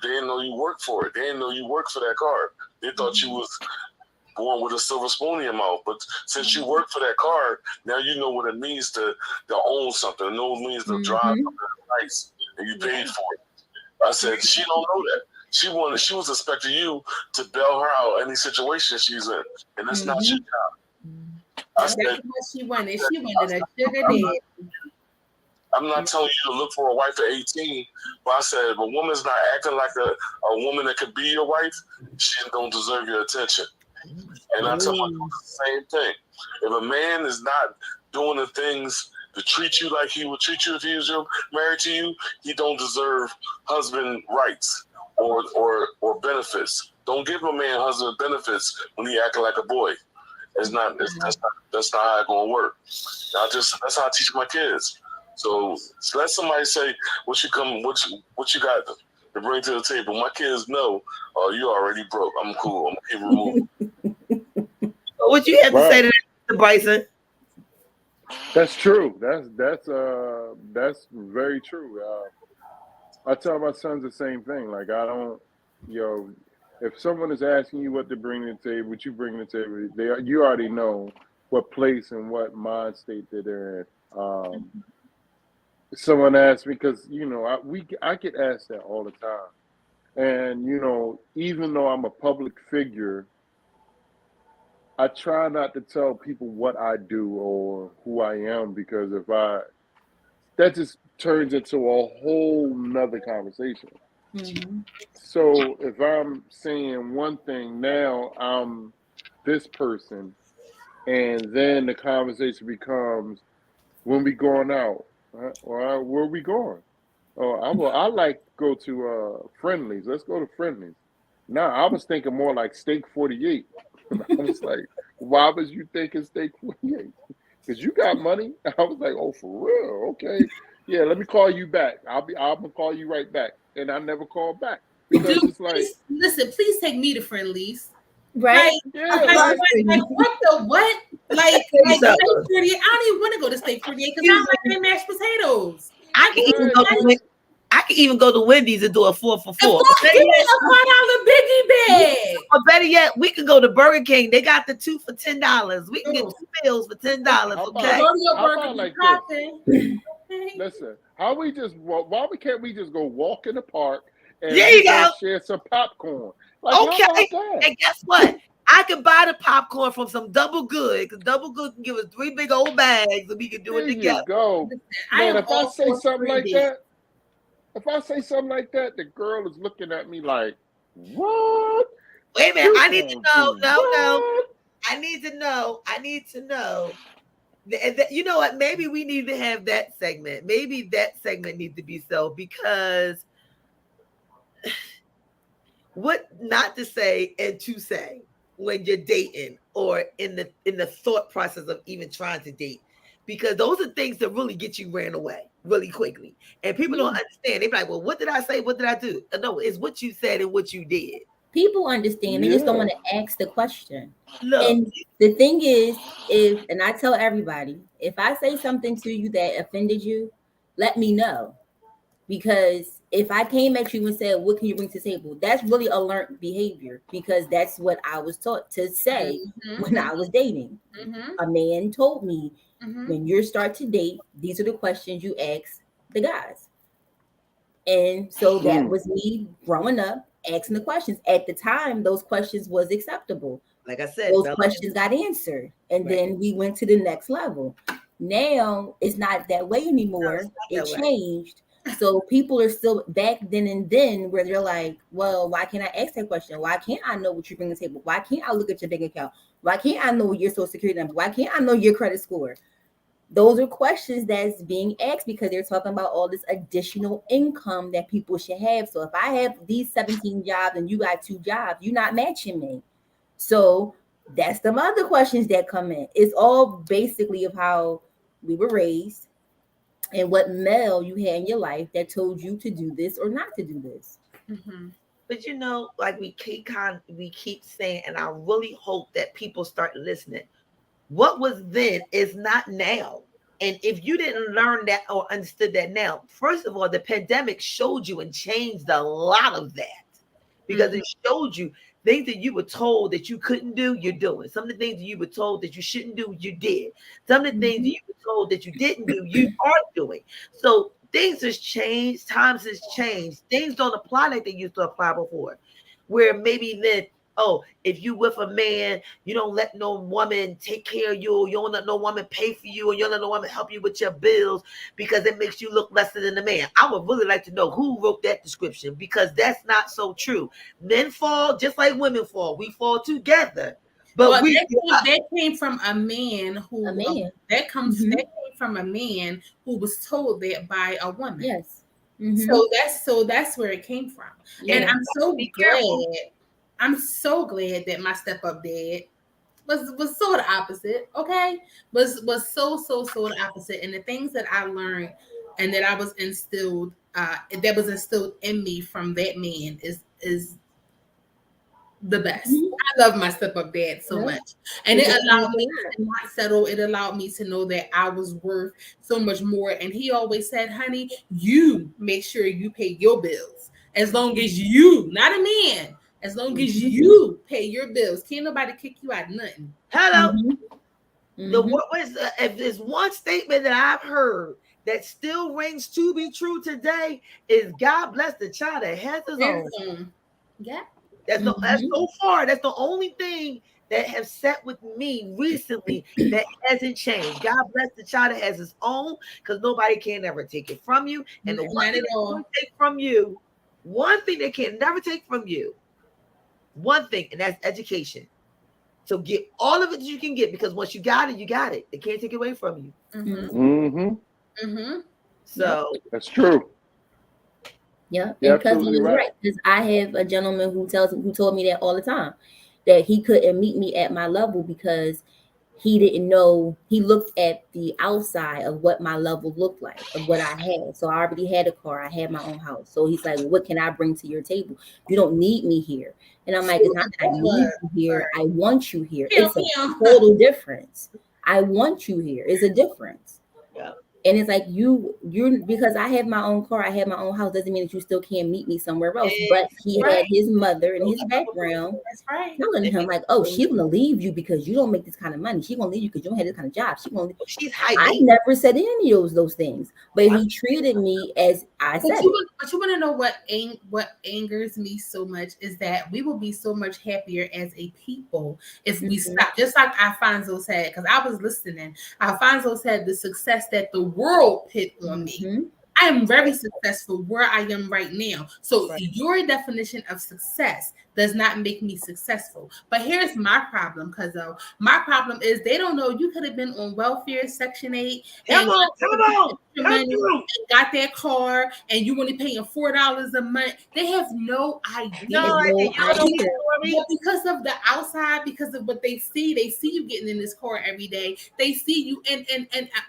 They didn't know you worked for it. They didn't know you worked for that car. They thought you was born with a silver spoon in your mouth. But since you work for that car, now you know what it means to own something. Know what it means to drive something nice and you paid for it. I said, she don't know that. She was expecting you to bail her out any situation she's in. And that's not your job. I said, That's what she wanted. She wanted a sugar daddy. I'm not telling you to look for a wife at 18, but I said if a woman's not acting like a woman that could be your wife, she don't deserve your attention. And I tell my the same thing. If a man is not doing the things to treat you like he would treat you if he was married to you, he don't deserve husband rights or benefits. Don't give a man husband benefits when he acting like a boy. That's not how it's gonna work. That's how I teach my kids. So let somebody say what you got to bring to the table. My kids know, oh, you already broke. I'm cool. I'm gonna keep removing. What you have to say to that, Mr. Bryson? That's true. That's very true. I tell my sons the same thing. Like I don't, if someone is asking you what to bring to the table, what you bring to the table, you already know what place and what mind state that they're in. Someone asked me because I get asked that all the time, and even though I'm a public figure, I try not to tell people what I do or who I am, because that just turns into a whole nother conversation. Mhm. So if I'm saying one thing now, I'm this person, and then the conversation becomes, when we going out, or where we going? Oh, I like to go to Friendlies. Let's go to Friendlies. Now I was thinking more like Steak 48. I was like, why was you thinking Steak 48? Because you got money. I was like, oh, for real? Okay. Yeah, let me call you back. I'm gonna call you right back. And I never called back. Because Dude, it's like, please, listen, please take me to Friendlies. Right? yeah, Like what the what? Like Steak So, 48. I don't even want to go to Steak 48 because I don't like their mashed potatoes. I can even Right, go but- to I can even go to Wendy's and do a 4 for 4. Give me a $5 biggie bag. Or better yet, we could go to Burger King. They got the 2 for $10. We can get Oh. 2 meals for $10. How Okay. Go to your How burger about like popping. listen, why can't we just go walk in the park and There we you go. share some popcorn? Like, Okay. how about that? And guess what? I could buy the popcorn from some Double Good, because Double Good can give us 3 big old bags and we can do There it you together. go. I Man, am if I all say for something like Friendlies. that, the girl is looking at me like, what? Wait a minute. You I need to gonna know. do No. what? I need to know. You know what? Maybe we need to have that segment. Maybe that segment needs to be so, because what not to say and to say when you're dating, or in the thought process of even trying to date, because those are things that really get you ran away really quickly, and people don't understand. They be like, well, what did I say? What did I do? No, it's what you said and what you did. People understand. They just don't Yeah. want to ask the question. Look, And the thing is, and I tell everybody, if I say something to you that offended you, let me know. Because if I came at you and said, what can you bring to the table? That's really a learned behavior, because that's what I was taught to say when I was dating. A man told me, when you start to date, these are the questions you ask the guys. And so that was me growing up asking the questions. At the time, those questions was acceptable. like I said, Those questions got answered, and then we went to the next level. Now it's not that way anymore. No, It that way. changed. So people are still back then and then where they're like, well, why can't I ask that question? Why can't I know what you bring to the table? Why can't I look at your bank account? Why can't I know your social security number? Why can't I know your credit score? Those are questions that's being asked because they're talking about all this additional income that people should have. So if I have these 17 jobs and you got 2 jobs, you're not matching me. So that's the other questions that come in. It's all basically of how we were raised and what male you had in your life that told you to do this or not to do this. But you know, like we keep saying, and I really hope that people start listening. What was then is not now. And if you didn't learn that or understood that now, first of all, the pandemic showed you and changed a lot of that, because it showed you things that you were told that you couldn't do, you're doing. Some of the things that you were told that you shouldn't do, you did. Some of the things that you were told that you didn't do, you are doing. So things has changed, times has changed. Things don't apply like they used to apply before, where maybe then, oh, if you with a man, you don't let no woman take care of you, you don't let no woman pay for you, and you don't let no woman help you with your bills because it makes you look lesser than a man. I would really like to know who wrote that description, because that's not so true. Men fall just like women fall. We fall together. But well, that came from a man who that came from a man who was told that by a woman. Yes. So that's where it came from. Yeah. And I'm so glad that my step up dad was so the opposite. Okay, was so the opposite. And the things that I learned and that I was instilled in me from that man is the best. I love my step up dad so much, and it allowed me to not settle. It allowed me to know that I was worth so much more. And he always said, "Honey, you make sure you pay your bills. As long as you, not a man, as long as you pay your bills, can't nobody kick you out of nothing." Hello. If there's one statement that I've heard that still rings to be true today, is God bless the child that has his own. Yeah. That's so far. That's the only thing that have sat with me recently that hasn't changed. God bless the child that has his own, because nobody can ever take it from you. And the one thing they can take from you, one thing they can never take from you, one thing, and that's education. So get all of it that you can get, because once you got it, you got it. They can't take it away from you. So that's true. Yeah, and cousin was right, because I have a gentleman who told me that all the time, that he couldn't meet me at my level because he didn't know. He looked at the outside of what my level looked like, of what I had. So I already had a car, I had my own house. So he's like, "What can I bring to your table? You don't need me here." And I'm like, "It's not that I need you here. I want you here. It's a total difference. I want you here. It's a difference." Yeah. And it's like you're because I have my own car, I have my own house, doesn't mean that you still can't meet me somewhere else. But he had his mother and his background telling him like, "Oh, she's gonna leave you because you don't make this kind of money. She's gonna leave you because you don't have this kind of job. She's I never said any of those things, but he treated me as I said. But you want to know what angers me so much is that we will be so much happier as a people if we stop. Just like Alfonso said, because I was listening. Alfonso said the success that the world put on me. I am very successful where I am right now. So your definition of success does not make me successful. But here's my problem, because my problem is they don't know you could have been on welfare, Section 8, and got that car, and you only paying $4 a month. They have no idea. But because of the outside, because of what they see you getting in this car every day. They see you and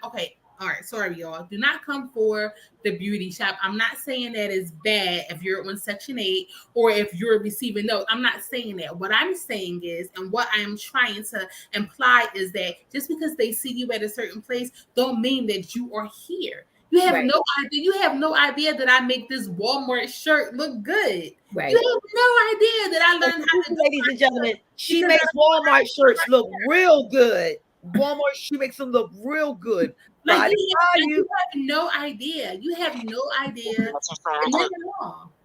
okay. All right, sorry, y'all. Do not come for the beauty shop. I'm not saying that it's bad if you're on Section 8 or if you're receiving notes. I'm not saying that. What I'm saying is, and what I am trying to imply is that just because they see you at a certain place don't mean that you are here. You have no idea. You have no idea that I make this Walmart shirt look good. Right. You have no idea that I learned how to do. Ladies and gentlemen, she makes Walmart shirts look real good. Walmart, she makes them look real good. Like you have no idea. You have no idea.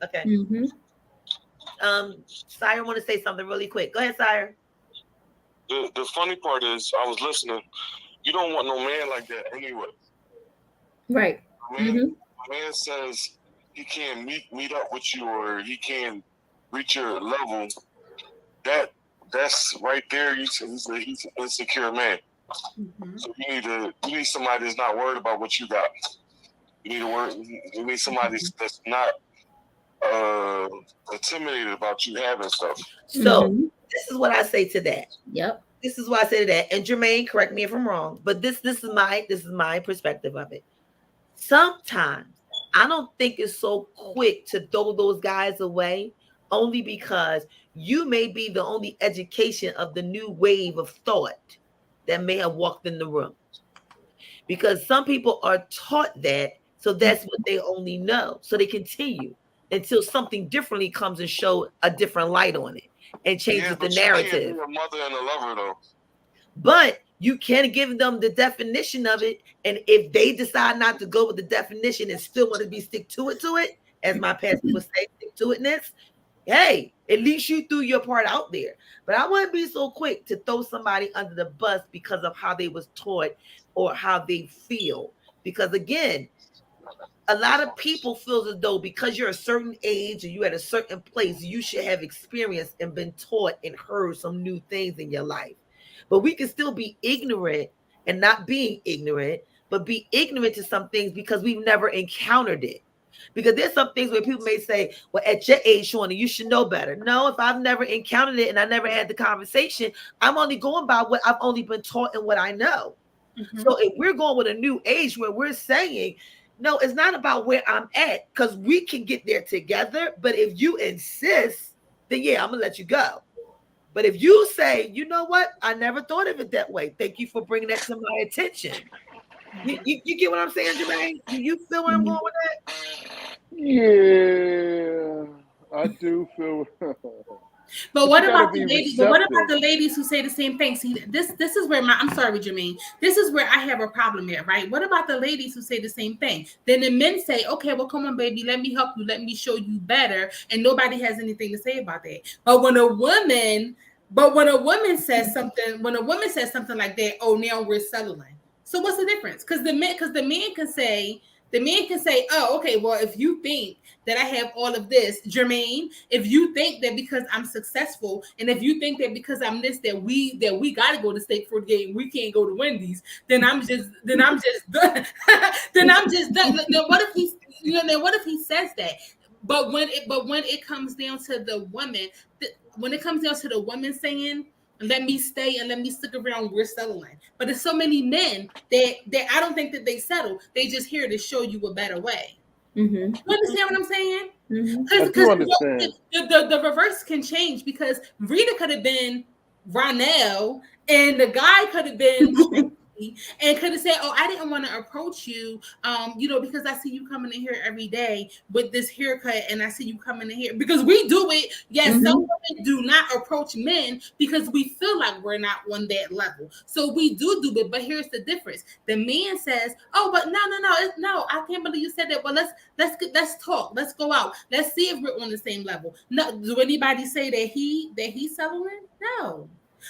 Okay. Sire want to say something really quick. Go ahead, Sire. The funny part is, I was listening. You don't want no man like that anyway. Right. A man says he can't meet up with you, or he can't reach your level. That's right there. He's an insecure man. So you need somebody that's not worried about what you got. You need somebody that's not intimidated about you having stuff. So this is what I say to that. Yep. This is what I say to that. And Jermaine, correct me if I'm wrong, but this is my perspective of it. Sometimes I don't think it's so quick to throw those guys away, only because you may be the only education of the new wave of thought that may have walked in the room. Because some people are taught that, so that's what they only know. So they continue until something differently comes and show a different light on it and changes the narrative. You can't be a mother and a lover, though. But you can give them the definition of it, and if they decide not to go with the definition and still want to be stick to it, as my pastor would say, stick to itness, hey, at least you threw your part out there. But I wouldn't be so quick to throw somebody under the bus because of how they was taught or how they feel. Because again, a lot of people feel as though because you're a certain age or you're at a certain place, you should have experienced and been taught and heard some new things in your life. But we can still be ignorant and not being ignorant, but be ignorant to some things because we've never encountered it. Because there's some things where people may say, well, at your age, Shawnee, you should know better. No, if I've never encountered it and I never had the conversation, I'm only going by what I've only been taught and what I know. So if we're going with a new age where we're saying, no, it's not about where I'm at, because we can get there together. But if you insist, then yeah, I'm going to let you go. But if you say, you know what, I never thought of it that way. Thank you for bringing that to my attention. You get what I'm saying, Jermaine? Do you feel where I'm going with that? Yeah, I do feel. But what about the ladies? But what about the ladies who say the same thing? See, this is where I'm sorry, Jermaine. This is where I have a problem here, right? What about the ladies who say the same thing? Then the men say, okay, well, come on, baby, let me help you, let me show you better, and nobody has anything to say about that. But when a woman But when a woman says something like that, oh, now we're settling. So what's the difference? Because the man can say, oh, okay, well, if you think that I have all of this, Jermaine, if you think that because I'm successful, and if you think that because I'm this, that we got to go to Steak 48, we can't go to Wendy's, then I'm just done. Then I'm just done. Then what if he says that? But when it comes down to the woman, saying, let me stay and let me stick around, we're settling. But there's so many men that I don't think that they settle. They just here to show you a better way. Mm-hmm. You understand what I'm saying? I do understand. The reverse can change, because Rita could have been Ronell and the guy could have been and could have said, oh, I didn't want to approach you, because I see you coming in here every day with this haircut, and I see you coming in here, because we do it. Yes, some women do not approach men because we feel like we're not on that level. So we do it, but here's the difference. The man says, oh, but no, I can't believe you said that. Well, let's talk. Let's go out. Let's see if we're on the same level. No, do anybody say that he's settling? No.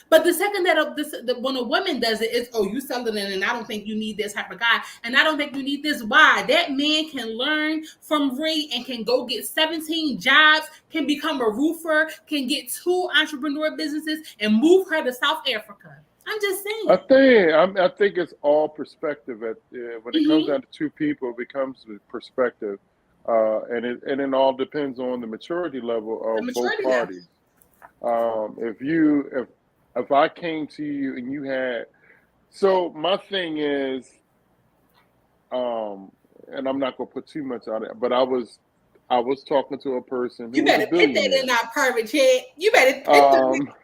But the second that when a woman does it, it's, oh, you settling, and I don't think you need this type of guy, and I don't think you need this. Why? That man can learn from Ree and can go get 17 jobs, can become a roofer, can get 2 entrepreneur businesses, and move her to South Africa. I'm just saying. I think it's all perspective. When it comes down to two people, it becomes perspective, and it all depends on the maturity level of both parties. If I came to you and you had, so my thing is, and I'm not gonna put too much on it, but I was talking to a person who you better put that in our private chat. You better put that.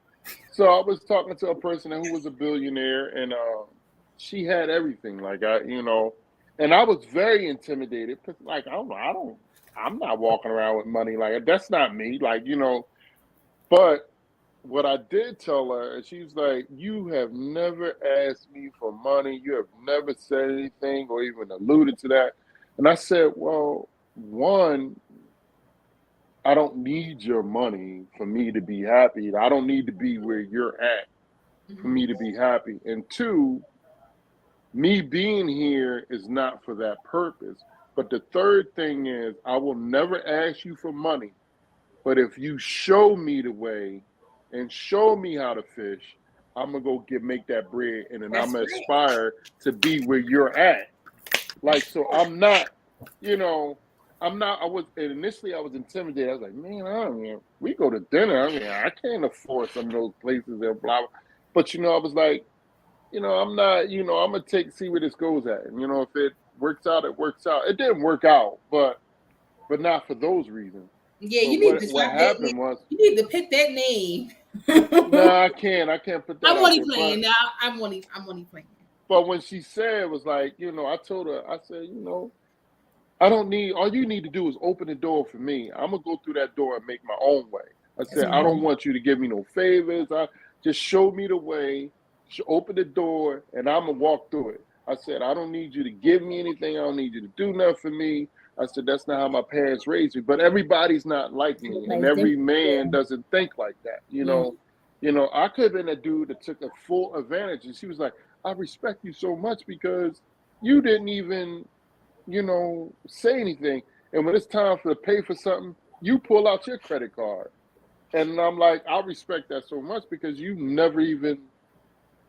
So I was talking to a person who was a billionaire, and she had everything, like and I was very intimidated, because like I'm not walking around with money, like that's not me, like but what I did tell her, and she was like, you have never asked me for money. You have never said anything or even alluded to that. And I said, well, one, I don't need your money for me to be happy. I don't need to be where you're at for me to be happy. And two, me being here is not for that purpose. But the third thing is, I will never ask you for money. But if you show me the way and show me how to fish, I'm gonna go make that bread, and then I'm gonna aspire to be where you're at. Like, so I'm not, initially I was intimidated. I was like, man, we go to dinner. I mean, I can't afford some of those places and blah, blah. But, I was like, I'm not, I'm gonna see where this goes at. And, if it works out, it works out. It didn't work out, but not for those reasons. Yeah, so you need to what happened was, you need to pick that name. No, I can't put that. I'm only playing now. I'm only playing. But when she said, it was like, I told her, I said, I don't need, all you need to do is open the door for me. I'm gonna go through that door and make my own way. I said, I don't want you to give me no favors. Just show me the way, open the door, and I'm gonna walk through it. I said, I don't need you to give me anything. I don't need you to do nothing for me. I said, that's not how my parents raised me. But everybody's not like me, and every man doesn't think like that. I could have been a dude that took a full advantage. And she was like, I respect you so much because you didn't even, say anything. And when it's time to pay for something, you pull out your credit card. And I'm like, I respect that so much because you never even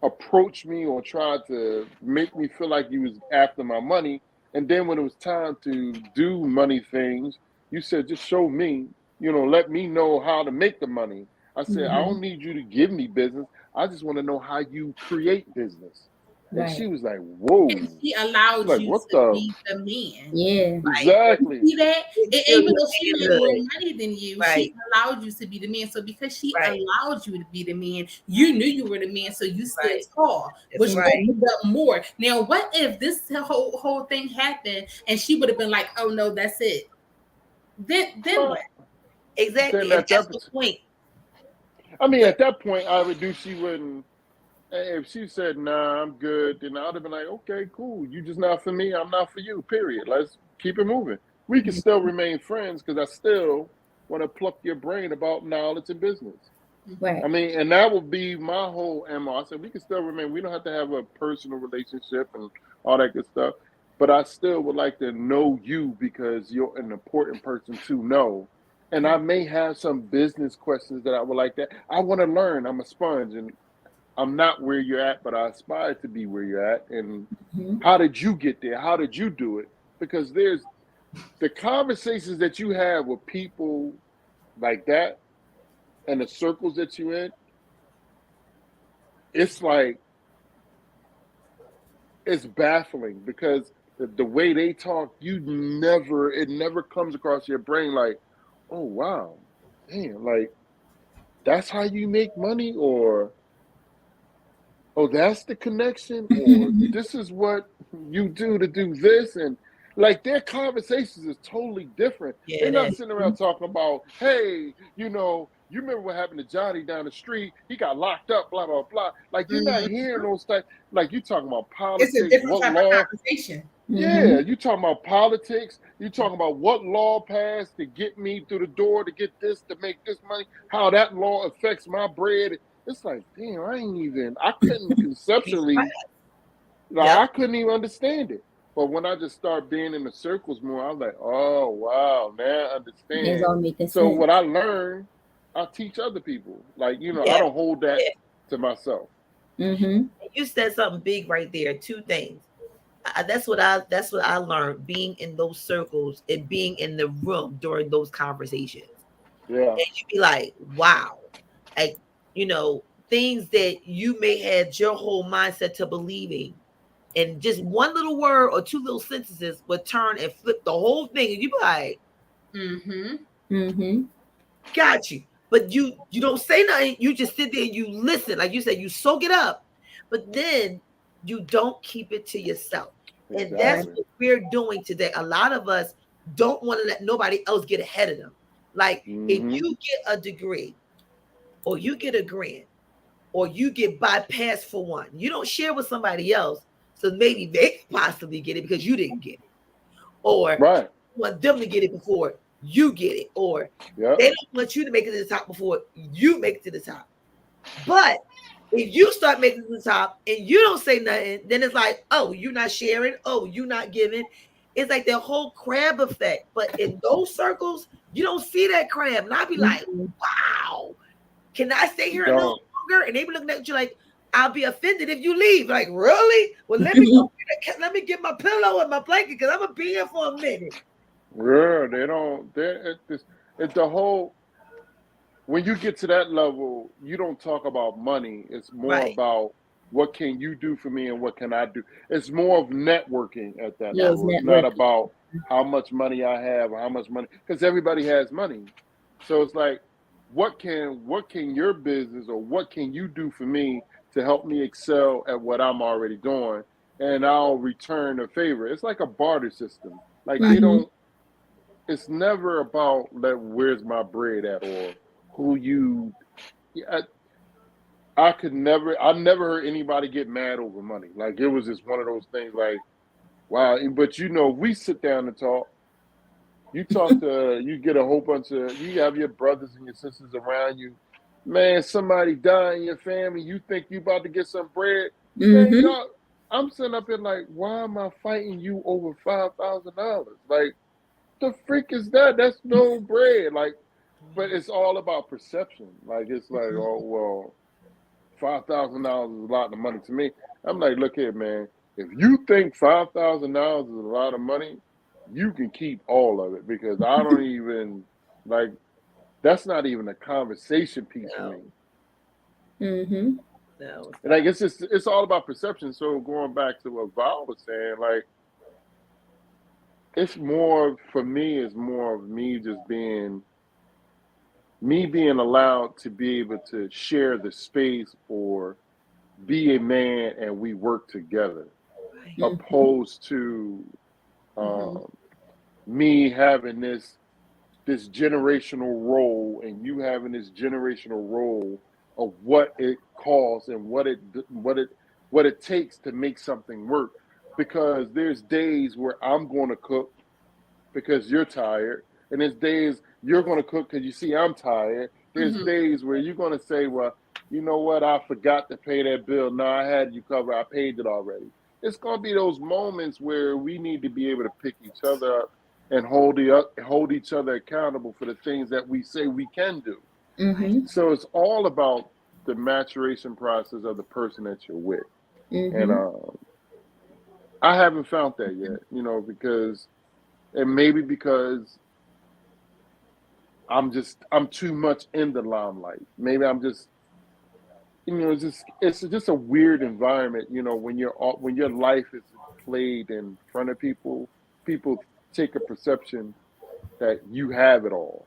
approached me or tried to make me feel like you was after my money. And then when it was time to do money things, you said, just show me, let me know how to make the money. I said, I don't need you to give me business. I just want to know how you create business. And she was like, whoa. And she allowed you to be the man. Yeah. Exactly. See that? Even though she made more money than you, she allowed you to be the man. So because she allowed you to be the man, you knew you were the man, so you stood tall, which opened up more. Now, what if this whole thing happened and she would have been like, oh no, that's it? Then what? Exactly. That's the point. I mean, at that point, I would do, she wouldn't. If she said, nah, I'm good, then I would have been like, okay, cool. You just not for me. I'm not for you, period. Let's keep it moving. We can still remain friends because I still want to pluck your brain about knowledge and business. Right. I mean, and that would be my whole MO. I said we can still remain. We don't have to have a personal relationship and all that good stuff. But I still would like to know you because you're an important person to know. And I may have some business questions that I would like that. I want to learn. I'm a sponge and I'm not where you're at, but I aspire to be where you're at. And how did you get there? How did you do it? Because there's the conversations that you have with people like that and the circles that you're in, it's like, it's baffling because the way they talk, it never comes across your brain like, oh, wow, damn, like, that's how you make money, or, oh, that's the connection, or this is what you do to do this, and like their conversations is totally different. Yeah, They're it not is. sitting around talking about, hey, you remember what happened to Johnny down the street? He got locked up, blah, blah, blah. Like, you're not hearing those types. Like, you talking about politics, It's a different what type law. of conversation. Yeah, you talking about politics. You talking about what law passed to get me through the door, to get this, to make this money, how that law affects my bread. It's like, damn, I couldn't conceptually, I couldn't even understand it. But when I just start being in the circles more, I'm like, oh, wow, now I understand. It's all making So sense. what I learn, I teach other people. Like, I don't hold that to myself. You said something big right there. Two things. That's what I learned being in those circles and being in the room during those conversations. Yeah. And you be like, wow, like, things that you may had your whole mindset to believing, and just one little word or two little sentences would turn and flip the whole thing, and you be like, got you. But you don't say nothing. You just sit there and you listen. Like you said, you soak it up, but then you don't keep it to yourself. And that's what we're doing today. A lot of us don't want to let nobody else get ahead of them. Like if you get a degree or you get a grant or you get bypassed for one, you don't share with somebody else. So maybe they possibly get it because you didn't get it. Or you want them to get it before you get it. Or they don't want you to make it to the top before you make it to the top. But if you start making it to the top and you don't say nothing, then it's like, oh, you're not sharing. Oh, you're not giving. It's like the whole crab effect. But in those circles, you don't see that crab. And I'll be like, wow, can I stay here a little longer? And they be looking at you like, I'll be offended if you leave. Like, really? Well, let me get my pillow and my blanket because I'm going to be here for a minute. Yeah, it's the whole, when you get to that level, you don't talk about money. It's more about what can you do for me and what can I do. It's more of networking at that level. It's not about how much money I have or how much money, because everybody has money. So it's like, what can your business or what can you do for me to help me excel at what I'm already doing, and I'll return a favor. It's like a barter system. Like they don't. It's never about where's my bread at or who you. I never heard anybody get mad over money. Like it was just one of those things. Like, wow. But we sit down and talk. You talk to, you get a whole bunch of, you have your brothers and your sisters around you. Man, somebody died in your family. You think you about to get some bread? Man, I'm sitting up here like, why am I fighting you over $5,000? Like, the freak is that? That's no bread. Like, but it's all about perception. Like, it's like, oh, well, $5,000 is a lot of money to me. I'm like, look here, man. If you think $5,000 is a lot of money, you can keep all of it, because I don't even, like, that's not even a conversation piece for me. No. Like, it's all about perception. So going back to what Val was saying, like, it's more, for me, it's more of me just being allowed to be able to share the space or be a man and we work together, opposed to me having this generational role and you having this generational role of what it costs and what it takes to make something work. Because there's days where I'm going to cook because you're tired, and there's days you're going to cook because you see I'm tired, There's days where you're going to say, well, you know what? I forgot to pay that bill. No, I had you covered. I paid it already. It's going to be those moments where we need to be able to pick each other up and hold each other accountable for the things that we say we can do. Mm-hmm. So it's all about the maturation process of the person that you're with. Mm-hmm. And I haven't found that yet, you know, because I'm too much in the limelight. Maybe I'm just, you know, it's just a weird environment, you know, when your life is played in front of people take a perception that you have it all.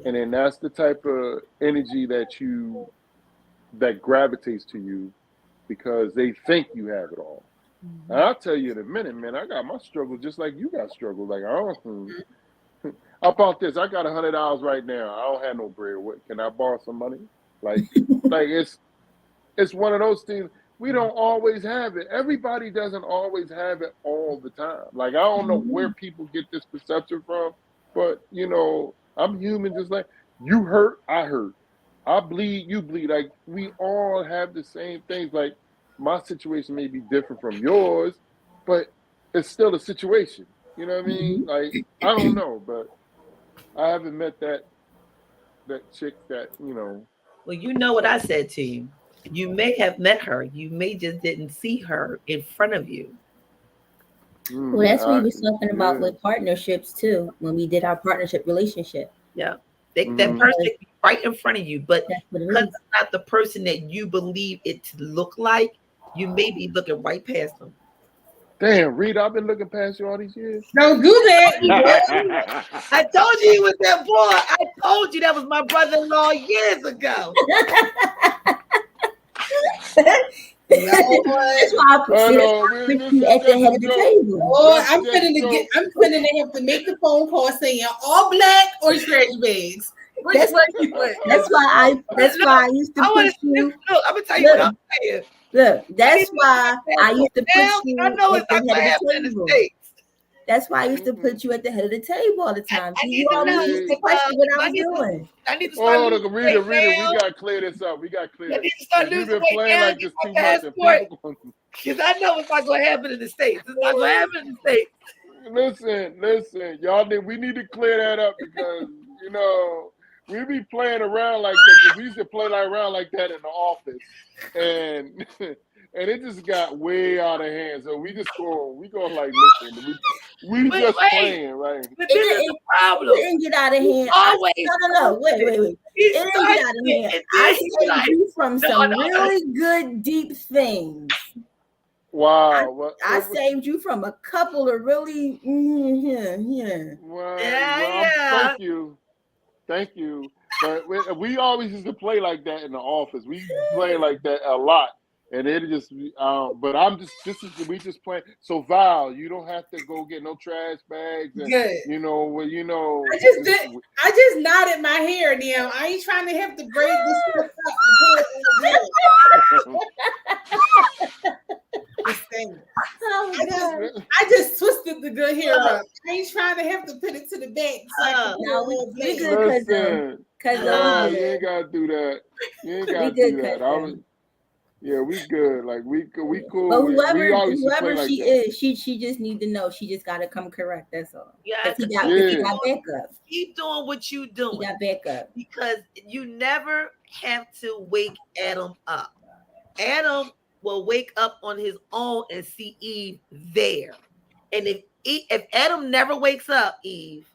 And then that's the type of energy that gravitates to you because they think you have it all. And I'll tell you in a minute, man, I got my struggles just like you got struggles. Like, how about this? I got $100 right now. I don't have no bread. What, can I borrow some money? Like it's one of those things. We don't always have it. Everybody doesn't always have it all the time. Like, I don't know where people get this perception from, but, you know, I'm human just like you hurt, I hurt. I bleed, you bleed. Like, we all have the same things. Like, my situation may be different from yours, but it's still a situation. You know what I mean? Like, I don't know, but I haven't met that chick that, you know. Well, you know what I said to you. You may have met her. You may just didn't see her in front of you. Well, that's what we was talking about with partnerships too, when we did our partnership relationship. Yeah. That person be right in front of you, but because it's not the person that you believe it to look like, you may be looking right past them. Damn, Rita, I've been looking past you all these years. Don't do that. I told you he was that boy. I told you that was my brother-in-law years ago. That's why I put you at the head of the table. Boy, I'm finna have to make the phone call saying all black or trash bags. That's why I used to put you. Look, I'm gonna tell you what I'm saying. Look, that's why I used to put you I know it's at not the head of the in the table. States. That's why I used to put you at the head of the table all the time. You to always know, used to question what I was doing. I need to start look, Rita, we gotta clear this up. We gotta clear I this. need to start You've losing been weight playing now, like get this my too much, and passport. people Because I know it's not gonna happen in the States. It's not gonna happen in the States. Listen, y'all we need to clear that up because you know we be playing around like that because we used to play around like that in the office, and it just got way out of hand. So we go like listen, we just playing, right? But this is the problem. It didn't get out of hand. No. Wait. It didn't get out of hand. I saved you from some really good deep things. Wow. I saved you from a couple of really Thank you. But we always used to play like that in the office. We play like that a lot. And it just, but we just playing. So Val, you don't have to go get no trash bags. And, good. You know. I just knotted my hair now. I ain't trying to have to braid this stuff up. I just twisted the good hair up. I ain't trying to have to put it to the back. No, we good because you ain't gotta do that. You ain't gotta do that. We good. Like we cool. But whoever like she is, she just need to know. She just gotta come correct. That's all. Yeah, he got backup. Keep doing what you doing. He got backup because you never have to wake Adam up. Adam will wake up on his own and see Eve there. And if Adam never wakes up, Eve,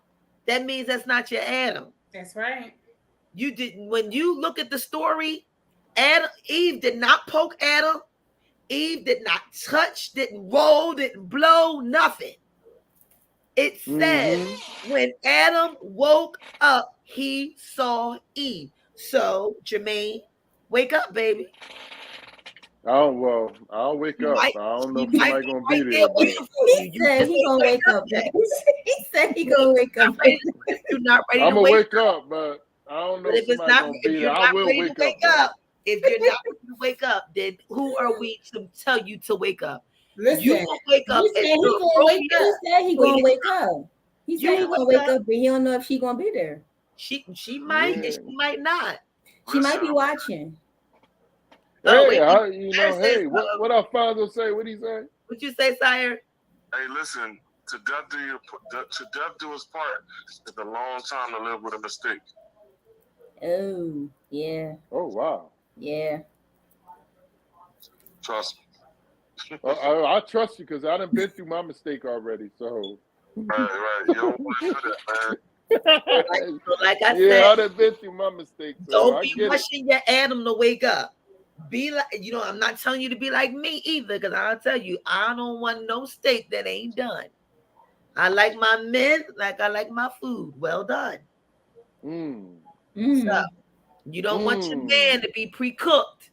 that means that's not your Adam. That's right. You didn't. When you look at the story, Eve did not poke Adam. Eve did not touch, didn't roll, didn't blow, nothing. It said when Adam woke up, he saw Eve. So, Jermaine, wake up, baby. I'll wake up. I don't know if somebody's gonna be there. He said he gonna wake up. He said he gonna wake up. You're not ready I'm to gonna wake up, but I don't know if if somebody's gonna be there. I will wake up. If you're not ready to wake up, then who are we to tell you to wake up? Listen, you gonna wake up. He said he gonna wake up. He said he gonna wake up. He said he gonna wake up, but he don't know if she gonna be there. She might and Yeah. she might not. She might be watching. Oh, Hey, wait, you know, Sire says hey, what Alfonso say? What he say? what you say, Sire? Hey, listen. To death do his part. It's a long time to live with a mistake. Oh, yeah, Oh wow. yeah. Trust me. I trust you because I done been through my mistake already. So Right. You don't want to do that, man. Like I yeah, I said, done been through my mistake. So don't I be get it. rushing your Adam to wake up. Be like, I'm not telling you to be like me either, because I'll tell you, I don't want no steak that ain't done. I like my men like I like my food. Well done. So you don't want your man to be pre-cooked.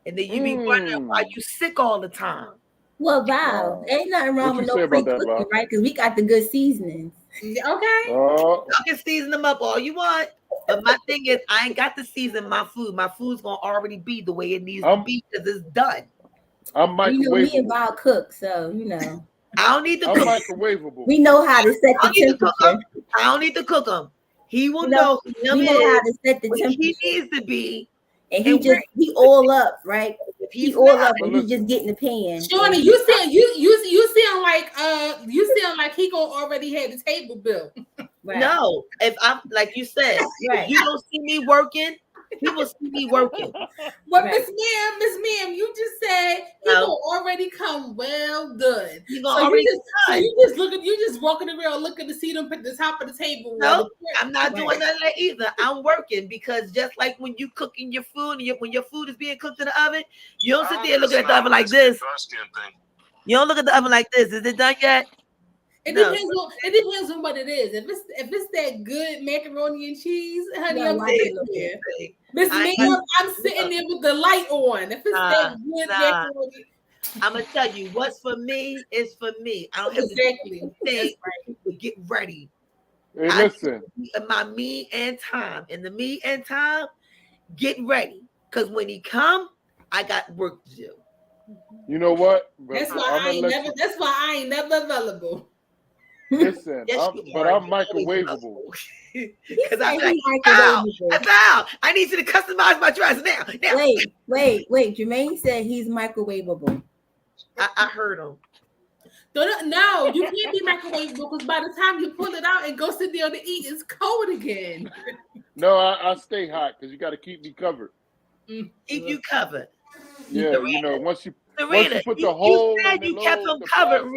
And then you be wondering why you sick all the time. Well, Val, ain't nothing wrong with no pre-cooking, right? Because we got the good seasonings. Okay. Y'all can season them up all you want. But my thing is, I ain't got to season my food. My food's gonna already be the way it needs to be because it's done. I'm microwavable. You know, me and Val cook, so I don't need to cook. I'm microwavable. We know how to set the temperature. I don't need to cook them. He will know. We know how to set the temperature. He needs to be. And he all up, right? He all up, and he just get in the pan. Shawnee, you sound like he gonna already have the table built. Right. No, if I'm like you said, if you don't see me working, he will see me working. But Miss Ma'am, you just said he will already come well done. You just walking around looking to see them at the top of the table. No, I'm not doing none of that either. I'm working because just like when you cooking your food and when your food is being cooked in the oven, you don't sit there looking at the oven like this. You don't look at the oven like this. Is it done yet? It depends on what it is. If it's that good macaroni and cheese, honey, I'm sitting there. Miss Ma'am, I'm sitting there with the light on. If it's that good macaroni, I'm gonna tell you what's for me is for me. I don't have to get ready. Hey, listen. My me and time. In the me and time, get ready. Because when he come, I got work to do. You know what? That's why I ain't never available. Listen, I'm microwavable. Because I'm like, Val, I need you to customize my dress now. Wait. Jermaine said he's microwavable. I heard him. No, you can't be microwavable because by the time you pull it out and go sit there to eat, it's cold again. No, I stay hot because you got to keep me covered. Keep you covered. Yeah, once you put the hole. You said you kept them covered,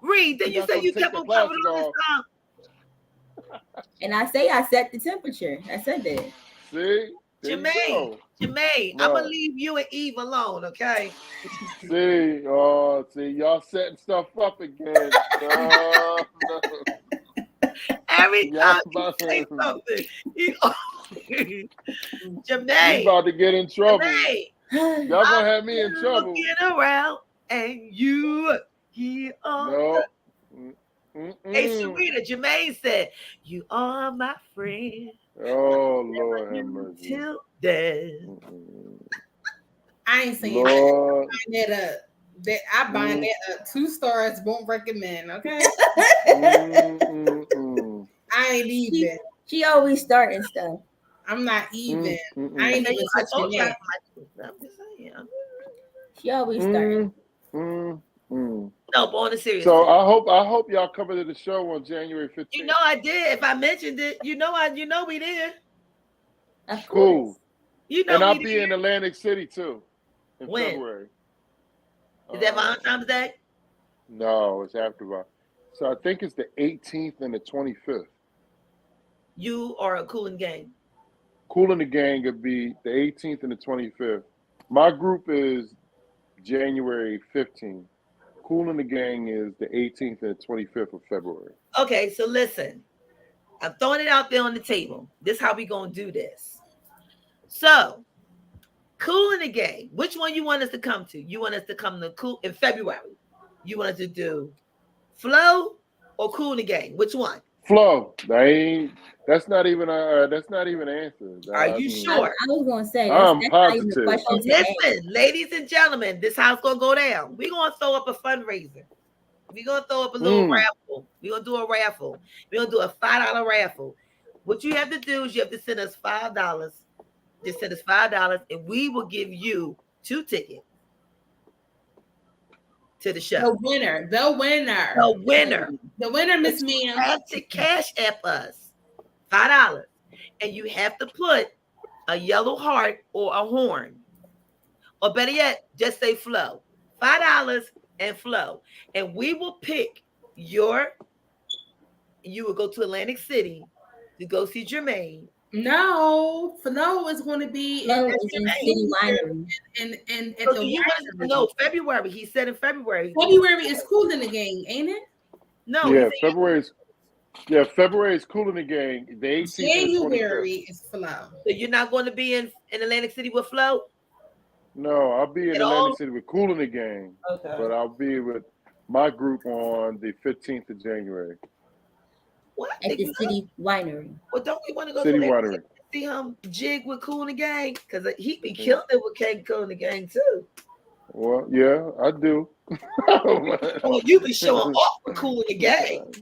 Reed, then you said you kept them covered all this time. And I say I set the temperature. I said that. See? Jermaine, I'm gonna leave you and Eve alone, okay? See, y'all setting stuff up again. No. Every time you say something, Jermaine, you about to get in trouble. Y'all gonna have me in trouble. Get around and you. No. Hey, Serena, Jermaine said, "You are my friend." Oh Lord have mercy. Till then, I ain't saying that. I bind that up. 2 stars won't recommend. Okay. I ain't even. She always starting stuff. I'm not even. I ain't even touching that. I'm just saying. She always starting. No, but on a serious. So I hope y'all come to the show on January 15th. You know I did. If I mentioned it, we did. Cool. And I'll be in Atlantic City too in February. Is that Valentine's Day? No, it's after that. So I think it's the 18th and the 25th. You are a Kool and Gang. Kool and the Gang would be the 18th and the 25th. My group is January 15th. Kool and the Gang is the 18th and the 25th of February. Okay, so listen. I'm throwing it out there on the table. This is how we gonna do this. So, Kool and the Gang. Which one you want us to come to? You want us to come to Kool in February? You want us to do Flow or Kool and the Gang? Which one? Flow. That's not even an answer. Are you sure? I was gonna say I'm positive. Listen, ladies and gentlemen, this how it's gonna go down. We're gonna throw up a fundraiser. We're gonna throw up a little raffle. We're gonna do a raffle. We're gonna do a $5 raffle. What you have to do is you have to send us $5. Just send us $5, and we will give you 2 tickets to the show. The winner, Miss You Ma'am. have to cash app us $5, and you have to put a yellow heart or a horn, or better yet, just say Flow. $5 and Flow, and we will pick your. You will go to Atlantic City to go see Jermaine. No, Flow is going to be Flow is in City Winery. and at So the you want to know February? He said in February. February is Kool in the Gang, ain't it? No. Yeah, February is Kool in the Gang. The 18th. January is Flow. So you're not going to be in Atlantic City with Flow? No, I'll be in Atlantic City with Kool in the Gang. Okay. But I'll be with my group on the 15th of January. What? At the City Winery. Well, don't we want to go City to Winery. see him jig with Kool in the Gang? Because he be killing it with Kool in the Gang too. Well, yeah, I do. Oh, you be showing off with Kool in the Gang.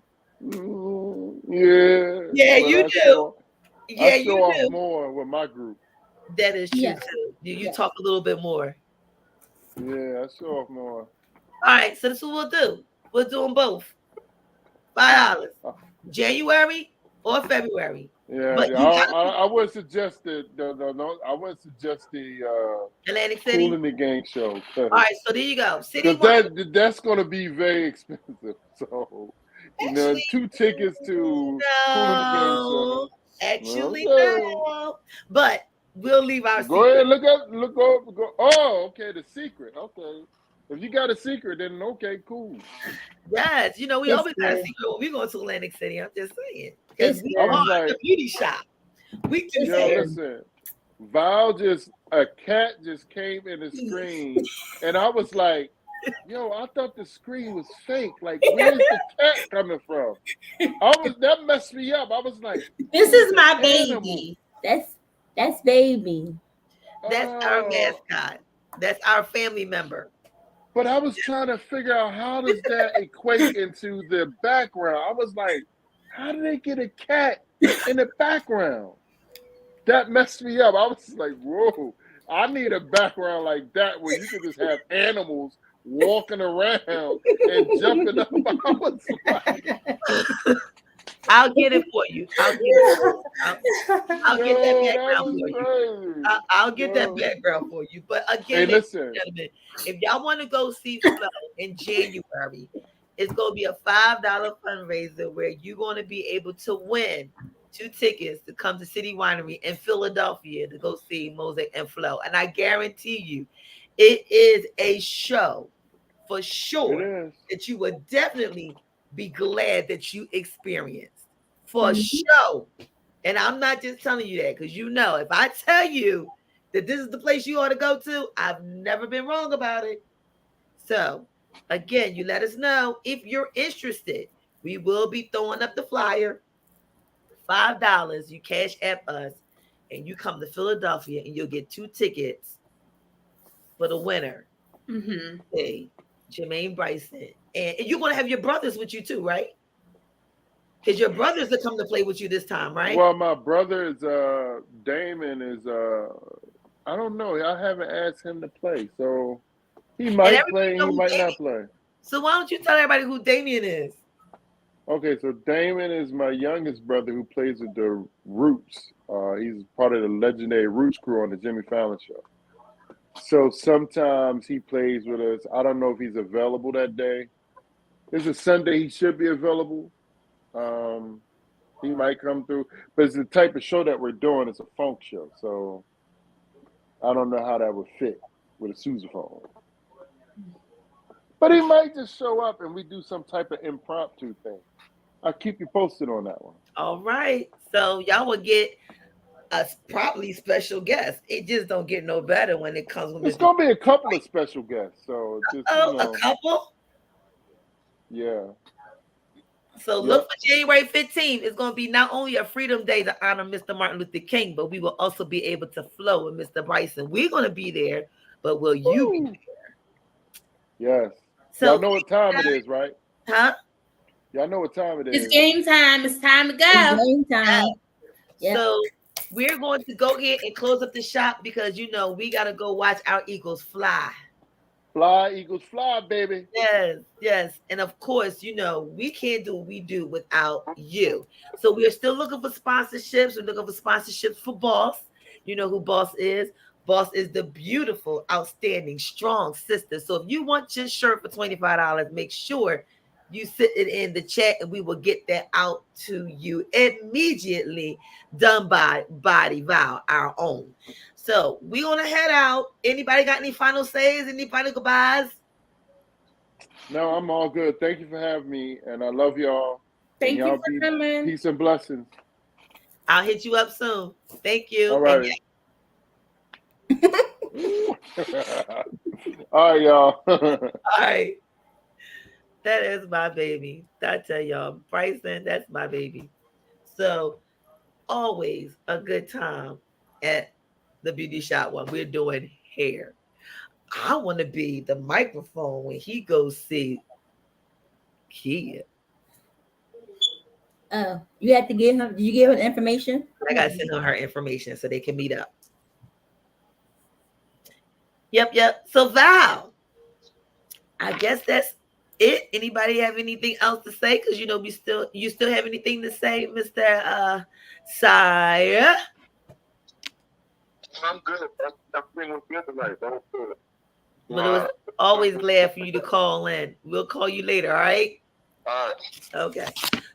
Yeah. Yeah, you do. Yeah, I show you off do. more with my group. That is true Yeah. too. You Yeah. talk a little bit more. Yeah, I show off more. All right, so this is what we'll do. We'll do them both. $5. January or February. Yeah, But I would suggest I would suggest the Atlantic City. Kool in the Gang show. All right, so there you go. City Because that's going to be very expensive. So, Actually, 2 tickets to Kool in the Gang show. Actually, Okay. no. But we'll leave our Go secret. ahead, look over. Oh, okay, the secret. Okay. If you got a secret, then okay, cool. Yes, we It's always got a good. secret when we go to Atlantic City. I'm just saying. Because It's we good. are like- the beauty shop. We can Yo, say listen. A cat just came in the screen, and I was like, yo, I thought the screen was fake. Like, where's the cat coming from? That messed me up. I was like, This is my animal. baby. That's baby. that's our Oh. mascot. That's our family member. But I was trying to figure out how does that equate into the background. I was like, how do they get a cat in the background? That messed me up. I was like, whoa, I need a background like that where you can just have animals walking around and jumping up. I was like, I'll get it for you. I'll get that background for you. I'll get that background for you. But again, Hey, ladies listen. and gentlemen, if y'all want to go see Flow in January, it's going to be a $5 fundraiser where you're going to be able to win 2 tickets to come to City Winery in Philadelphia to go see Moziac and Flow. And I guarantee you, it is a show for sure It is. that you would definitely be glad that you experienced for sure. And I'm not just telling you that because if I tell you that this is the place you ought to go to, I've never been wrong about it. So again, you let us know if you're interested. We will be throwing up the flyer. $5. You cash app us and you come to Philadelphia and you'll get 2 tickets for the winner. Mm-hmm. Hey, Jermaine Bryson. And you're going to have your brothers with you too, right? Because your brothers are coming to play with you this time, right? Well, my brother is Damon is I don't know. I haven't asked him to play, so he might play. He might not play. So why don't you tell everybody who Damien is? Okay, so Damon is my youngest brother who plays with the Roots. He's part of the legendary Roots crew on the Jimmy Fallon show. So sometimes he plays with us. I don't know if he's available that day. It's a Sunday. He should be available. He might come through. But it's the type of show that we're doing. It's a funk show. So I don't know how that would fit with a sousaphone. But he might just show up and we do some type of impromptu thing. I'll keep you posted on that one. All right. So y'all will get a probably special guest. It just don't get no better when it comes with It's going to be a couple of special guests. So just, a couple? Yeah. So look for January 15th. It's going to be not only a Freedom Day to honor Mr. Martin Luther King, but we will also be able to flow with Mr. Bryson. We're going to be there, but will you be there? Yes. So y'all know what time it is, right? Huh? Y'all know what time it is. It's game time. It's time to go. It's game time. Yeah. So we're going to go ahead and close up the shop because we gotta go watch our Eagles fly. Fly, Eagles, fly, baby. Yes. And of course, we can't do what we do without you. So we are still looking for sponsorships. We're looking for sponsorships for Boss. You know who Boss is? Boss is the beautiful, outstanding, strong sister. So if you want your shirt for $25, make sure you sit it in the chat and we will get that out to you immediately, done by Body Vow, our own. So we're going to head out. Anybody got any final says? Any final goodbyes? No, I'm all good. Thank you for having me, and I love y'all. Thank y'all you for coming. Peace and blessings. I'll hit you up soon. Thank you. All right. All right, y'all. All right. That is my baby. I tell y'all, Bryson, that's my baby. So always a good time at the beauty shop when we're doing hair. I want to be the microphone when he goes see Kia. Oh, you had to give him. Did you give her the information? I gotta send her information so they can meet up. Yep. So Val, I guess that's it. Anybody have anything else to say? Because you still have anything to say, Mr. Sire? I'm good. Everything was good tonight. That was good. Well, it was always glad for you to call in. We'll call you later, all right? All right. Okay.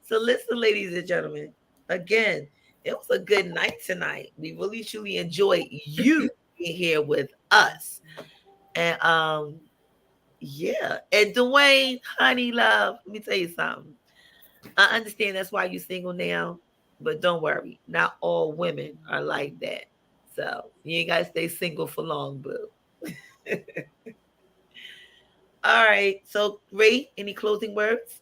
So listen, ladies and gentlemen, again, it was a good night tonight. We really truly enjoyed you being here with us. And yeah. And Dwayne, honey love, let me tell you something. I understand that's why you're single now, but don't worry. Not all women are like that. So you ain't gotta stay single for long, boo. All right. So Ray, any closing words?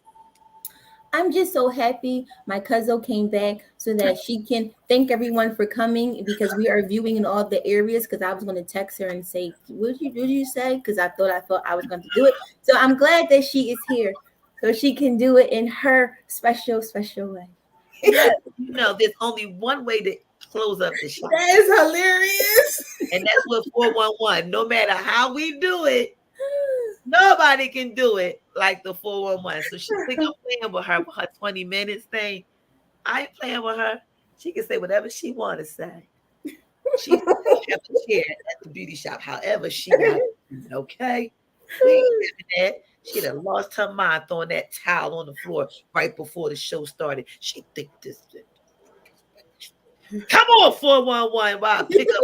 I'm just so happy my cousin came back so that she can thank everyone for coming because we are viewing in all the areas. Because I was going to text her and say, what did you say? Because I thought I was going to do it. So I'm glad that she is here so she can do it in her special way. Yes, there's only one way to close up the show. That is hilarious. And that's with 411. No matter how we do it, nobody can do it like the 411. So she think I'm playing with her for her 20 minutes thing. I ain't playing with her. She can say whatever she want to say. She have a chair at the beauty shop. However, she got it. Okay. We ain't having that. She'd have lost her mind throwing that towel on the floor right before the show started. She think this. Come on, 411. While I pick up.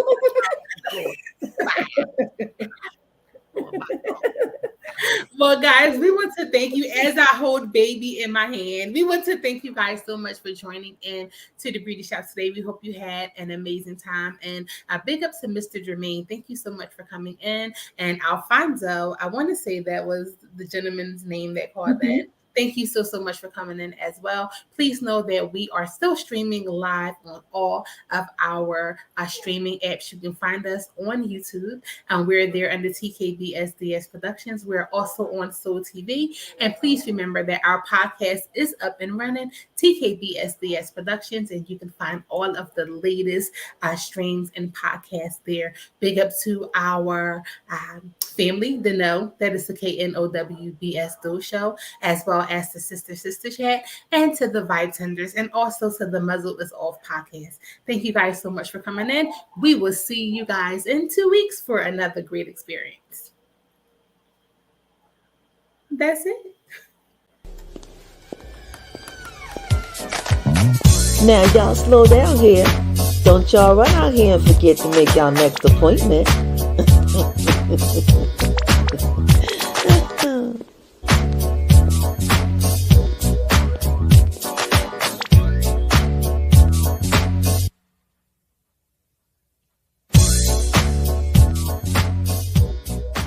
Well, guys, we want to thank you as I hold baby in my hand. We want to thank you guys so much for joining in to the beauty shop today. We hope you had an amazing time. And a big up to Mr. Jermaine. Thank you so much for coming in. And Alfonso, I want to say that was the gentleman's name that called in. Thank you so much for coming in as well. Please know that we are still streaming live on all of our streaming apps. You can find us on YouTube. We're there under TKB SDS Productions. We're also on Soul TV. And please remember that our podcast is up and running, TKB SDS Productions, and you can find all of the latest streams and podcasts there. Big up to our family, the Know, that is the KNOWBS Do Show, as well as the Sister Chat, and to the Vibe Tenders, and also to the Muzzle is Off podcast. Thank you guys so much for coming in. We will see you guys in 2 weeks for another great experience. That's it. Now y'all slow down here. Don't y'all run out here and forget to make y'all next appointment.